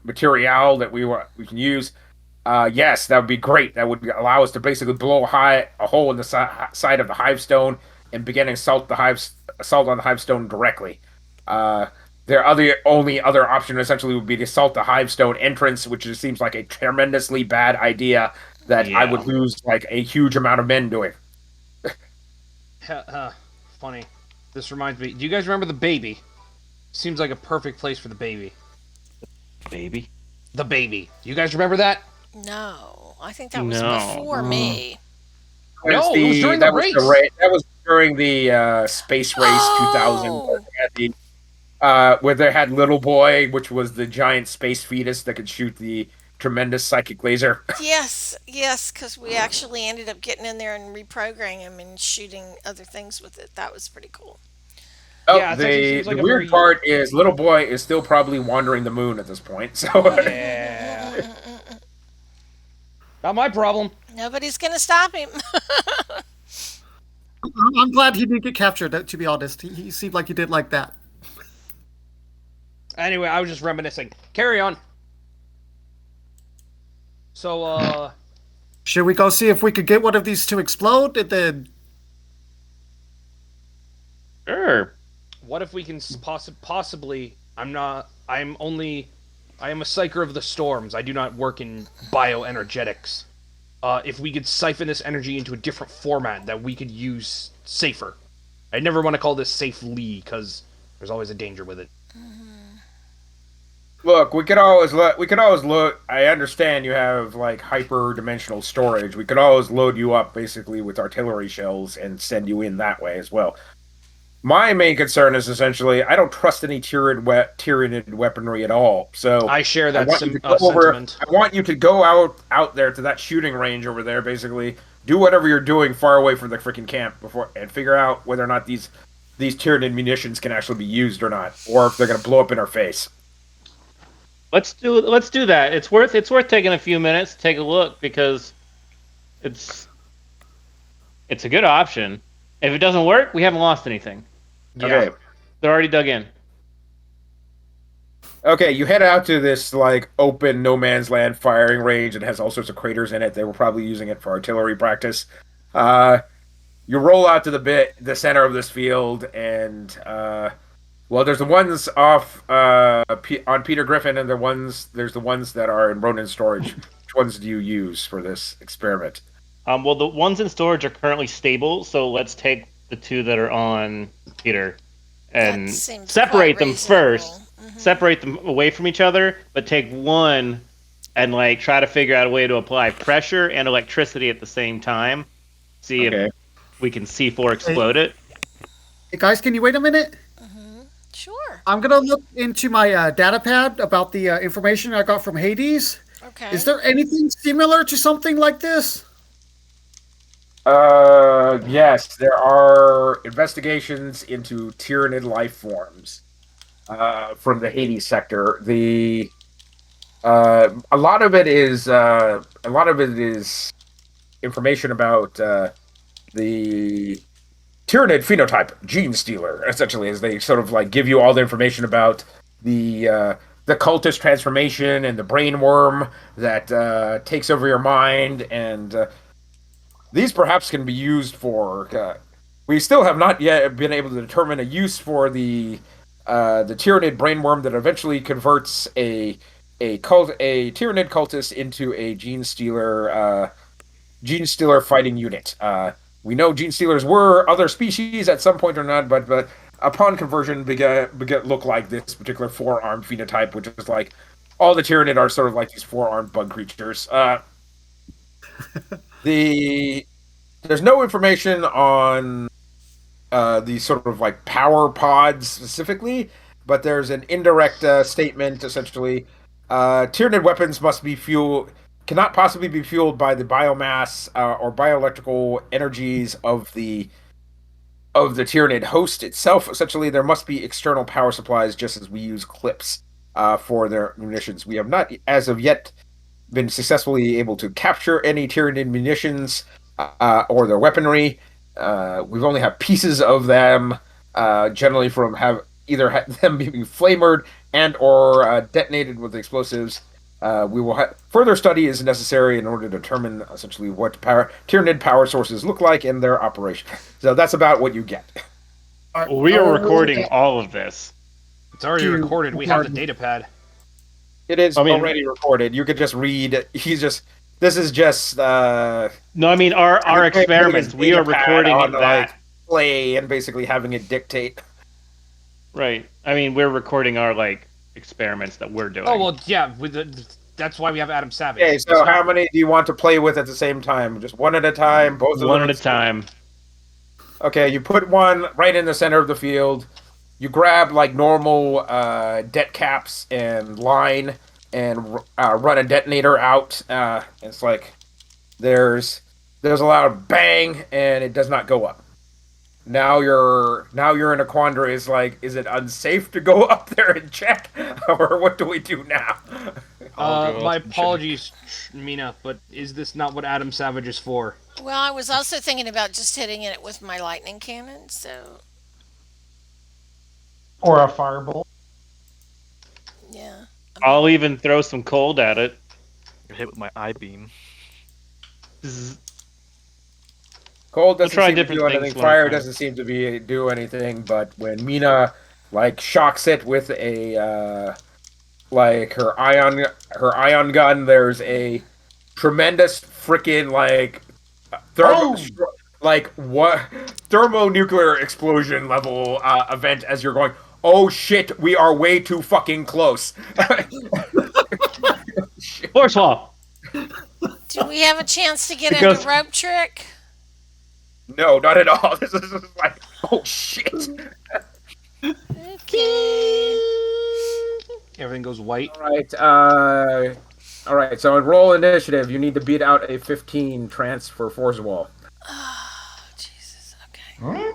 material that we can use, yes, that would be great. That would allow us to basically blow a hole in the side of the hive stone and begin assault on the hive stone directly. Uh, their only other option essentially would be to assault the hive stone entrance, which just seems like a tremendously bad idea that I would Yeah. lose like a huge amount of men doing. Funny. This reminds me. Do you guys remember the baby? Seems like a perfect place for the baby. Baby. The baby. You guys remember that? No, I think that was No. before me. No, it was during the race. That was during the space race 2000. Oh, Where they had Little Boy, which was the giant space fetus that could shoot the tremendous psychic laser. yes, yes, because we actually ended up getting in there and reprogramming him and shooting other things with it. That was pretty cool. Oh, Yeah, it actually seems the like a weird very part is Little Boy is still probably wandering the moon at this point. So yeah. Not my problem. Nobody's gonna stop him. I'm glad he didn't get captured. To be honest, he seemed like he did like that. Anyway, I was just reminiscing. Carry on. So, Should we go see if we could get one of these to explode? And then Sure. what if we can possibly? I'm not. I'm only. I am a psyker of the storms. I do not work in bioenergetics. If we could siphon this energy into a different format that we could use safer. I never want to call this safely because there's always a danger with it. look, we could always look. We could always look. I understand you have like hyper-dimensional storage. We could always load you up basically with artillery shells and send you in that way as well. My main concern is essentially I don't trust any Tyranid weaponry at all. So I share I that want you to go over. sentiment. I want you to go out there to that shooting range over there. Basically, do whatever you're doing far away from the freaking camp before and figure out whether or not these Tyranid munitions can actually be used or not, or if they're going to blow up in our face. Let's do that. It's worth taking a few minutes to take a look because it's it's a good option. If it doesn't work, we haven't lost anything. Yeah. Okay. They're already dug in. Okay, you head out to this like open no man's land firing range. It has all sorts of craters in it. They were probably using it for artillery practice. Uh, you roll out to the center of this field, and well, there's the ones off on Peter Griffin, and there's the ones that are in Ronin storage. Which ones do you use for this experiment? Well, the ones in storage are currently stable, so let's take the two that are on Peter and That seems separate quite them reasonable. first. Separate them away from each other, but take one and like try to figure out a way to apply pressure and electricity at the same time. See Okay. if we can C4 explode it. hey guys, can you wait a minute? Sure. I'm gonna look into my data pad about the information I got from Hades. Okay. Is there anything similar to something like this? Yes, there are investigations into Tyranid life forms from the Hades sector. A lot of it is information about the Tyranid phenotype, gene stealer, essentially, as they sort of like give you all the information about the cultist transformation and the brain worm that takes over your mind, and these perhaps can be used for. We still have not yet been able to determine a use for the Tyranid brainworm that eventually converts a Tyranid cultist into a gene stealer fighting unit. We know gene stealers were other species at some point or not, but upon conversion began look like this particular four-armed phenotype, which is like all the Tyranid are sort of like these four-armed bug creatures. There's no information on these sort of like power pods specifically, but there's an indirect statement essentially. Tyranid weapons cannot possibly be fueled by the biomass or bioelectrical energies of the Tyranid host itself. Essentially, there must be external power supplies, just as we use clips for their munitions. We have not, as of yet, been successfully able to capture any Tyranid munitions or their weaponry. We've only have pieces of them generally from them being flamered and or detonated with explosives. We will further study is necessary in order to determine essentially what Tyranid power sources look like in their operation. So that's about what you get. We are recording all of this. It's already recorded. We have the data pad. It is I mean- already recorded. You could just read. This is just. No, I mean our experiments. We are recording on, that. Play and basically having it dictate. Right. I mean, we're recording our experiments that we're doing. Oh well, yeah. That's why we have Adam Savage. Okay, so how many do you want to play with at the same time? Just one at a time, both of them? One at a time. Okay, you put one right in the center of the field. You grab normal det caps and line and run a detonator out. It's there's a loud bang and it does not go up. Now you're in a quandary. Is is it unsafe to go up there and check, or what do we do now? My apologies, Mina, but is this not what Adam Savage is for? Well, I was also thinking about just hitting it with my lightning cannon, so Or a firebolt. yeah. I'll even throw some cold at it. You're hit with my eye beam. Zzz. Cold doesn't try seem to different do things anything. one at a Fire time. doesn't seem to do anything. But when Mina shocks it with a her ion gun, there's a tremendous freaking what thermonuclear explosion level event as you're going. Oh shit! We are way too fucking close. Force wall. Do we have a chance to get It into goes- rope trick? No, not at all. This is oh shit. Okay. Everything goes white. All right. So in roll initiative, you need to beat out a 15 transfer force wall. Oh, Jesus. Okay.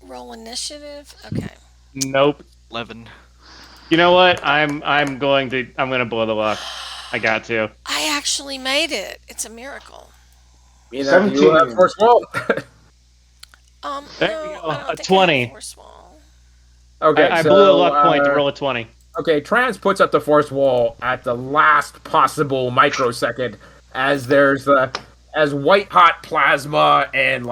Roll initiative. Okay. Nope. 11. You know what? I'm gonna blow the luck. I got to. I actually made it. It's a miracle. You 17. have force wall. There we No, go. I don't A think 20. I have force wall. Okay, I so, blew a luck point to roll a 20. Okay, Trans puts up the force wall at the last possible microsecond as there's as white hot plasma and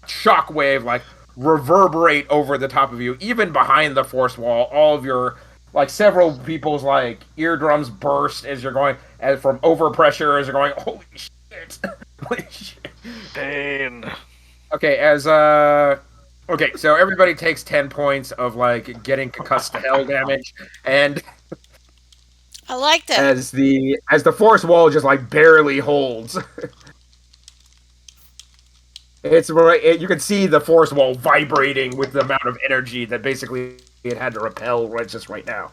shockwave reverberate over the top of you, even behind the force wall. All of your several people's eardrums burst as you're going as from overpressure as you're going. Holy shit! Holy shit! Pain. Okay, okay, so everybody takes 10 points of getting concussed to hell damage, and I like that. as the force wall just barely holds. It's right. You can see the force wall vibrating with the amount of energy that basically it had to repel right now.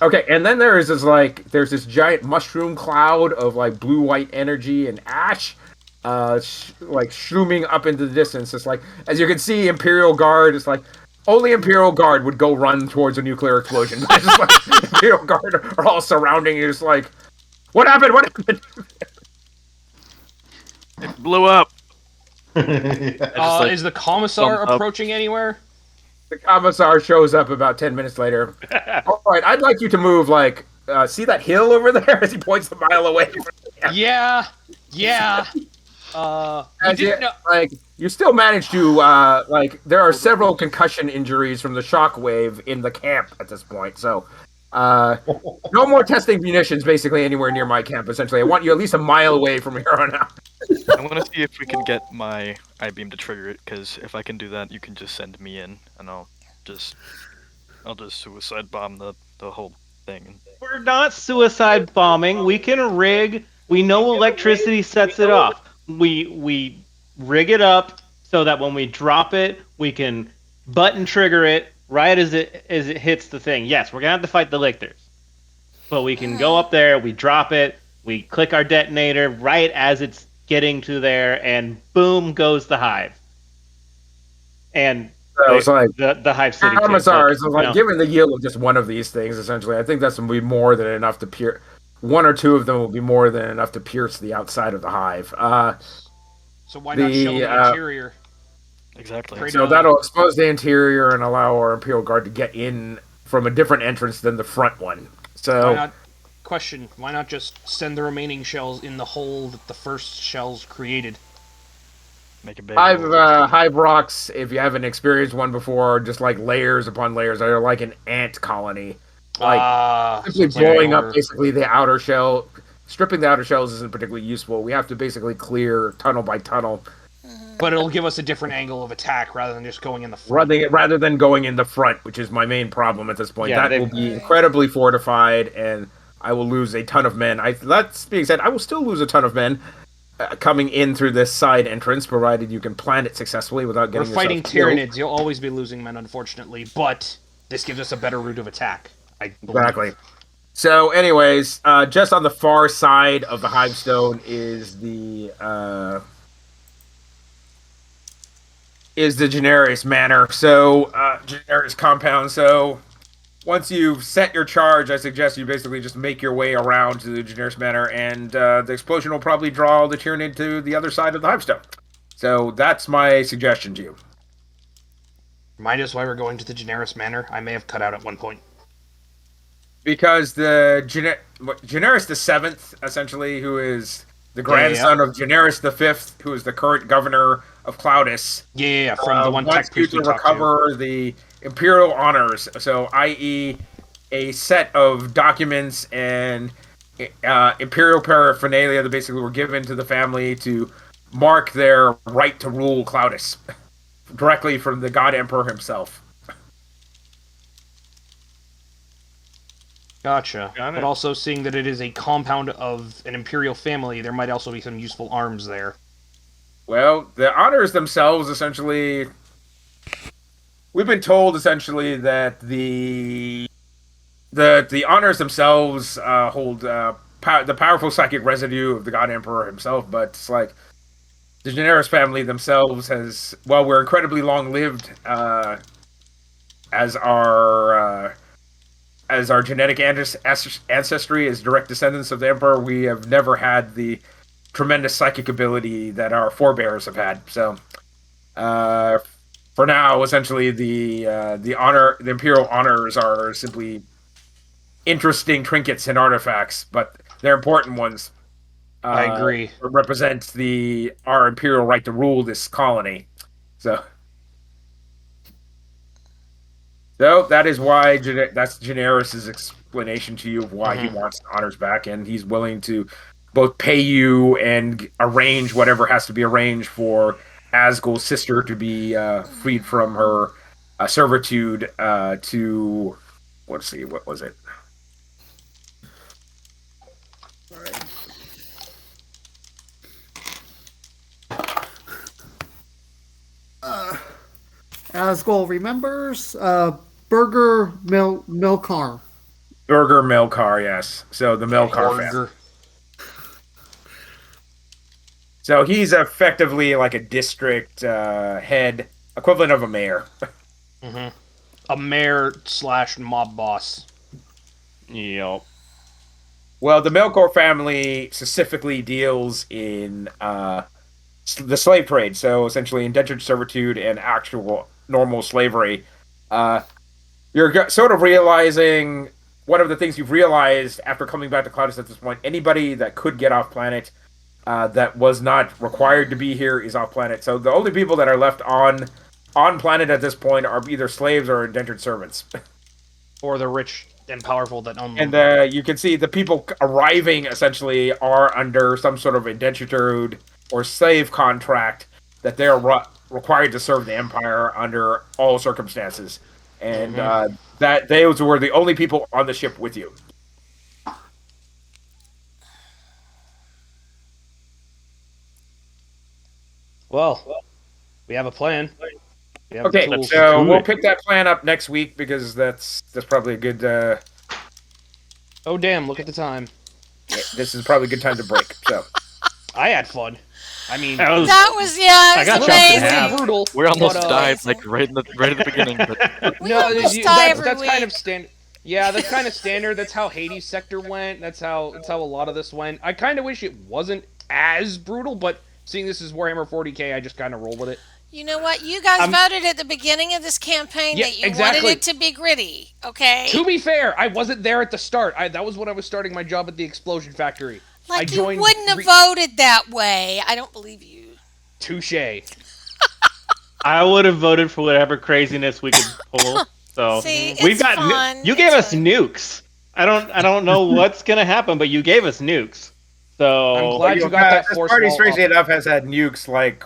Okay, and then there's this giant mushroom cloud of blue white energy and ash, shrooming up into the distance. It's as you can see, Imperial Guard is only Imperial Guard would go run towards a nuclear explosion. But it's just Imperial Guard are all surrounding you. It's what happened? What happened? It blew up. Is the commissar thumb up. approaching anywhere? The commissar shows up about 10 minutes later. All right, I'd like you to move, see that hill over there as he points a mile away? Yeah. As you still manage to, there are several concussion injuries from the shockwave in the camp at this point, so, no more testing munitions basically anywhere near my camp, essentially. I want you at least a mile away from here on out. I want to see if we can get my I-beam to trigger it, because if I can do that, you can just send me in, and I'll just suicide bomb the whole thing. We're not suicide bombing. We can rig. We know electricity sets it off. We rig it up so that when we drop it, we can button trigger it right as it hits the thing. Yes, we're gonna have to fight the lictors, but we can go up there. We drop it. We click our detonator right as it's getting to there, and boom goes the hive. And So it's the hive city. too, commissar is but, given the yield of just one of these things, essentially, I think that's going to be more than enough to pierce. One or two of them will be more than enough to pierce the outside of the hive. So why not show the interior? Exactly. Great. So that'll expose the interior and allow our Imperial Guard to get in from a different entrance than the front one. Why So not? Question: why not just send the remaining shells in the hole that the first shells created? Make a big hole. hive rocks, if you haven't experienced one before, are just like layers upon layers. They're like an ant colony. Like So simply it's like blowing up over. basically the outer shell. Stripping the outer shells isn't particularly useful. We have to basically clear tunnel by tunnel But it'll give us a different angle of attack rather than just going in the front. rather than going in the front, which is my main problem at this point. Yeah, That will be incredibly fortified, and I will lose a ton of men. That's being said, I will still lose a ton of men coming in through this side entrance, provided you can plan it successfully without We're getting fighting yourself killed. Tyranids. You'll always be losing men, unfortunately. But this gives us a better route of attack. I believe. Exactly. So, anyways, just on the far side of the Hivestone is the Generis Manor. So, Generis compound. So, once you've set your charge, I suggest you basically just make your way around to the Generis Manor, and the explosion will probably draw the Tyranid to the other side of the Hivestone. So, that's my suggestion to you. Remind us why we're going to the Generis Manor. I may have cut out at one point. Because the Generis the Seventh, essentially, who is the grandson of Generis the Fifth, who is the current governor of Claudus, From the one wants tech you priest to we talked to. recover the imperial honors. So, i.e., a set of documents and imperial paraphernalia that basically were given to the family to mark their right to rule Claudus directly from the God Emperor himself. Gotcha. Got it. But also seeing that it is a compound of an imperial family, there might also be some useful arms there. Well, the honors themselves, essentially, we've been told essentially that the honors themselves hold the powerful psychic residue of the God Emperor himself, but it's like the Generis family themselves has, well, we're incredibly long lived as our genetic ancestry as direct descendants of the Emperor. We have never had the tremendous psychic ability that our forebears have had. So, for now, essentially, the imperial honors are simply interesting trinkets and artifacts, but they're important ones. I agree. Represent our imperial right to rule this colony. So that is why that's Generis' explanation to you of why he wants honors back, and he's willing to both pay you and arrange whatever has to be arranged for Asgul's sister to be freed from her servitude to, let's see, what was it? Asgol remembers. Burger Milcar. Burger Melkar, yes. So the Melkar family. Orger. So he's effectively like a district head, equivalent of a mayor. A mayor / mob boss. Yep. Well, the Melkor family specifically deals in the slave trade, so essentially indentured servitude and actual normal slavery. You're sort of realizing one of the things you've realized after coming back to Claudus at this point: anybody that could get off planet that was not required to be here is off planet. So the only people that are left on planet at this point are either slaves or indentured servants. Or the rich and powerful that own them. And you can see the people arriving essentially are under some sort of indentured or slave contract that they're required to serve the Empire under all circumstances. And that those were the only people on the ship with you. Well, we have a plan. We have Okay, the tools. so we'll pick that plan up next week because that's probably a good. Oh damn! Look at the time. This is probably a good time to break. So I had fun. I mean, That was it got was chopped in amazing. half. brutal. We almost but, died like right at the beginning, but We No, almost die every that's week. kind of standard. Yeah, that's kind of standard. That's how Hades Sector went. That's how a lot of this went. I kind of wish it wasn't as brutal, but seeing this is Warhammer 40k, I just kind of roll with it. You know what? You guys I'm- voted at the beginning of this campaign Yeah, that you exactly. wanted it to be gritty. Okay. To be fair, I wasn't there at the start. That was when I was starting my job at the explosion factory. I Like you joined. wouldn't have voted that way. I don't believe you. Touche. I would have voted for whatever craziness we could pull. So See, we've it's got fun. you gave It's us fun. nukes. I don't know what's gonna happen, but you gave us nukes. So I'm glad you got that this force party, wall strangely up. enough, has had nukes like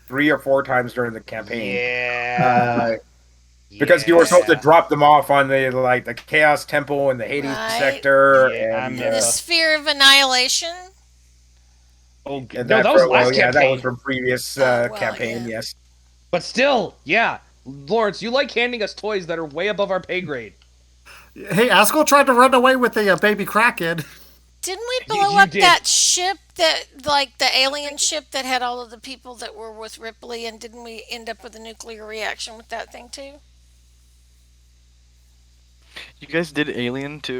3 or 4 times during the campaign. Yeah. Because you were supposed to Yeah. drop them off on the Chaos Temple and the Hades Right. sector, Yeah, I and The remember. sphere of annihilation. Oh, and no, that was last well, yeah, campaign. that was from previous Well, campaign. yeah. Yes. But still, yeah. Lawrence, you like handing us toys that are way above our pay grade. Hey, Askel tried to run away with the baby Kraken. Didn't we You- blow you up did. that ship that, like, the alien ship that had all of the people that were with Ripley? And didn't we end up with a nuclear reaction with that thing too? You guys did Alien too?